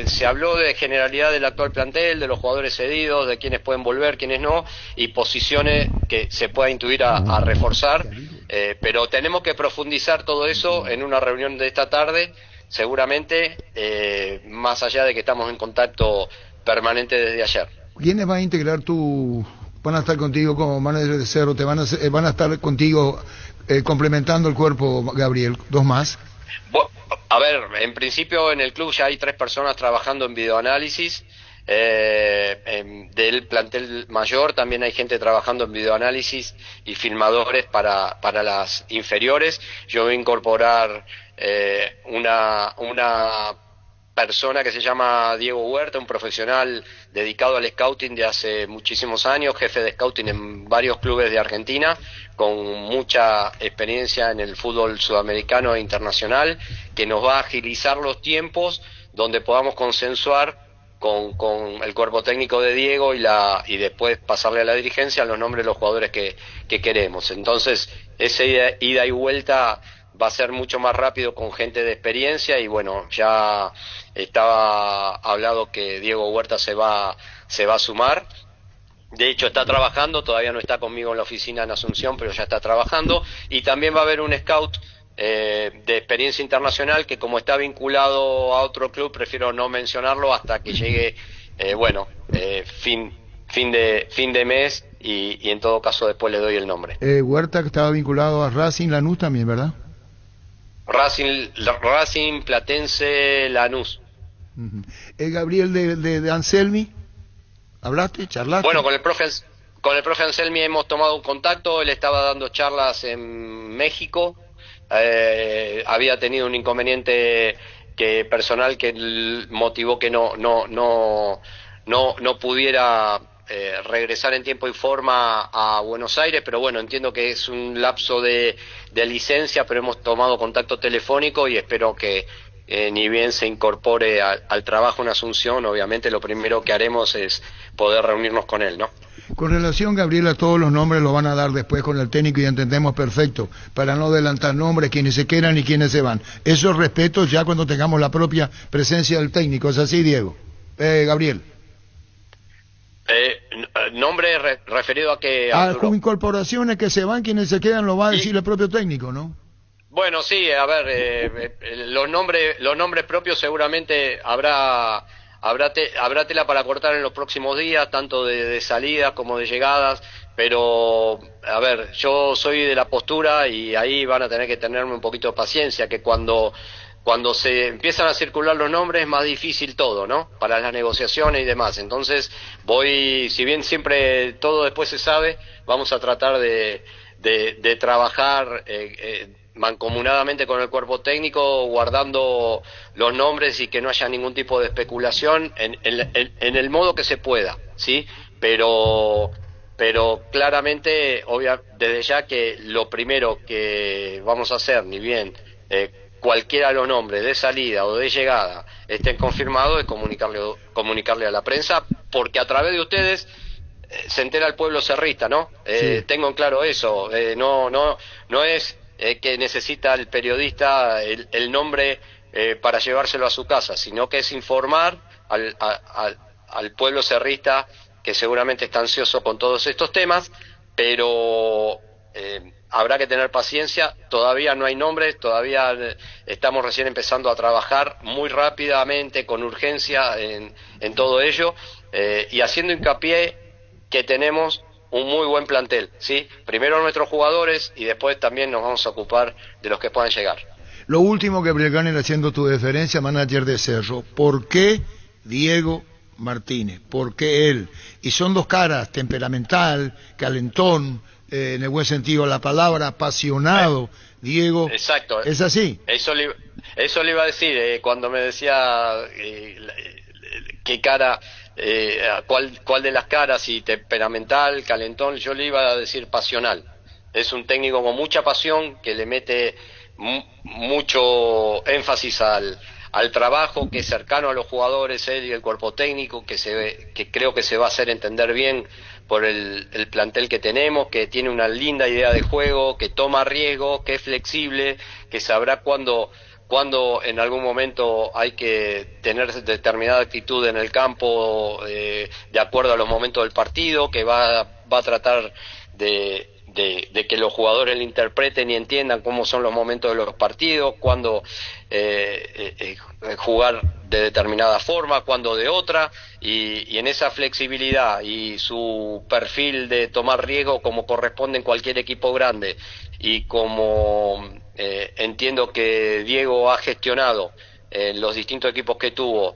se habló de generalidad del actual plantel, de los jugadores cedidos, de quienes pueden volver, quienes no, y posiciones que se pueda intuir a reforzar, pero tenemos que profundizar todo eso en una reunión de esta tarde, seguramente, más allá de que estamos en contacto permanente desde ayer. ¿Quiénes van a integrar van a estar contigo como manager de Cerro? ¿Van a estar contigo complementando el cuerpo, Gabriel? ¿Dos más? A ver, en principio en el club ya hay 3 personas trabajando en videoanálisis. Del plantel mayor también hay gente trabajando en videoanálisis y filmadores para las inferiores. Yo voy a incorporar una persona que se llama Diego Huerta, un profesional dedicado al scouting de hace muchísimos años, jefe de scouting en varios clubes de Argentina, con mucha experiencia en el fútbol sudamericano e internacional, que nos va a agilizar los tiempos, donde podamos consensuar con el cuerpo técnico de Diego y después pasarle a la dirigencia los nombres de los jugadores que queremos. Entonces, esa ida y vuelta va a ser mucho más rápido con gente de experiencia, y bueno, ya estaba hablado que Diego Huerta se va a sumar. De hecho está trabajando, todavía no está conmigo en la oficina en Asunción, pero ya está trabajando, y también va a haber un scout de experiencia internacional que, como está vinculado a otro club, prefiero no mencionarlo hasta que llegue fin de mes, y en todo caso después le doy el nombre. Huerta, que estaba vinculado a Racing, Lanús también, ¿verdad? Racing, Platense, Lanús. Gabriel de Anselmi, ¿hablaste? ¿Charlaste? Bueno, con el profe Anselmi hemos tomado un contacto. Él estaba dando charlas en México. Había tenido un inconveniente personal que motivó que no pudiera regresar en tiempo y forma a Buenos Aires, pero bueno, entiendo que es un lapso de licencia, pero hemos tomado contacto telefónico y espero que ni bien se incorpore al trabajo en Asunción. Obviamente lo primero que haremos es poder reunirnos con él, ¿no? Con relación, Gabriel, a todos los nombres lo van a dar después con el técnico y entendemos perfecto, para no adelantar nombres, quienes se quedan y quienes se van. Eso respeto ya cuando tengamos la propia presencia del técnico. ¿Es así, Diego? Gabriel. Nombre referido a que... A incorporaciones que se van, quienes se quedan lo va a decir el propio técnico, ¿no? Bueno, sí, a ver, los nombres propios seguramente habrá tela para cortar en los próximos días, tanto de salidas como de llegadas, pero a ver, yo soy de la postura y ahí van a tener que tenerme un poquito de paciencia, que cuando se empiezan a circular los nombres es más difícil todo, ¿no? Para las negociaciones y demás. Entonces si bien siempre todo después se sabe, vamos a tratar de trabajar mancomunadamente con el cuerpo técnico, guardando los nombres y que no haya ningún tipo de especulación en el modo que se pueda, ¿sí? Pero claramente, desde ya que lo primero que vamos a hacer, ni bien cualquiera de los nombres de salida o de llegada estén confirmados, es comunicarle a la prensa, porque a través de ustedes se entera el pueblo cerrista, ¿no? Sí. Tengo en claro eso, no es que necesita el periodista el nombre para llevárselo a su casa, sino que es informar al pueblo cerrista, que seguramente está ansioso con todos estos temas, pero habrá que tener paciencia. Todavía no hay nombres, todavía estamos recién empezando a trabajar muy rápidamente, con urgencia en todo ello, y haciendo hincapié que tenemos un muy buen plantel, ¿sí? Primero nuestros jugadores y después también nos vamos a ocupar de los que puedan llegar. Lo último, Gabriel Ganel, haciendo tu deferencia, manager de Cerro, ¿por qué Diego Martínez? ¿Por qué él? Y son dos caras, temperamental, calentón, en el buen sentido de la palabra, apasionado, Diego. Exacto. ¿Es así? Eso le iba a decir, cuando me decía qué cara... ¿cuál de las caras, y temperamental, calentón? Yo le iba a decir pasional. Es un técnico con mucha pasión, que le mete mucho énfasis al trabajo, que es cercano a los jugadores, él y el cuerpo técnico, que creo que se va a hacer entender bien por el plantel que tenemos, que tiene una linda idea de juego, que toma riesgos, que es flexible, que sabrá cuándo en algún momento hay que tener determinada actitud en el campo, de acuerdo a los momentos del partido, que va a tratar de que los jugadores le interpreten y entiendan cómo son los momentos de los partidos, cuándo jugar de determinada forma, cuándo de otra, y en esa flexibilidad y su perfil de tomar riesgo, como corresponde en cualquier equipo grande, y como entiendo que Diego ha gestionado los distintos equipos que tuvo,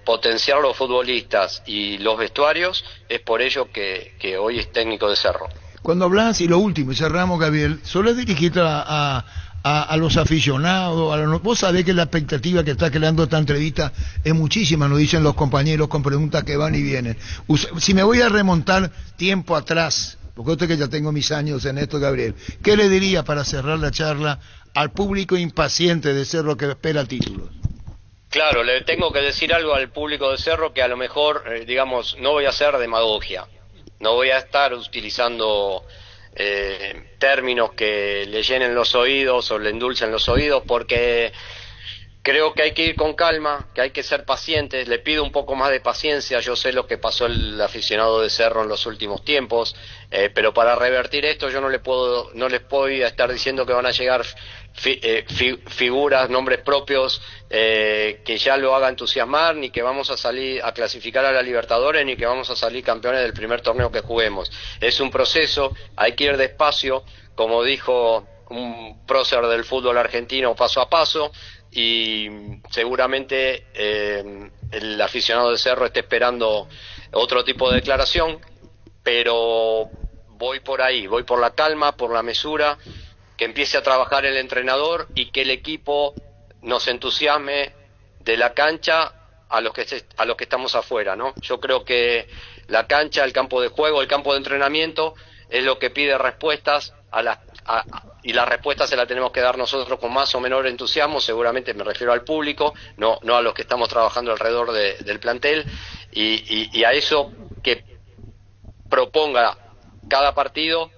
potenciar los futbolistas y los vestuarios, es por ello que hoy es técnico de Cerro. Cuando hablas, y lo último, y cerramos, Gabriel, solo dirigirte a los aficionados, vos sabés que la expectativa que está creando esta entrevista es muchísima, nos dicen los compañeros con preguntas que van y vienen. Si me voy a remontar tiempo atrás, porque usted que ya tengo mis años en esto, Gabriel, ¿qué le diría para cerrar la charla al público impaciente de Cerro que espera títulos? Claro, le tengo que decir algo al público de Cerro, que a lo mejor, no voy a hacer demagogia, no voy a estar utilizando términos que le llenen los oídos o le endulcen los oídos, porque creo que hay que ir con calma, que hay que ser pacientes. Le pido un poco más de paciencia. Yo sé lo que pasó el aficionado de Cerro en los últimos tiempos, pero para revertir esto yo no les puedo estar diciendo que van a llegar figuras, nombres propios, que ya lo haga entusiasmar, ni que vamos a salir a clasificar a la Libertadores, ni que vamos a salir campeones del primer torneo que juguemos. Es un proceso, hay que ir despacio, como dijo un prócer del fútbol argentino paso a paso, y seguramente el aficionado de Cerro esté esperando otro tipo de declaración, pero voy por ahí, voy por la calma, por la mesura, que empiece a trabajar el entrenador y que el equipo nos entusiasme de la cancha a los que estamos afuera, ¿no? Yo creo que la cancha, el campo de juego, el campo de entrenamiento es lo que pide respuestas y las respuestas se las tenemos que dar nosotros con más o menor entusiasmo, seguramente me refiero al público, no a los que estamos trabajando alrededor del plantel, y a eso que proponga cada partido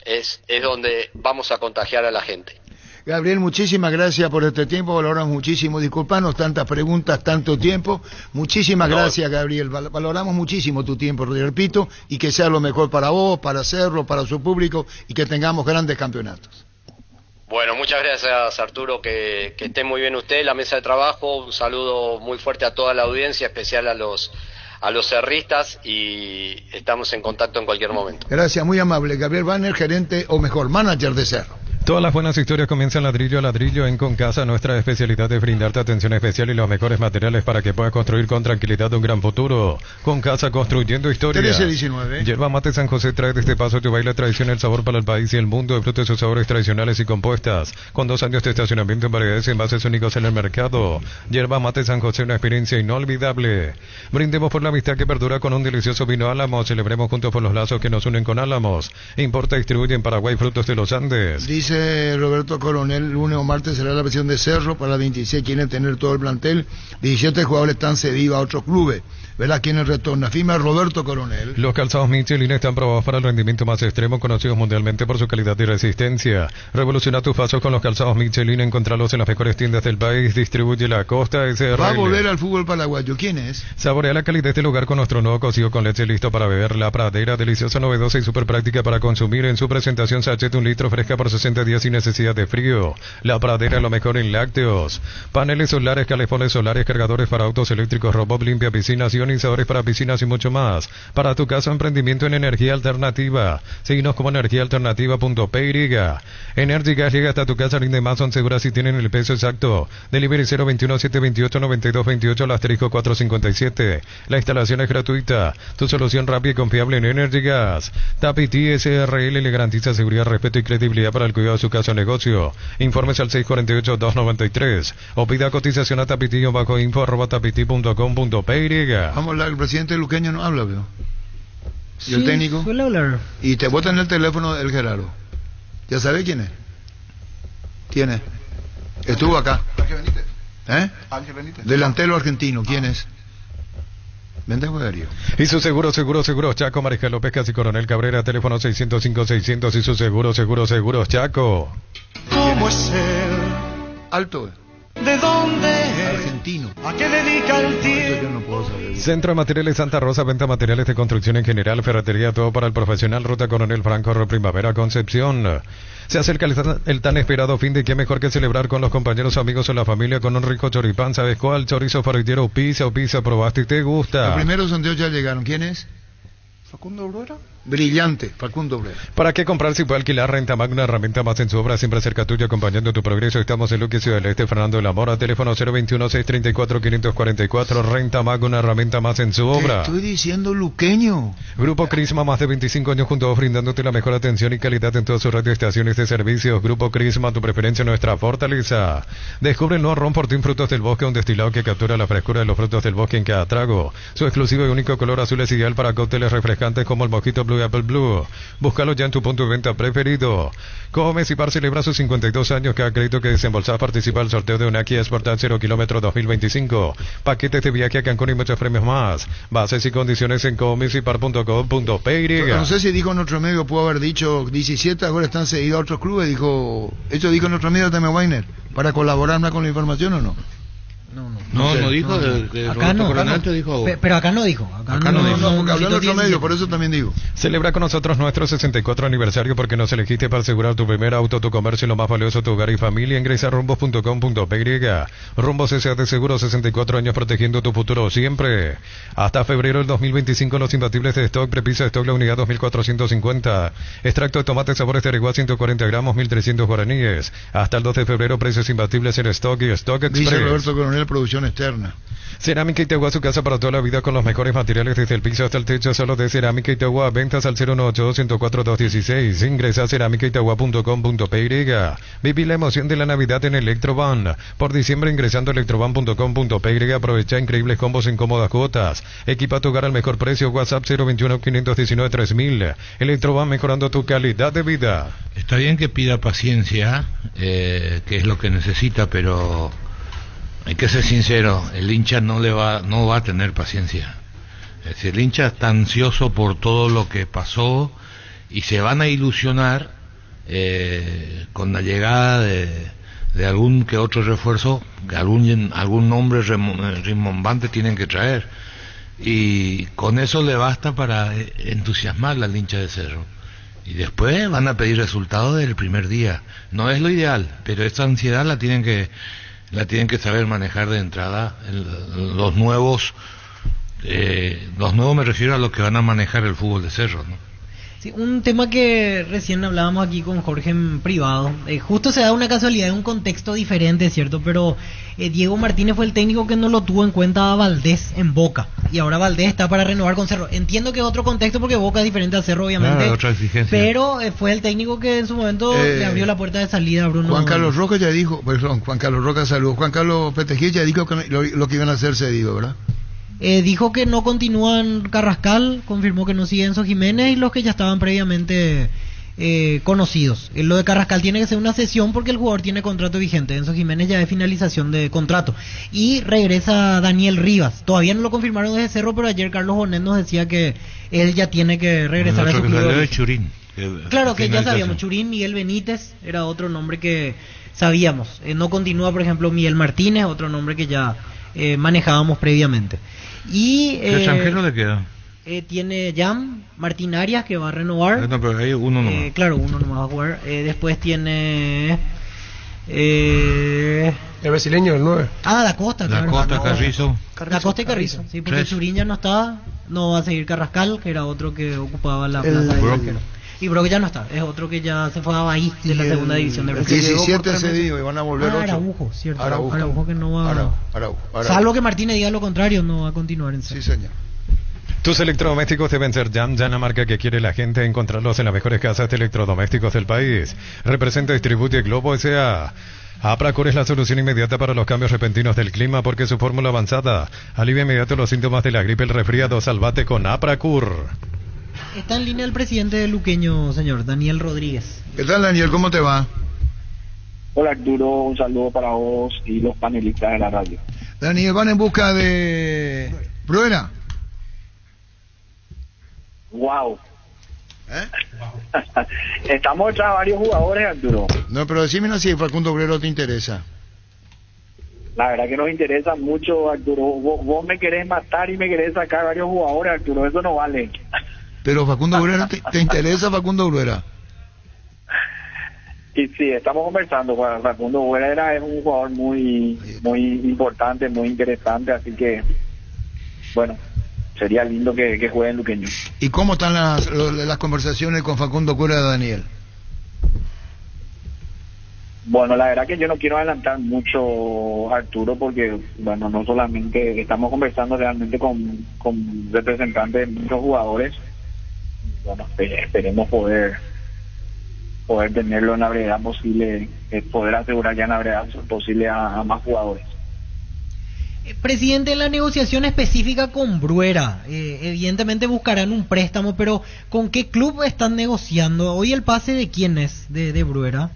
es donde vamos a contagiar a la gente. Gabriel, muchísimas gracias por este tiempo, valoramos muchísimo, disculpanos tantas preguntas, tanto tiempo, muchísimas gracias, Gabriel, valoramos muchísimo tu tiempo, repito, y que sea lo mejor para vos, para Cerro, para su público, y que tengamos grandes campeonatos. Bueno, muchas gracias, Arturo, que esté muy bien usted, la mesa de trabajo, un saludo muy fuerte a toda la audiencia, especial a los cerristas, y estamos en contacto en cualquier momento. Gracias, muy amable, Gabriel Banner, gerente, o mejor, manager de Cerro. Todas las buenas historias comienzan ladrillo a ladrillo en Concasa. Nuestra especialidad es brindarte atención especial y los mejores materiales para que puedas construir con tranquilidad un gran futuro. Concasa, construyendo historias. 13-19. Yerba Mate San José trae desde Paso tu baile tradición, el sabor para el país y el mundo. Disfruta de sus sabores tradicionales y compuestas. Con 2 años de estacionamiento en variedades y envases únicos en el mercado. Yerba Mate San José, una experiencia inolvidable. Brindemos por la amistad que perdura con un delicioso vino Álamos. Celebremos juntos por los lazos que nos unen con Álamos. Importa y distribuye en Paraguay frutos de los Andes. Dice Roberto Coronel, lunes o martes será la versión de Cerro, para la 26 quieren tener todo el plantel, 17 jugadores están cedidos a otros clubes, ¿verdad? ¿Quiénes retornan? Firma Roberto Coronel. Los calzados Michelin están probados para el rendimiento más extremo, conocidos mundialmente por su calidad y resistencia. Revoluciona tus pasos con los calzados Michelin, encontralos en las mejores tiendas del país, distribuye la Costa SRL. Va a volver al fútbol paraguayo, ¿quién es? Saborea la calidad del lugar con nuestro nuevo cocido con leche listo para beber, La Pradera, deliciosa, novedosa y súper práctica para consumir. En su presentación sachet 1 litro, fresca por 60 días sin necesidad de frío. La Pradera, lo mejor en lácteos. Paneles solares, calefones solares, cargadores para autos eléctricos, robot limpia piscinas, ionizadores para piscinas y mucho más. Para tu casa, emprendimiento en energía alternativa. Síguenos como energiaalternativa.py. Energy Gas llega hasta tu casa, rinde más, son seguras y tienen el peso exacto. Delivery 021-728-9228, al asterisco 457. La instalación es gratuita. Tu solución rápida y confiable en Energy Gas. Tapiti SRL le garantiza seguridad, respeto y credibilidad para el cuidado de su casa o negocio. Informes al 648-293 o pida cotización a tapiti-info@tapiti.com.py. Vamos a hablar, el presidente luqueño no habla, veo. ¿Y sí, el técnico? Suele hablar. Y te botan el teléfono del Gerardo. ¿Ya sabes quién es? ¿Quién es? Estuvo acá. Ángel Benítez. ¿Eh? Ángel Benítez. Delantero argentino, ¿quién es? Vende jugario. Y su seguro, Chaco, Mariscal López, Casi Coronel Cabrera, teléfono 605-600 y su seguro, Chaco. ¿Cómo es él? Alto. ¿De dónde? Argentino. ¿A qué dedica el tiempo? Yo no puedo saber. Centro de Materiales Santa Rosa, venta materiales de construcción en general, ferretería, todo para el profesional, Ruta Coronel Franco, Primavera, Concepción. Se acerca el tan esperado fin de, qué mejor que celebrar con los compañeros, amigos o la familia con un rico choripán. ¿Sabes cuál? Chorizo farritero, pizza, probaste y te gusta. Los primeros sondeos ya llegaron. ¿Quién es? ¿Facundo Obrera? Brillante, Facundo Obrera. ¿Para qué comprar si puede alquilar? Renta Mag, una herramienta más en su obra, siempre cerca tuya, acompañando tu progreso. Estamos en Luque, Ciudad del Este, Fernando de la Mora, teléfono 021-634-544. Renta Mag, una herramienta más en su obra. Te estoy diciendo luqueño. Grupo Crisma, más de 25 años juntos, brindándote la mejor atención y calidad en todas sus radioestaciones de servicios. Grupo Crisma, tu preferencia, nuestra fortaleza. Descubre el nuevo ron Fortín Frutos del Bosque, un destilado que captura la frescura de los frutos del bosque en cada trago. Su exclusivo y único color azul es ideal para cócteles refrescantes como el Mojito Blue y Apple Blue. Búscalo ya en tu punto de venta preferido. Comes y Par celebra sus 52 años. Cada crédito que desembolsas participa al sorteo de una Kia Sportage 0 kilómetro 2025. Paquetes de viaje a Cancún y muchos premios más. Bases y condiciones en comesipar.com.py. No sé si dijo en otro medio, pudo haber dicho 17, ahora están seguidos a otros clubes. Eso dijo en otro medio, Teme Weiner, para colaborar más con la información, ¿o no? No dijo de acá Roberto Coronel, no. dijo. Pero acá no dijo. Acá no dijo, porque habló en otro medio, por eso también digo. Celebra con nosotros nuestro 64 aniversario porque nos elegiste para asegurar tu primer auto, tu comercio y lo más valioso, tu hogar y familia. Ingresa a rumbos.com.py. Rumbos S.A. de Seguro, 64 años protegiendo tu futuro siempre. Hasta febrero del 2025 los imbatibles de stock, prepisa stock la unidad 2450. Extracto de tomate sabores de Arigua 140 gramos, 1300 guaraníes. Hasta el 2 de febrero precios imbatibles en stock y stock express. Dice Roberto Coronel, producción externa. Cerámica Itagua, su casa para toda la vida con los mejores materiales desde el piso hasta el techo, solo de Cerámica Itagua. Ventas al 018-104-216. Ingresa a cerámicaitagua.com.py. Viví la emoción de la Navidad en Electroban. Por diciembre ingresando a electroban.com.py. Aprovecha increíbles combos en cómodas cuotas. Equipa tu hogar al mejor precio. WhatsApp 021-519-3000. Electroban, mejorando tu calidad de vida. Está bien que pida paciencia, que es lo que necesita, pero hay que ser sincero, el hincha no va a tener paciencia. Es decir, el hincha está ansioso por todo lo que pasó y se van a ilusionar con la llegada de algún que otro refuerzo, que algún nombre rimbombante tienen que traer, y con eso le basta para entusiasmar al hincha de Cerro. Y después van a pedir resultados del primer día. No es lo ideal, pero esta ansiedad la tienen que saber manejar de entrada. Los nuevos me refiero a los que van a manejar el fútbol de Cerro, ¿no? Sí, un tema que recién hablábamos aquí con Jorge en privado, justo se da una casualidad, un contexto diferente, ¿cierto? Pero Diego Martínez fue el técnico que no lo tuvo en cuenta a Valdés en Boca, y ahora Valdés está para renovar con Cerro. Entiendo que es otro contexto porque Boca es diferente a Cerro, obviamente, otra exigencia. Pero fue el técnico que en su momento le abrió la puerta de salida a Bruno. Juan Carlos Roca ya dijo, Juan Carlos Roca saludó, Juan Carlos Petejil ya dijo que lo que iban a hacer cedido, ¿verdad? Dijo que no continúan Carrascal, confirmó que no sigue Enzo Jiménez y los que ya estaban previamente conocidos. Lo de Carrascal tiene que ser una cesión porque el jugador tiene contrato vigente. Enzo Jiménez ya es finalización de contrato. Y regresa Daniel Rivas. Todavía no lo confirmaron desde Cerro, pero ayer Carlos Bonet nos decía que él ya tiene que regresar a su club. De Churín. Claro que ya sabíamos, Churín, Miguel Benítez era otro nombre que sabíamos. No continúa, por ejemplo, Miguel Martínez, otro nombre que ya manejábamos previamente. Y ¿qué extranjero le queda? Tiene Jam, Martín Arias, que va a renovar. No, pero hay uno nomás. Claro, uno nomás va a jugar. Después tiene el brasileño, el 9. Da Costa, claro. Da Costa, Carrizo. Da Costa y Carrizo, sí, porque Churín ya no está. No va a seguir Carrascal, que era otro que ocupaba la plaza de extranjero. Y Brock ya no está, es otro que ya se fue a Bahí de la segunda división de Brasil. 17 cedido y van a volver 8. Araujo, cierto. Araujo que no va. Araujo. Salvo que Martínez diga lo contrario, no va a continuar en sí, señor. Tus electrodomésticos deben ser Jam, la marca que quiere la gente, encontrarlos en las mejores casas de electrodomésticos del país. Representa Distribute Globo S.A. Apracur es la solución inmediata para los cambios repentinos del clima porque su fórmula avanzada alivia inmediato los síntomas de la gripe, el resfriado. Salvate con Apracur. Está en línea el presidente luqueño, señor Daniel Rodríguez. ¿Qué tal, Daniel? ¿Cómo te va? Hola, Arturo. Un saludo para vos y los panelistas de la radio. Daniel, ¿van en busca de Bruera? Wow. Estamos detrás de varios jugadores, Arturo. No, pero decime si Facundo Bruera te interesa. La verdad que nos interesa mucho, Arturo. Vos me querés matar y me querés sacar varios jugadores, Arturo. Eso no vale. Pero Facundo Bruera, ¿te interesa Facundo Bruera? Y sí, estamos conversando. Facundo Bruera es un jugador muy importante, muy interesante, así que, bueno, sería lindo que juegue en luqueño. ¿Y cómo están las conversaciones con Facundo Bruera, Daniel? Bueno, la verdad que yo no quiero adelantar mucho, Arturo, porque, bueno, no solamente estamos conversando realmente con representantes de muchos jugadores. Bueno, esperemos poder tenerlo en la brevedad posible, poder asegurar ya en la brevedad posible a más jugadores. Presidente, en la negociación específica con Bruera, evidentemente buscarán un préstamo, pero ¿con qué club están negociando? ¿Hoy el pase de quién es, de Bruera?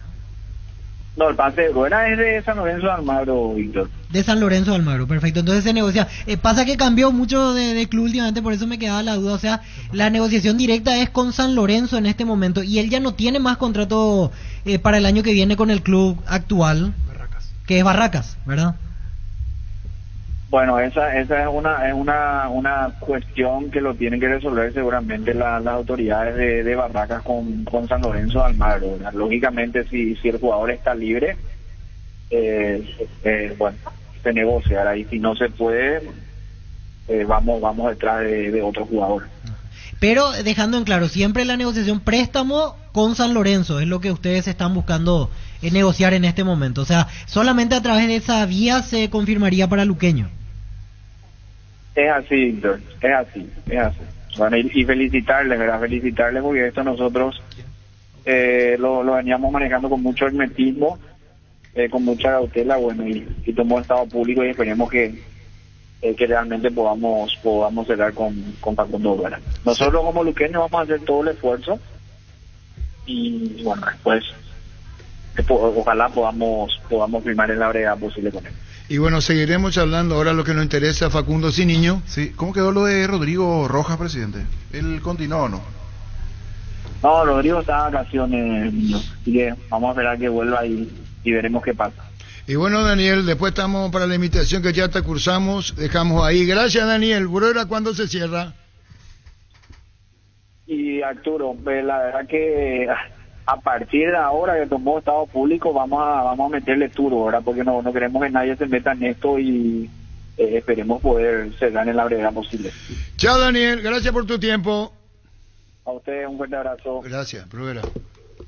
No, el pase de Bruera es de San Lorenzo de Almagro, Víctor. De San Lorenzo de Almagro, perfecto. Entonces se negocia. Pasa que cambió mucho de club últimamente, por eso me quedaba la duda. O sea, la negociación directa es con San Lorenzo en este momento y él ya no tiene más contrato para el año que viene con el club actual, que es Barracas, ¿verdad? Bueno, esa es una cuestión que lo tienen que resolver seguramente las autoridades de Barracas con San Lorenzo de Almagro, ¿verdad? Lógicamente, si el jugador está libre, bueno, se negocia, ¿verdad? Y si no se puede, vamos detrás de otro jugador. Pero dejando en claro, siempre la negociación préstamo con San Lorenzo es lo que ustedes están buscando negociar en este momento. O sea, solamente a través de esa vía se confirmaría para Luqueño. Es así, Víctor, es así. Bueno, y felicitarles, ¿verdad? Felicitarles porque esto nosotros lo veníamos manejando con mucho hermetismo, con mucha cautela, bueno, y tomó estado público y esperemos que realmente podamos cerrar con Facundo Vera. Nosotros como luqueños vamos a hacer todo el esfuerzo y bueno, después ojalá podamos firmar en la brevedad posible con él. Y bueno, seguiremos hablando ahora lo que nos interesa, Facundo Ciniño. Sí, ¿cómo quedó lo de Rodrigo Rojas, presidente? ¿Él continuó o no? No, Rodrigo está de vacaciones, así que vamos a esperar que vuelva y veremos qué pasa. Y bueno, Daniel, después estamos para la invitación que ya te cursamos, dejamos ahí. Gracias, Daniel. ¿Burera cuándo se cierra? Y Arturo, la verdad que a partir de ahora que tomó estado público vamos a meterle turbo, ¿verdad? Porque no queremos que nadie se meta en esto y esperemos poder cerrar en la brevedad posible. Chao, Daniel. Gracias por tu tiempo. A ustedes un fuerte abrazo. Gracias, Burera.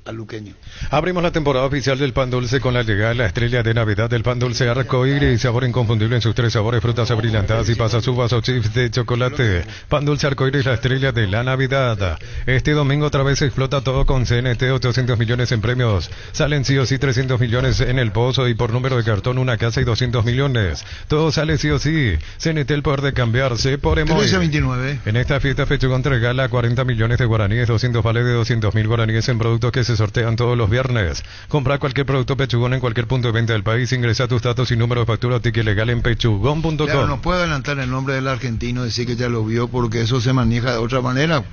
Al luqueño. Abrimos la temporada oficial del pan dulce con la llegada de la estrella de Navidad del pan dulce arcoíris, sabor inconfundible en sus 3 sabores, frutas abrillantadas y pasas uvas o chips de chocolate. Pan dulce arcoíris, la estrella de la Navidad. Este domingo otra vez explota todo con CNT, 800 millones en premios. Salen sí o sí 300 millones en el pozo y por número de cartón una casa y 200 millones. Todo sale sí o sí. CNT, el poder de cambiarse por emoji. 13-29. En esta fiesta Pechugón regala 40 millones de guaraníes, 200 vales de 200.000 guaraníes en productos que se sortean todos los viernes. Compra cualquier producto Pechugón en cualquier punto de venta del país. Ingresa tus datos y número de factura o ticket legal en pechugón.com. Claro, no puedo adelantar el nombre del argentino, decir que ya lo vio porque eso se maneja de otra manera.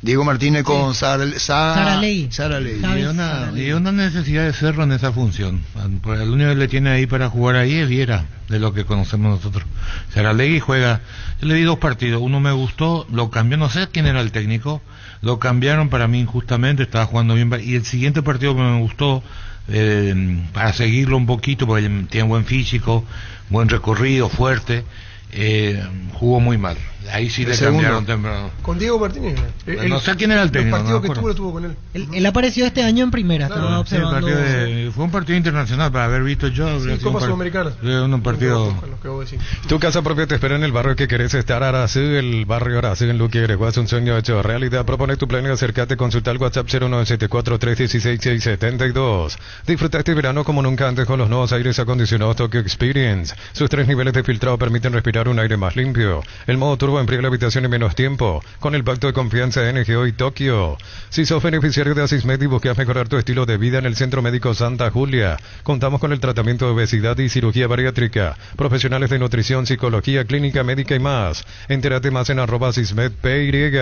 Diego Martínez con Saraley. Y una necesidad de Cerro en esa función. El único que le tiene ahí para jugar ahí es Viera, de lo que conocemos nosotros. Saraley juega, yo le di 2 partidos, uno me gustó, lo cambió, no sé quién era el técnico, lo cambiaron para mí injustamente, estaba jugando bien, y el siguiente partido que me gustó, para seguirlo un poquito, porque tiene buen físico, buen recorrido, fuerte, jugó muy mal. Ahí sí le cambiaron temprano. Con Diego Martínez. No sé quién era el técnico. El partido que tuvo con él. Él apareció este año en primera, claro, estaba observando. Fue un partido internacional para haber visto yo. Sí, Copa Sudamericana. Un partido. Tu casa propia te espera en el barrio que querés estar. Aracú, el barrio Aracú en Luque, Greguas, un sueño hecho realidad. Propone tu plan y acércate, consulta el WhatsApp 0974-316-672. Disfruta este verano como nunca antes con los nuevos aires acondicionados Tokyo Experience. Sus 3 niveles de filtrado permiten respirar un aire más limpio. El modo turbo enfría la habitación en menos tiempo, con el pacto de confianza de NGO y Tokio. Si sos beneficiario de Asismed y buscas mejorar tu estilo de vida en el Centro Médico Santa Julia, contamos con el tratamiento de obesidad y cirugía bariátrica, profesionales de nutrición, psicología, clínica médica y más. Entérate más en @AsismedPY.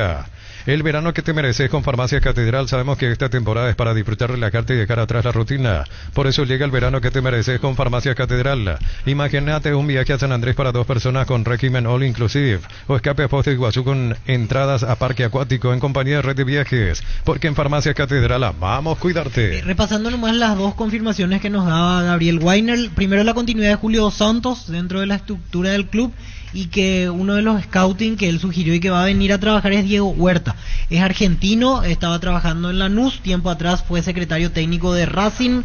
El verano que te mereces con Farmacias Catedral. Sabemos que esta temporada es para disfrutar, relajarte y dejar atrás la rutina. Por eso llega el verano que te mereces con Farmacias Catedral. Imagínate un viaje a San Andrés para 2 personas con régimen all inclusive, o escape a Foz de Iguazú con entradas a parque acuático en compañía de Red de Viajes, porque en Farmacias Catedral amamos cuidarte. Repasando nomás las 2 confirmaciones que nos daba Gabriel Weiner. Primero, la continuidad de Julio Santos dentro de la estructura del club, y que uno de los scouting que él sugirió y que va a venir a trabajar es Diego Huerta. Es argentino, estaba trabajando en Lanús, tiempo atrás fue secretario técnico de Racing,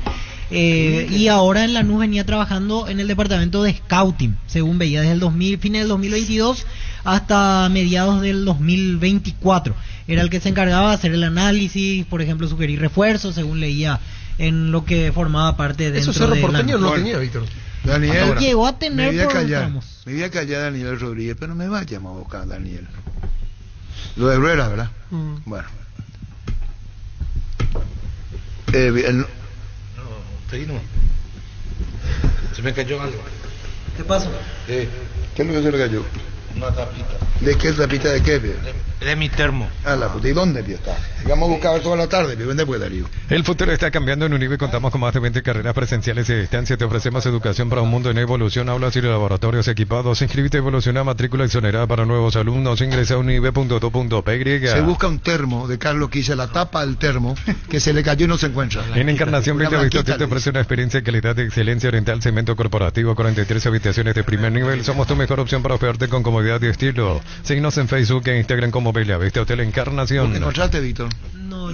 y ahora en Lanús venía trabajando en el departamento de scouting, según veía, desde el fines del 2022 hasta mediados del 2024. Era el que se encargaba de hacer el análisis, por ejemplo, sugerir refuerzos, según leía en lo que formaba parte dentro de... Eso Cerro Porteño no tenía, Víctor. Daniel, llegó a tener, me voy a callar Daniel Rodríguez, pero no me vayamos a buscar Daniel. Lo de Herrera, ¿verdad? Bueno. No, se me cayó algo. ¿Qué pasa? ¿Qué es lo que se le cayó? Una tapita. ¿De qué tapita de qué? de mi termo. Ah, la puta, ¿y dónde Pío está? Vamos a buscar toda la tarde, Pío, ¿dónde puede Darío? El futuro está cambiando en Unive, contamos con más de 20 carreras presenciales y a distancia, te ofrecemos educación para un mundo en evolución, aulas y laboratorios equipados, inscríbete, evoluciona, matrícula exonerada para nuevos alumnos, ingresa a unive.to.py. Se busca un termo de Carlos Quise, la tapa del termo, que se le cayó y no se encuentra. En Encarnación Bella Vista te ofrece una experiencia de calidad de excelencia oriental, cemento corporativo, 43 habitaciones de primer nivel, somos tu mejor opción para hospedarte con comodidad y estilo. Síguenos en Facebook e Instagram como Bella Vista Hotel Encarnación. ¿Te encontraste, Víctor? No,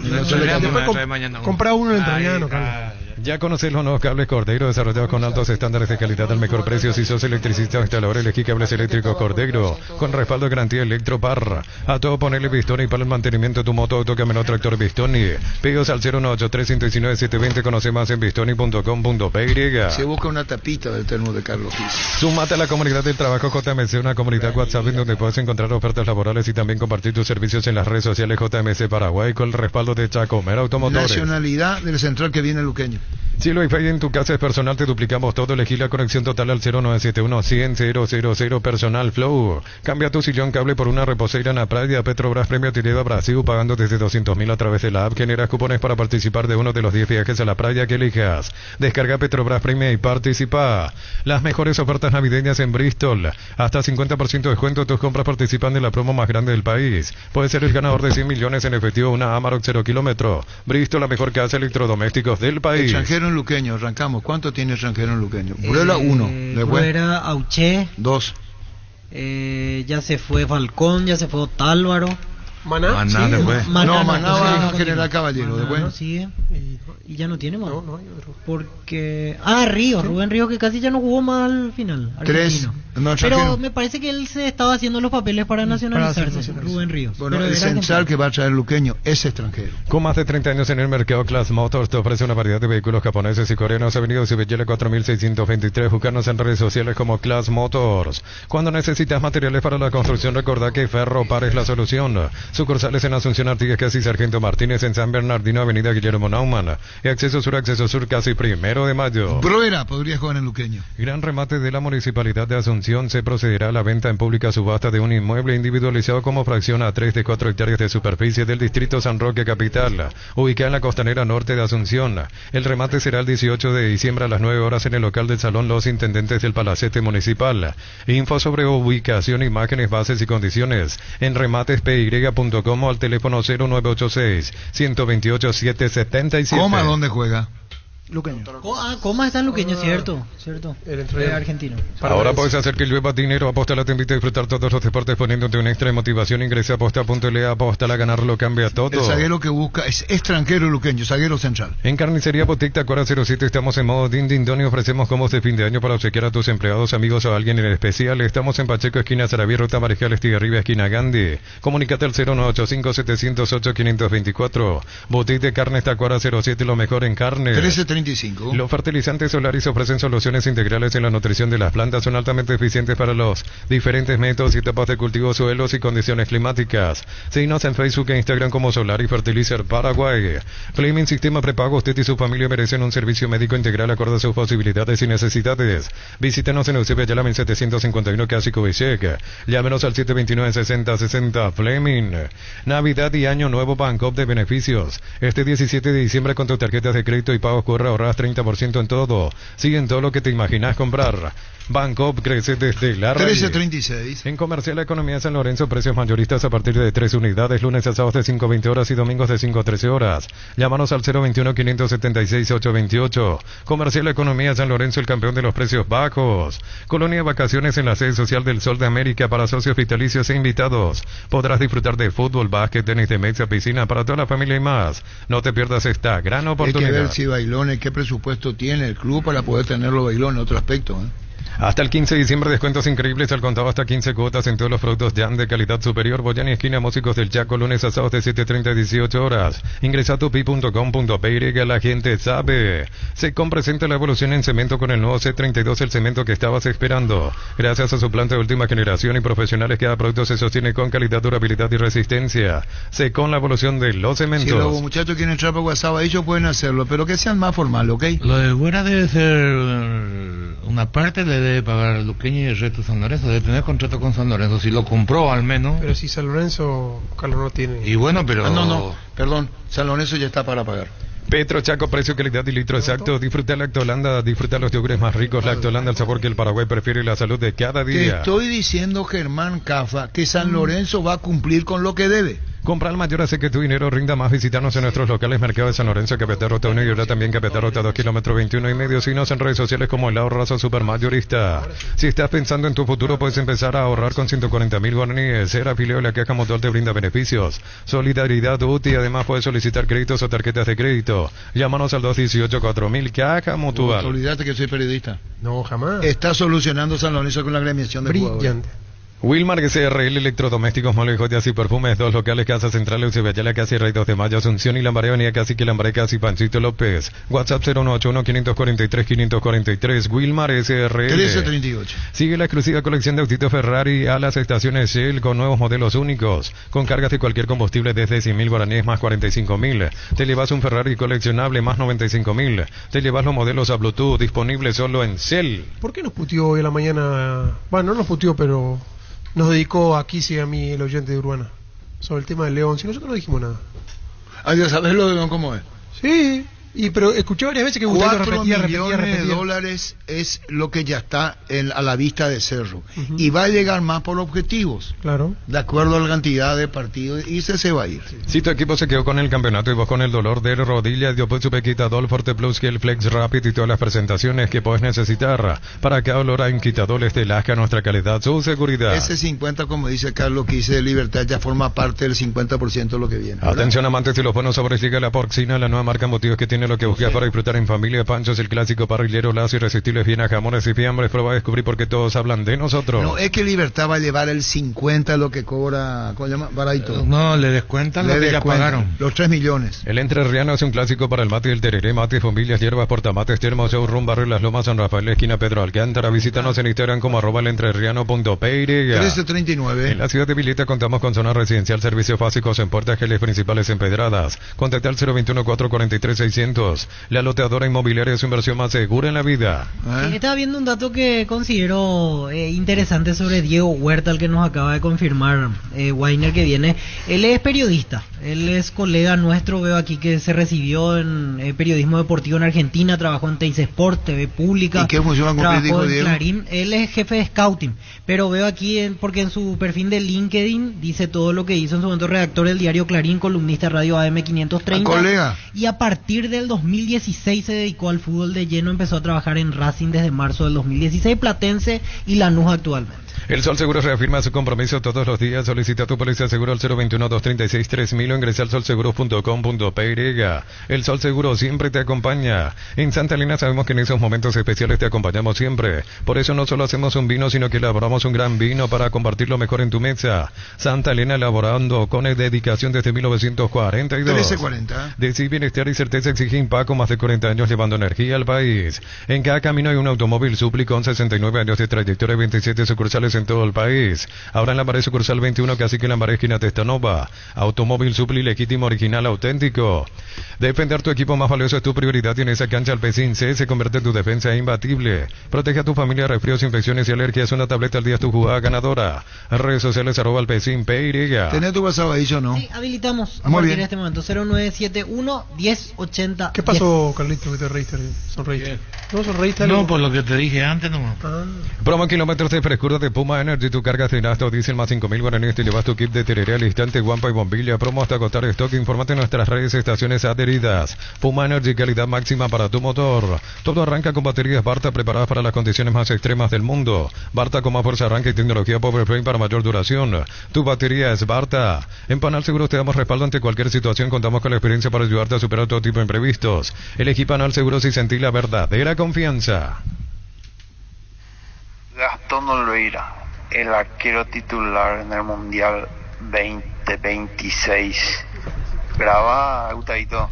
compra uno en italiano, Carlos. Ya conoces los nuevos cables Cordero desarrollados con altos estándares de calidad al mejor precio. Si sos electricista o instalador, elegí cables eléctricos Cordero con respaldo de garantía Electropar. A todo ponerle Bistoni para el mantenimiento de tu moto, auto, camión, tractor Bistoni. Pedidos al 018319720. Conoce más en bistoni.com.py. Se busca una tapita del termo de Carlos Quise. Súmate a la comunidad del trabajo JMC, una comunidad WhatsApp en donde puedes encontrar ofertas laborales y también compartir tus servicios en las redes sociales JMC Paraguay con el respaldo de Chacomer Automotores. Nacionalidad del central que viene luqueño. Si lo hay en tu casa es personal, te duplicamos todo. Elegí la conexión total al 0971-100-000 Personal Flow. Cambia tu sillón cable por una reposera en la playa. Petrobras Premio te lleva a Brasil pagando desde 200.000 a través de la app. Generas cupones para participar de uno de los 10 viajes a la playa que elijas. Descarga Petrobras Premio y participa. Las mejores ofertas navideñas en Bristol. Hasta 50% de descuento. Tus compras participan de la promo más grande del país. Puedes ser el ganador de 100 millones en efectivo. Una Amarok 0 kilómetro. Bristol, la mejor casa de electrodomésticos del país. Extranjero en luqueño, arrancamos. ¿Cuánto tiene extranjero en luqueño? Bruela 1. Bruela, Auché. 2. Ya se fue Falcón, ya se fue Otálvaro. Maná, sí, después. Maná va a General Caballero, después. No sigue. Y ya no tiene más. No hay otro. Porque... Ríos, Rubén Ríos, que casi ya no jugó más al final. 3. No, pero me parece que él se estaba haciendo los papeles para nacionalizarse. Rubén Ríos. Bueno, pero el central que va a traer luqueño es extranjero. Con más de 30 años en el mercado, Class Motors te ofrece una variedad de vehículos japoneses y coreanos. Avenida Cibellera 4623. Buscarnos en redes sociales como Class Motors. Cuando necesitas materiales para la construcción, recordá que Ferropar es la solución. Sucursales en Asunción, Artigas, casi Sargento Martínez, en San Bernardino, Avenida Guillermo Naumann. Y Acceso Sur, casi 1 de mayo. Broera podría jugar en luqueño. Gran remate de la Municipalidad de Asunción. Se procederá a la venta en pública subasta de un inmueble individualizado como fracción a 3 de 4 hectáreas de superficie del distrito San Roque Capital, ubicada en la costanera norte de Asunción. El remate será el 18 de diciembre a las 9 horas en el local del Salón Los Intendentes del Palacete Municipal. Info sobre ubicación, imágenes, bases y condiciones en rematespy.com o al teléfono 0986-128-777. ¿Coma dónde juega? Luqueño. Coma está en Luqueño, cierto. Argentino. Ahora puedes hacer que llueva dinero. Aposta te invita a disfrutar todos los deportes poniéndote una extra de motivación. Ingresa a aposta.le, apóstala a ganar, lo cambia todo. El zaguero que busca es extranjero luqueño, zaguero central. En Carnicería Boutique Tacuara 07 estamos en modo din din don y ofrecemos combos de fin de año para obsequiar a tus empleados, amigos o a alguien en especial. Estamos en Pacheco, esquina Saraví, ruta Marejal, Estigarribia, esquina Gandhi. Comunícate al 0985-708-524. Boutique de Carnes Tacuara 07, lo mejor en carne. 1335. Los fertilizantes Solaris ofrecen soluciones integrales en la nutrición de las plantas. Son altamente eficientes para los diferentes métodos y etapas de cultivo, suelos y condiciones climáticas. Síguenos en Facebook e Instagram como Solaris Fertilizer Paraguay. Flaming Sistema Prepago. Usted y su familia merecen un servicio médico integral acorde a sus posibilidades y necesidades. Visítenos en Eusebio Ayala 1751 casi Cubicec. Llámenos al 729-6060. Flaming. Navidad y Año Nuevo Bancoop de beneficios. Este 17 de diciembre con tu tarjeta de crédito y pago corre ahorras 30% en todo. Sigue en todo lo que te imaginas comprar. Bancoop crece desde la raíz. 1336. En Comercial La Economía San Lorenzo, precios mayoristas a partir de 3 unidades, lunes a sábados de 5:20 horas y domingos de 5:13 horas. Llámanos al 021-576-828. Comercial La Economía San Lorenzo, el campeón de los precios bajos. Colonia de vacaciones en la sede social del Sol de América para socios vitalicios e invitados. Podrás disfrutar de fútbol, básquet, tenis de mesa, piscina para toda la familia y más. No te pierdas esta gran oportunidad. Hay que ver si Bailones, qué presupuesto tiene el club para poder tenerlo Bailones, otro aspecto, Hasta el 15 de diciembre, descuentos increíbles al contado hasta 15 cuotas en todos los productos Jan de calidad superior. Boyani esquina Músicos del Chaco, lunes a sábados de 7:30 a 18 horas. Ingresa a tupi.com.py, la gente sabe. Secom presenta la evolución en cemento con el nuevo C32, el cemento que estabas esperando. Gracias a su planta de última generación y profesionales, cada producto se sostiene con calidad, durabilidad y resistencia. Secom, la evolución de los cementos. Si los muchachos quieren entrar por WhatsApp, ellos pueden hacerlo, pero que sean más formales, ¿ok? Lo de fuera debe ser una parte de debe pagar Luqueño y el resto San Lorenzo. Debe tener contrato con San Lorenzo. Si lo compró al menos. Pero si San Lorenzo, Carlos, no tiene. Y bueno, pero. No, perdón. San Lorenzo ya está para pagar. Petro Chaco, precio, calidad y litro exacto. Disfruta Lactolanda, disfruta los yogures más ricos. Lactolanda, el sabor que el Paraguay prefiere y la salud de cada día. Te estoy diciendo, Germán Cafa, que San Lorenzo va a cumplir con lo que debe. Compra al mayor hace que tu dinero rinda más. Visitarnos en nuestros locales Mercado de San Lorenzo, Capital Ruta 1 y ahora también Capital Ruta 2, kilómetro 21 y medio. Síguenos en redes sociales como El Ahorrazo Supermayorista. Si estás pensando en tu futuro, puedes empezar a ahorrar con 140.000 guaraníes. Ser afiliado de la Caja Mutual te brinda beneficios, solidaridad útil y además puedes solicitar créditos o tarjetas de crédito. Llámanos al 218-4000 Caja Mutual. Olvídate que soy periodista. No, jamás. Está solucionando San Lorenzo con la agremiación de jugadores. Brillante. Wilmar SRL Electrodomésticos, muebles, joyas y perfumes, 2 locales, Casa Central, Eusebio Casi, Rey 2 de Mayo, Asunción y Lambaré, Avenida Cacique, Lambaré, Casi, Panchito López. WhatsApp 081-543-543. Wilmar SRL 1338. Sigue la exclusiva colección de autitos Ferrari a las estaciones Shell con nuevos modelos únicos, con cargas de cualquier combustible desde 100.000 guaraníes más 45.000. Te llevas un Ferrari coleccionable más 95.000. Te llevas los modelos a Bluetooth disponibles solo en Shell. ¿Por qué nos puteó hoy a la mañana? Bueno, no nos puteó, pero nos dedicó aquí, sí, a mí, el oyente de Urbana, sobre el tema del León. Si nosotros no dijimos nada. Ah, ya sabes lo de León cómo es. Sí, pero escuché varias veces que usted lo repetía. $4 millones es lo que ya está a la vista de Cerro. Y va a llegar más por objetivos. Claro. De acuerdo a la cantidad de partidos. Y se va a ir. Si tu equipo se quedó con el campeonato y vos con el dolor de rodilla, yo pues supe Quitadol, Forte Plus, el Flex Rapid y todas las presentaciones que puedes necesitar. Para cada olor en Quitadol esté Lasca, nuestra calidad, su seguridad. Ese 50, como dice Carlos, que hice de Libertad, ya forma parte del 50% de lo que viene. ¿Verdad? Atención amantes y los buenos sabores, llega la Porcina, la nueva marca motivos que tiene lo que buscas para disfrutar en familia. Panchos, el clásico parrillero, lazo irresistible, bien a jamones y fiambres. Prueba a descubrir por qué todos hablan de nosotros. No, es que Libertad va a llevar el 50 de lo que cobra, ¿cómo se llama? Baradito. No, le descuentan lo que ya pagaron. Los 3 millones. El Entrerriano es un clásico para el mate y el tereré, mates, bombillas, hierbas, portamates, termos, showroom, barrio Las Lomas, San Rafael, esquina Pedro Alcántara. Visítanos en Instagram como @elentrerriano.peire. 1339. En la ciudad de Vileta contamos con zona residencial, servicios básicos en puertas, geles principales empedradas. Contacta al 021-443-600. La loteadora inmobiliaria es su inversión más segura en la vida. Estaba viendo un dato que considero interesante sobre Diego Huerta, el que nos acaba de confirmar Weiner que viene. Él es periodista, él es colega nuestro, veo aquí que se recibió en periodismo deportivo en Argentina, trabajó en Teis Sport, TV Pública. ¿Y qué función trabajó en Clarín, él es jefe de scouting, pero veo aquí, porque en su perfil de LinkedIn dice todo lo que hizo en su momento, redactor del diario Clarín, columnista radio AM 530. Colega. Y a partir del 2016 se dedicó al fútbol de lleno, empezó a trabajar en Racing desde marzo del 2016, Platense y Lanús actualmente. El Sol Seguro reafirma su compromiso todos los días. Solicita tu póliza de seguro al 021-236-3000 o ingresa al solseguros.com.py. El Sol Seguro siempre te acompaña. En Santa Elena sabemos que en esos momentos especiales te acompañamos siempre. Por eso no solo hacemos un vino, sino que elaboramos un gran vino para compartirlo mejor en tu mesa. Santa Elena, elaborando con dedicación desde 1942. 1340. Decir bienestar y certeza exige Impaco, más de 40 años llevando energía al país. En cada camino hay un automóvil Supli con 69 años de trayectoria, 27 sucursales en todo el país. Ahora en Lambaré sucursal 21, Cacique, Lambaré, esquina Testanova. Automóvil Supli, legítimo, original, auténtico. Defender tu equipo más valioso es tu prioridad, y en esa cancha el Pecin C se convierte en tu defensa imbatible. Protege a tu familia de resfríos, infecciones y alergias. Una tableta al día es tu jugada ganadora. Redes sociales @elpecin.py. ¿Tenés tu WhatsApp ahí o no? Sí, habilitamos a Muy partir bien. de este momento 0971 1080. ¿Qué pasó, Carlito, que te reíste? ¿Sonreíste? ¿No sonreíste algo? No, por lo que te dije antes nomás. Promo kilómetros de frescura de Puma Energy. Tu cargas de nafta o diésel más 5.000 guaraníes. Te llevas tu kit de tereré al instante, guampa y bombilla. Promo hasta agotar stock. Infórmate en nuestras redes, estaciones adheridas. Puma Energy, calidad máxima para tu motor. Todo arranca con baterías Barta preparadas para las condiciones más extremas del mundo. Barta con más fuerza arranque y tecnología Power Frame para mayor duración. Tu batería es Barta. En Panal Seguros te damos respaldo ante cualquier situación. Contamos con la experiencia para ayudarte a superar todo tipo de imprevistos. Elegí Panal Seguros y sentí la verdadera confianza. Gastón Olveira, el arquero titular en el Mundial 2026. Graba, Gustavito.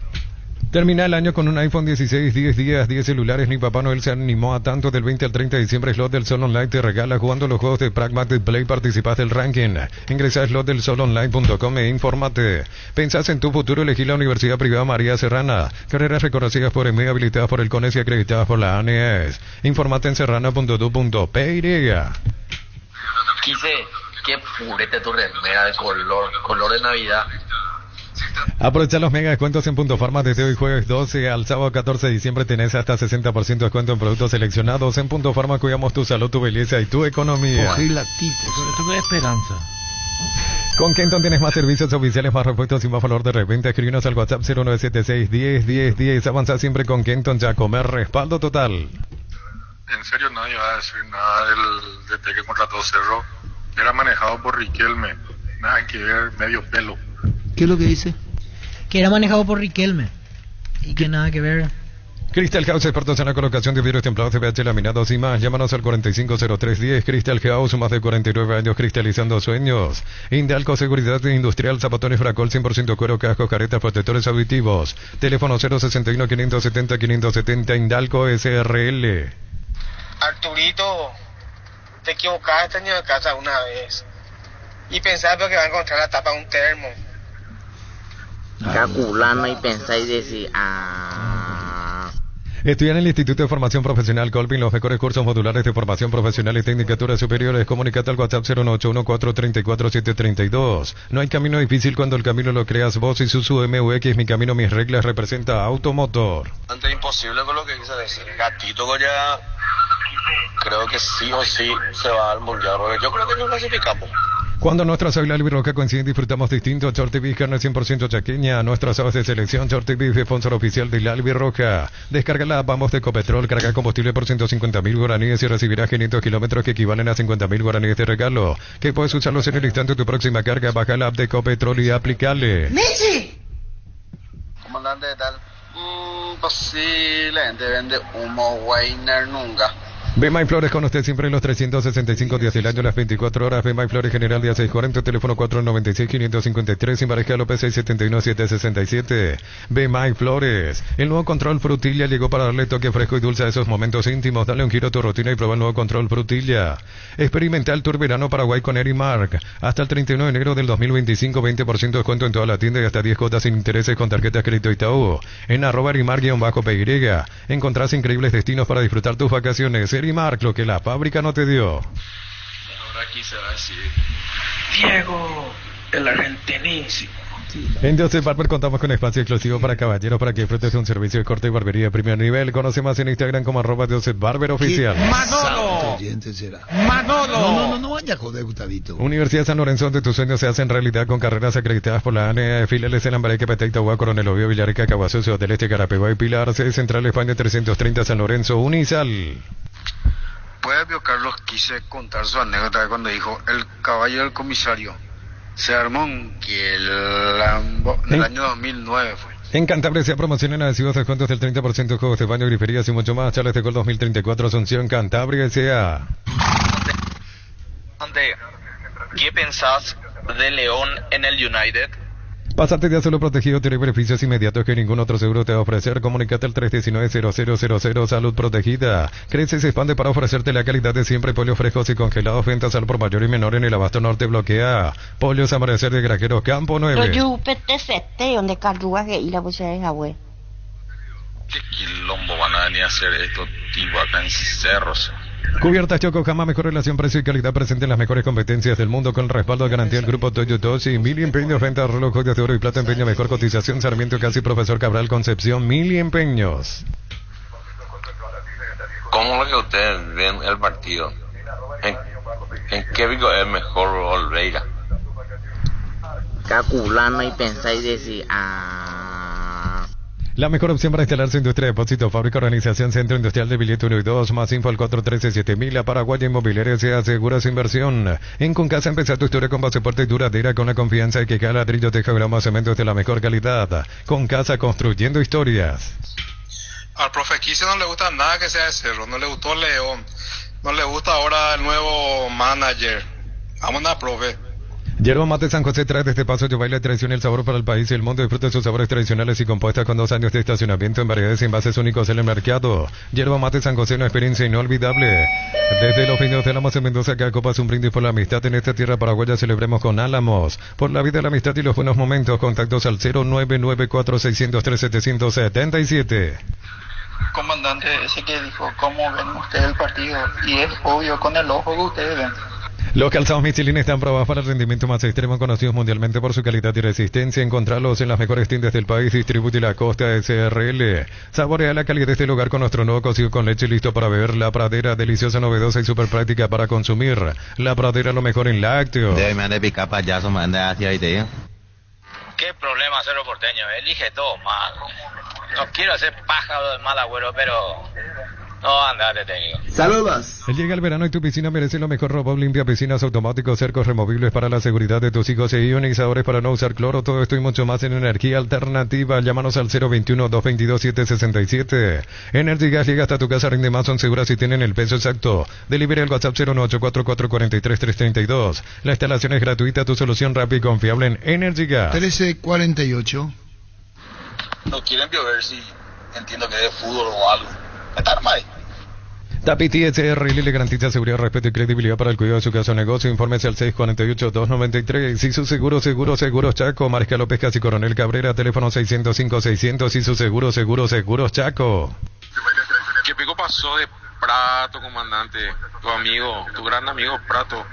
Termina el año con un iPhone 16, 10 días, 10 celulares. Ni Papá Noel se animó a tanto. Del 20 al 30 de diciembre, Slot del Sol Online te regala jugando los juegos de Pragmatic Play. Participas del ranking. Ingresa a slotdelsolonline.com e infórmate. Pensás en tu futuro, elegí la Universidad Privada María Serrana. Carreras reconocidas por EMEA, habilitadas por el CONES y acreditadas por la ANES. Infórmate en serrana.edu.py. Quise que purete tu remera de color de Navidad. Aprovecha los mega descuentos en Punto Farma desde hoy jueves 12 al sábado 14 de diciembre. Tenés hasta 60% de descuento en productos seleccionados. En Punto Farma cuidamos tu salud, tu belleza y tu economía. Sobre todo esperanza. Con Kenton tienes más servicios oficiales, más repuestos y más valor de reventa. Escríbenos al WhatsApp 0976 10 10 10. Avanza siempre con Kenton. Ya comer respaldo total. En serio nadie va a decir nada del DT que contrató Cerro. Era manejado por Riquelme. Nada que ver, medio pelo. ¿Qué es lo que dice? Que era manejado por Riquelme. Y que nada que ver. Crystal House, expertos en la colocación de vidrios templados, CBH, laminados y más. Llámanos al 450310. Crystal House, más de 49 años cristalizando sueños. Indalco Seguridad Industrial, Zapatones Fracol, 100% cuero, cascos, caretas, protectores auditivos. Teléfono 061 570 570. Indalco SRL. Arturito, te equivocaste año de casa una vez. Y pensaba que va a encontrar la tapa de un termo. Calculando y pensáis y decir, Estudia en el Instituto de Formación Profesional Colpin los mejores cursos modulares de formación profesional y tecnicaturas superiores. Comunicate al WhatsApp 091-434-732. No hay camino difícil cuando el camino lo creas vos. Isuzu MUX, mi camino, mis reglas, representa Automotor. Bastante imposible con lo que quise decir. Gatito ya creo que sí o sí se va al mundial. Yo creo que no clasificamos. Cuando nuestras aves albirroja coinciden, disfrutamos distinto. Shorty Beef, carne 100% chaqueña. Nuestras aves de selección. Shorty Beef, sponsor oficial de la albirroja. Descarga la app Vamos de Ecopetrol, carga combustible por 150.000 guaraníes y recibirás 500 kilómetros que equivalen a 50.000 guaraníes de regalo. Que puedes usarlos en el instante de tu próxima carga. Baja la app de Ecopetrol y aplicale. ¡Messi! Comandante, ¿qué tal? Posiblemente vende humo Weiner nunca. Bema y Flores con usted siempre los 365 días del año, las 24 horas. Bema y Flores General día 640, teléfono 496-553, sin Pareja López 671-767. Bema y Flores. El nuevo Control Frutilla llegó para darle toque fresco y dulce a esos momentos íntimos. Dale un giro a tu rutina y prueba el nuevo Control Frutilla. Experimenta el Tour Verano Paraguay con Erimark. Hasta el 31 de enero del 2025, 20% de descuento en toda la tienda y hasta 10 cuotas sin intereses con tarjetas crédito Itaú. En @Erimark_PY. Encontrás increíbles destinos para disfrutar tus vacaciones. Erimark, lo que la fábrica no te dio. Ahora aquí se va a decir Diego, el argentinísimo. En Joseph Barber contamos con espacio exclusivo para caballeros para que disfrutes de un servicio de corte y barbería de primer nivel. Conoce más en Instagram como @Joseph Barber Oficial. ¡Manolo! ¡Manolo! No vaya a joder, Gustavito. Universidad San Lorenzo, donde tus sueños se hacen realidad con carreras acreditadas por la ANE. Filiales en Lambareque, Petén, Itagua, Coronel Oviedo, Villarrica, Caguazú, Ciudad del Este, Carapeguá y Pilar. Sede Central España 330 San Lorenzo, Unisal. ¿Puede Pio Carlos quise contar su anécdota de cuando dijo el caballo del comisario? Se armó que el año 2009 fue. En Cantabria se promocionan adhesivos descuentos del 30%, juegos de baño, griferías y mucho más. Charles de Gol 2034, Asunción, Cantabria S.A. ¿Qué pensás de León en el United? Pásate de Azul Protegido, tiene beneficios inmediatos que ningún otro seguro te va a ofrecer. Comunicate al 319-0000, Salud Protegida. Crece y se expande para ofrecerte la calidad de siempre. Pollos frescos y congelados, ventas al por mayor y menor en el Abasto Norte. Bloquea. Pollos Amanecer de Granjeros, Campo 9. ¿Qué quilombo van a venir a hacer estos tipos acá en Cerros? Cubiertas Yokohama, mejor relación precio y calidad, presente en las mejores competencias del mundo con el respaldo de garantía del grupo Toyotoshi. Mili Empeños, venta de reloj, joyas de oro y plata, empeño, mejor cotización, Sarmiento Casi, Profesor Cabral, Concepción, Mili Empeños. ¿Cómo es que ustedes ven el partido? ¿En qué vigo es mejor Olveira? Calculando y pensáis y decir, La mejor opción para instalar su industria de depósito, fábrica, organización, centro industrial de billete 1 y 2, más info al 413-7000, la Paraguaya Inmobiliaria se asegura su inversión. En Concasa empezar tu historia con pasaporte duradera, con la confianza de que cada ladrillo, teja, grama, cemento es de la mejor calidad. Concasa, construyendo historias. Al profe Quise no le gusta nada que sea de Cerro, no le gustó León, no le gusta ahora el nuevo manager. Vámonos, profe. Yerba Mate San José trae desde Paso de Baile tradición y el sabor para el país y el mundo. Disfruta de sus sabores tradicionales y compuestas con 2 años de estacionamiento en variedades y envases únicos en el mercado. Yerba Mate San José, una experiencia inolvidable. Desde los viñedos de Álamos en Mendoza, que acopas un brindis por la amistad en esta tierra paraguaya. Celebremos con Álamos por la vida, la amistad y los buenos momentos. Contactos al 0994-603-777. Comandante, ese que dijo, ¿cómo ven ustedes el partido? Y es obvio, con el ojo que ustedes ven. Los calzados Michelin están probados para el rendimiento más extremo, conocidos mundialmente por su calidad y resistencia. Encontralos en las mejores tiendas del país. Distribuye la Costa SRL. Saborea la calidad de este lugar con nuestro nuevo cocido con leche listo para beber. La Pradera, deliciosa, novedosa y súper práctica para consumir. La Pradera, lo mejor en lácteos. Me han de picar payaso, me han de hacia ahí, ¿Qué problema hacerlo porteño? Elige todo mal. No quiero hacer pájaro de mal agüero, pero... no, andate técnico. Saludos. Llega el verano y tu piscina merece lo mejor. Robot limpia piscinas automáticos, cercos removibles para la seguridad de tus hijos e ionizadores para no usar cloro. Todo esto y mucho más en energía alternativa. Llámanos al 021-222-767. Energy Gas llega hasta tu casa, rinde más, son seguras y tienen el peso exacto. Delivery al WhatsApp 09844433332. La instalación es gratuita, tu solución rápida y confiable en Energy Gas. 1348. No quieren ver si entiendo que es de fútbol o algo. Estar mal. Tapiti SRL le garantiza seguridad, respeto y credibilidad para el cuidado de su casa o negocio. Infórmese al 648-293. Si su seguro, Seguros Chaco. Mariscal López Casi Coronel Cabrera, teléfono 605-600. Si su seguro, Seguros Chaco. ¿Qué pico pasó de Prato, comandante? Tu gran amigo Prato.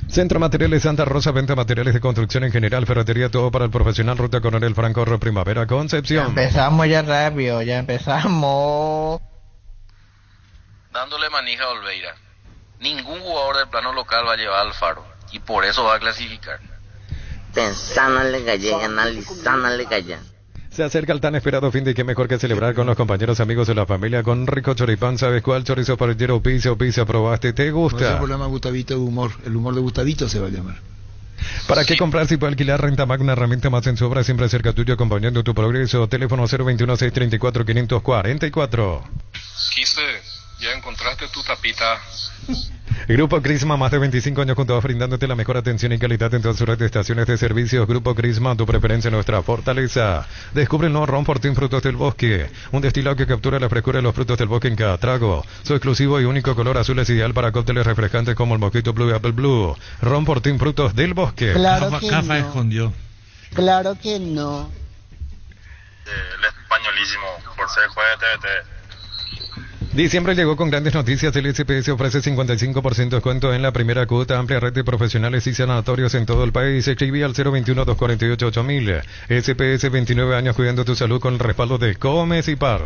Centro Materiales Santa Rosa, venta materiales de construcción en general, ferretería, todo para el profesional. Ruta Coronel Franco, Primavera, Concepción. Empezamos ya rápido, empezamos. Dándole manija a Olveira. Ningún jugador del plano local va a llevar al Faro y por eso va a clasificar. Pensándole gallego, analizándole gallego. Se acerca el tan esperado fin de, qué mejor que celebrar con los compañeros, amigos de la familia, con rico choripán. ¿Sabes cuál? Chorizo parrillero, pizza, ¿probaste? ¿Te gusta? No se llama Gustavito de humor, el humor de Gustavito se va a llamar. ¿Para qué comprar si puede alquilar? Renta Mag, una herramienta más en su obra, siempre cerca tuyo, acompañando tu progreso. Teléfono 021-634-544. Quise, ya encontraste tu tapita. Grupo Crisma, más de 25 años juntos, brindándote la mejor atención y calidad en todas sus redes de estaciones de servicios. Grupo Crisma, tu preferencia, nuestra fortaleza. Descubre el nuevo Ron Fortín Frutos del Bosque, un destilado que captura la frescura de los frutos del bosque en cada trago. Su exclusivo y único color azul es ideal para cócteles refrescantes como el Mojito Blue y Apple Blue. Ron Fortín Frutos del Bosque. Claro que Cafa no. escondió. Claro que no. El españolísimo, por ser juez de TVT. Diciembre llegó con grandes noticias. El SPS ofrece 55% de descuento en la primera cuota, amplia red de profesionales y sanatorios en todo el país. Escribí al 021-248-8000. SPS, 29 años cuidando tu salud con el respaldo de Comes y Par.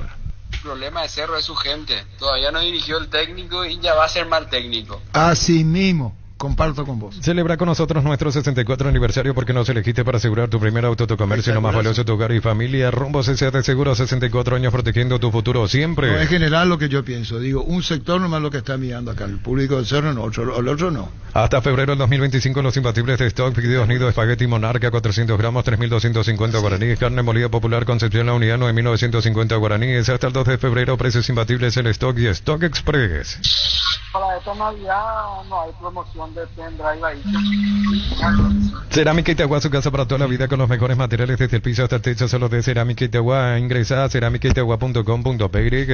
El problema de Cerro es su gente. Todavía no dirigió el técnico y ya va a ser mal técnico. Así mismo. Comparto con vos. Celebra con nosotros nuestro 64 aniversario porque nos elegiste para asegurar tu primer auto, tu comercio y lo más valioso, tu hogar y familia. Rumbo CCA de Seguros, 64 años protegiendo tu futuro siempre. No, en general lo que yo pienso, digo, un sector nomás lo que está mirando acá, el público del Cerro, no, el otro no. Hasta febrero del 2025 los imbatibles de stock, pedidos nido, espagueti Monarca, 400 gramos, 3.250 guaraníes, carne molida popular Concepción La Unidad, 9.950 guaraníes. Hasta el 2 de febrero, precios imbatibles en stock y Stock Express. Para esta Navidad no hay promoción de pendrive ahí. Cerámica Itagua, su casa para toda la vida con los mejores materiales desde el piso hasta el techo, solo de Cerámica Itagua. Ingresa a ceramicaitagua.com.py.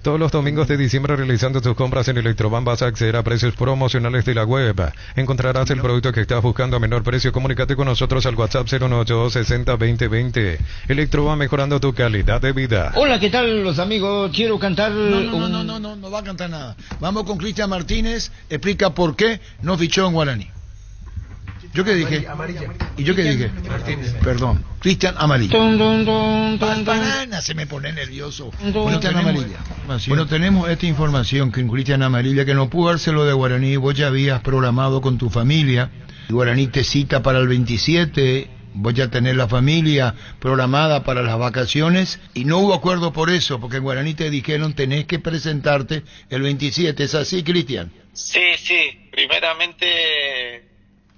Todos los domingos de diciembre realizando tus compras en Electroban vas a acceder a precios promocionales de la web. Encontrarás el producto que estás buscando a menor precio. Comunícate con nosotros al WhatsApp 098-60-2020. Electroban, mejorando tu calidad de vida. Hola, ¿qué tal los amigos? Quiero cantar... No va a cantar nada. Vamos con Cristian Martínez, explica por qué no fichó en Guaraní. ¿Yo qué dije? ¿Y yo qué dije? Martínez. Perdón, Cristian Amarilla. Banana, se me pone nervioso. Cristian Amarilla. Bueno, tenemos esta información que en Cristian Amarilla, que no pudo dárselo de Guaraní, vos ya habías programado con tu familia. Guaraní te cita para el 27. Voy a tener la familia programada para las vacaciones y no hubo acuerdo por eso, porque en Guaraní te dijeron tenés que presentarte el 27. ¿Es así, Cristian? Sí. Primeramente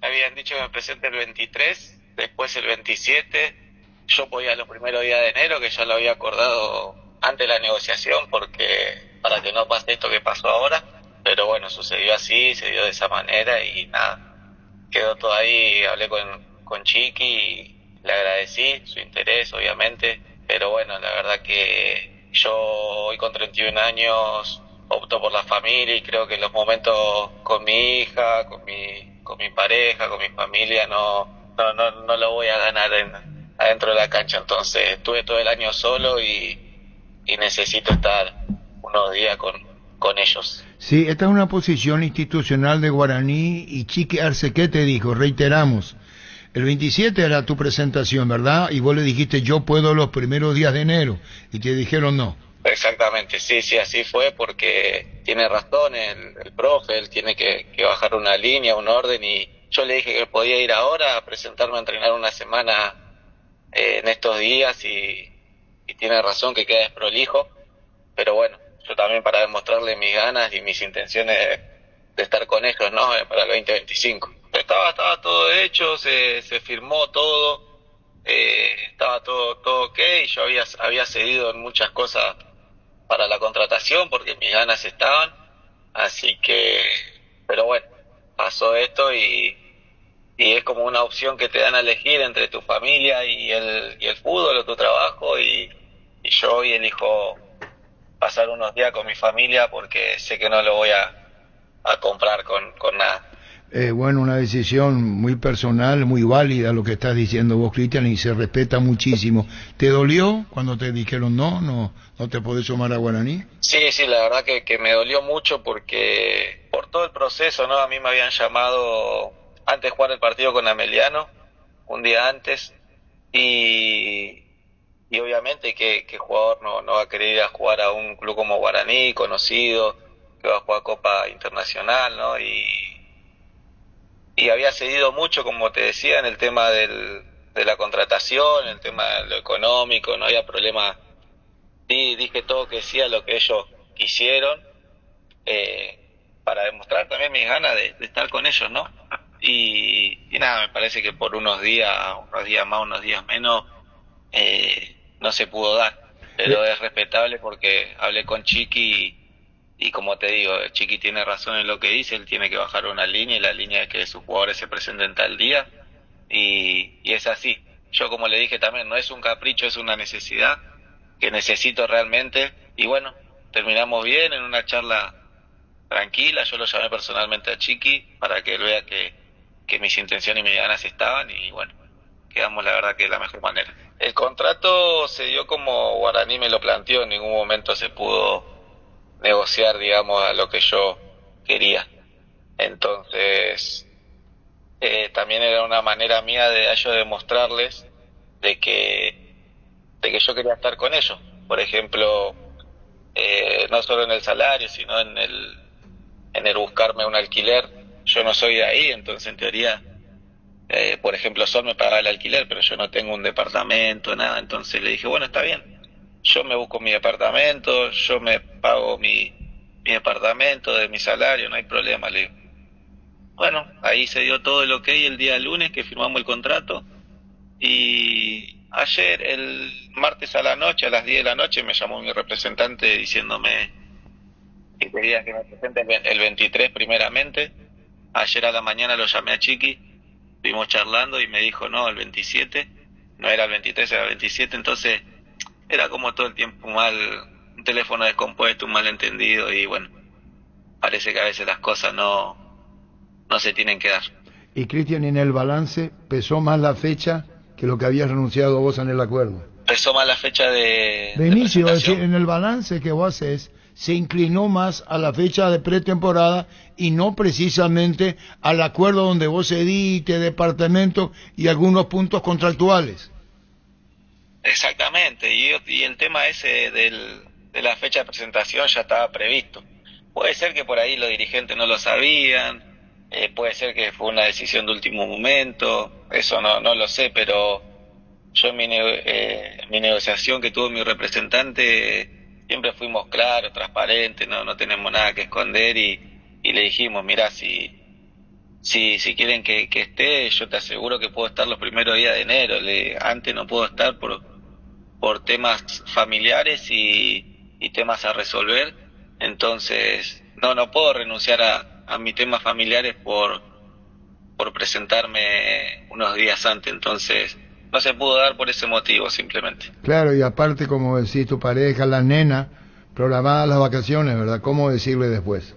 habían dicho que me presente el 23, después el 27. Yo podía los primeros días de enero, que ya lo había acordado antes de la negociación, porque para que no pase esto que pasó ahora. Pero bueno, sucedió así, se dio de esa manera y nada. quedó todo ahí. Hablé con Chiqui y le agradecí su interés, obviamente, pero bueno, la verdad que yo hoy con 31 años opto por la familia y creo que los momentos con mi hija, con mi pareja, con mi familia no lo voy a ganar adentro de la cancha. Entonces estuve todo el año solo y necesito estar unos días con ellos. Sí, esta es una posición institucional de Guaraní y Chiqui Arce, ¿qué te dijo? Reiteramos, el 27 era tu presentación, ¿verdad? Y vos le dijiste, yo puedo los primeros días de enero, y te dijeron no. Exactamente, sí, así fue, porque tiene razón el profe, él tiene que bajar una línea, un orden, y yo le dije que podía ir ahora a presentarme a entrenar una semana en estos días, y tiene razón que queda desprolijo, pero bueno, yo también para demostrarle mis ganas y mis intenciones de estar con ellos, ¿no? Para el 2025. Estaba todo hecho, se firmó todo, estaba todo ok, yo había cedido en muchas cosas para la contratación porque mis ganas estaban, así que, pero bueno, pasó esto y es como una opción que te dan a elegir entre tu familia y el fútbol o tu trabajo, y yo hoy elijo pasar unos días con mi familia porque sé que no lo voy a comprar con nada. Bueno, una decisión muy personal, muy válida lo que estás diciendo vos, Cristian, y se respeta muchísimo. ¿Te dolió cuando te dijeron no te podés sumar a Guaraní? Sí, la verdad que me dolió mucho porque por todo el proceso, ¿no? A mí me habían llamado antes de jugar el partido con Ameliano, un día antes, y obviamente que jugador no va a querer ir a jugar a un club como Guaraní, conocido, que va a jugar Copa Internacional, ¿no? Y había cedido mucho, como te decía, en el tema de la contratación, en el tema de lo económico, no había problema. Dije todo que sí a lo que ellos quisieron, para demostrar también mis ganas de estar con ellos, ¿no? Y nada, me parece que por unos días más, unos días menos, no se pudo dar, pero es respetable porque hablé con Chiqui y como te digo, Chiqui tiene razón en lo que dice, él tiene que bajar una línea y la línea es que sus jugadores se presenten tal día y es así. Yo, como le dije también, no es un capricho, es una necesidad que necesito realmente, y bueno, terminamos bien en una charla tranquila. Yo lo llamé personalmente a Chiqui para que él vea que mis intenciones y mis ganas estaban, y bueno, quedamos la verdad que de la mejor manera. El contrato se dio como Guaraní me lo planteó, en ningún momento se pudo negociar, digamos, a lo que yo quería. Entonces, también era una manera mía de ellos demostrarles de que yo quería estar con ellos. Por ejemplo, no solo en el salario, sino en el buscarme un alquiler. Yo no soy de ahí, entonces en teoría, por ejemplo, Sol me pagaba el alquiler, pero yo no tengo un departamento, nada. Entonces le dije, bueno, está bien, yo me busco mi departamento, yo me pago mi departamento de mi salario, no hay problema, le digo. Bueno, ahí se dio todo el ok el día lunes que firmamos el contrato, y ayer, el martes a la noche, a las 10 de la noche, me llamó mi representante diciéndome que quería que me presente el 23 primeramente. Ayer a la mañana lo llamé a Chiqui, estuvimos charlando y me dijo no, el 27, no era el 23, era el 27, entonces era como todo el tiempo un teléfono descompuesto, un malentendido, y bueno, parece que a veces las cosas no se tienen que dar. Y Cristian, en el balance, ¿pesó más la fecha que lo que habías renunciado vos en el acuerdo? Pesó más la fecha de inicio, es decir, en el balance que vos haces, se inclinó más a la fecha de pretemporada y no precisamente al acuerdo donde vos cediste departamento y algunos puntos contractuales. Exactamente, y el tema ese de la fecha de presentación ya estaba previsto. Puede ser que por ahí los dirigentes no lo sabían, puede ser que fue una decisión de último momento, eso no lo sé, pero yo en mi negociación que tuvo mi representante siempre fuimos claros, transparentes, no tenemos nada que esconder, y le dijimos, mira, si quieren que esté, yo te aseguro que puedo estar los primeros días de enero, antes no puedo estar por temas familiares y temas a resolver, entonces no puedo renunciar a mis temas familiares por presentarme unos días antes, entonces no se pudo dar por ese motivo simplemente. Claro, y aparte, como decís, tu pareja, la nena, programadas las vacaciones, ¿verdad? ¿Cómo decirle después?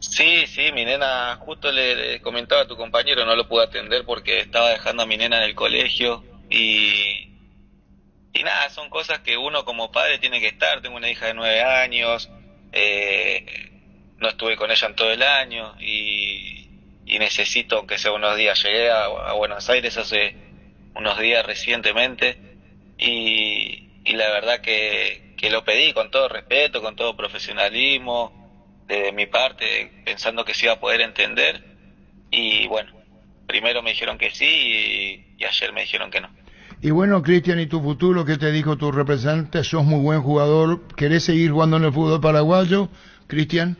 Sí, mi nena, justo le comentaba a tu compañero, no lo pude atender porque estaba dejando a mi nena en el colegio y nada, son cosas que uno como padre tiene que estar. Tengo una hija de 9 años, no estuve con ella en todo el año y necesito, aunque sea unos días. Llegué a Buenos Aires hace unos días recientemente y la verdad que lo pedí con todo respeto, con todo profesionalismo de mi parte, pensando que se iba a poder entender, y bueno, primero me dijeron que sí y ayer me dijeron que no. Y bueno, Cristian, ¿y tu futuro? ¿Qué te dijo tu representante? ¿Sos muy buen jugador? ¿Querés seguir jugando en el fútbol paraguayo, Cristian?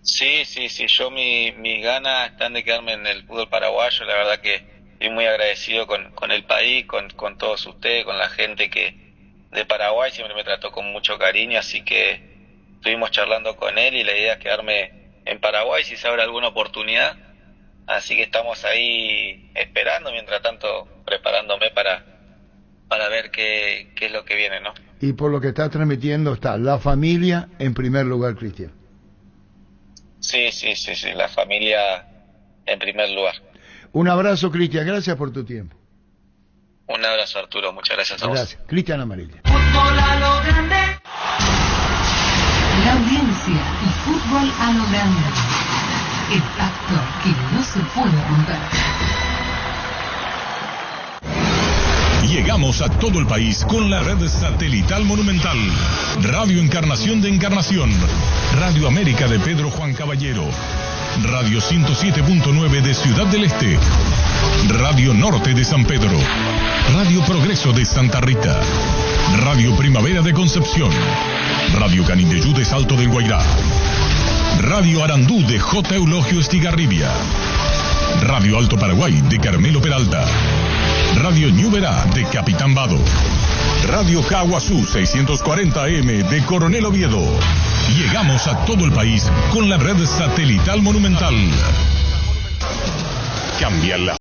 Sí, yo mis ganas están de quedarme en el fútbol paraguayo. La verdad que estoy muy agradecido con el país, con todos ustedes, con la gente que de Paraguay siempre me trató con mucho cariño, así que estuvimos charlando con él y la idea es quedarme en Paraguay si se abre alguna oportunidad, así que estamos ahí esperando, mientras tanto preparándome para ver qué es lo que viene, ¿no? Y por lo que estás transmitiendo está la familia en primer lugar, Cristian. Sí, la familia en primer lugar. Un abrazo, Cristian, gracias por tu tiempo. Un abrazo, Arturo, muchas gracias a vos. Gracias. Cristian Amarilla. Fútbol a lo grande. La audiencia y fútbol a lo grande. El pacto que no se puede romper. Llegamos a todo el país con la red satelital Monumental. Radio Encarnación de Encarnación. Radio América de Pedro Juan Caballero. Radio 107.9 de Ciudad del Este. Radio Norte de San Pedro. Radio Progreso de Santa Rita. Radio Primavera de Concepción. Radio Canindeyú de Salto del Guairá. Radio Arandú de J. Eulogio Estigarribia. Radio Alto Paraguay de Carmelo Peralta. Radio Ñuberá de Capitán Vado. Radio Caguazú 640 AM de Coronel Oviedo. Llegamos a todo el país con la red satelital Monumental. Cambia la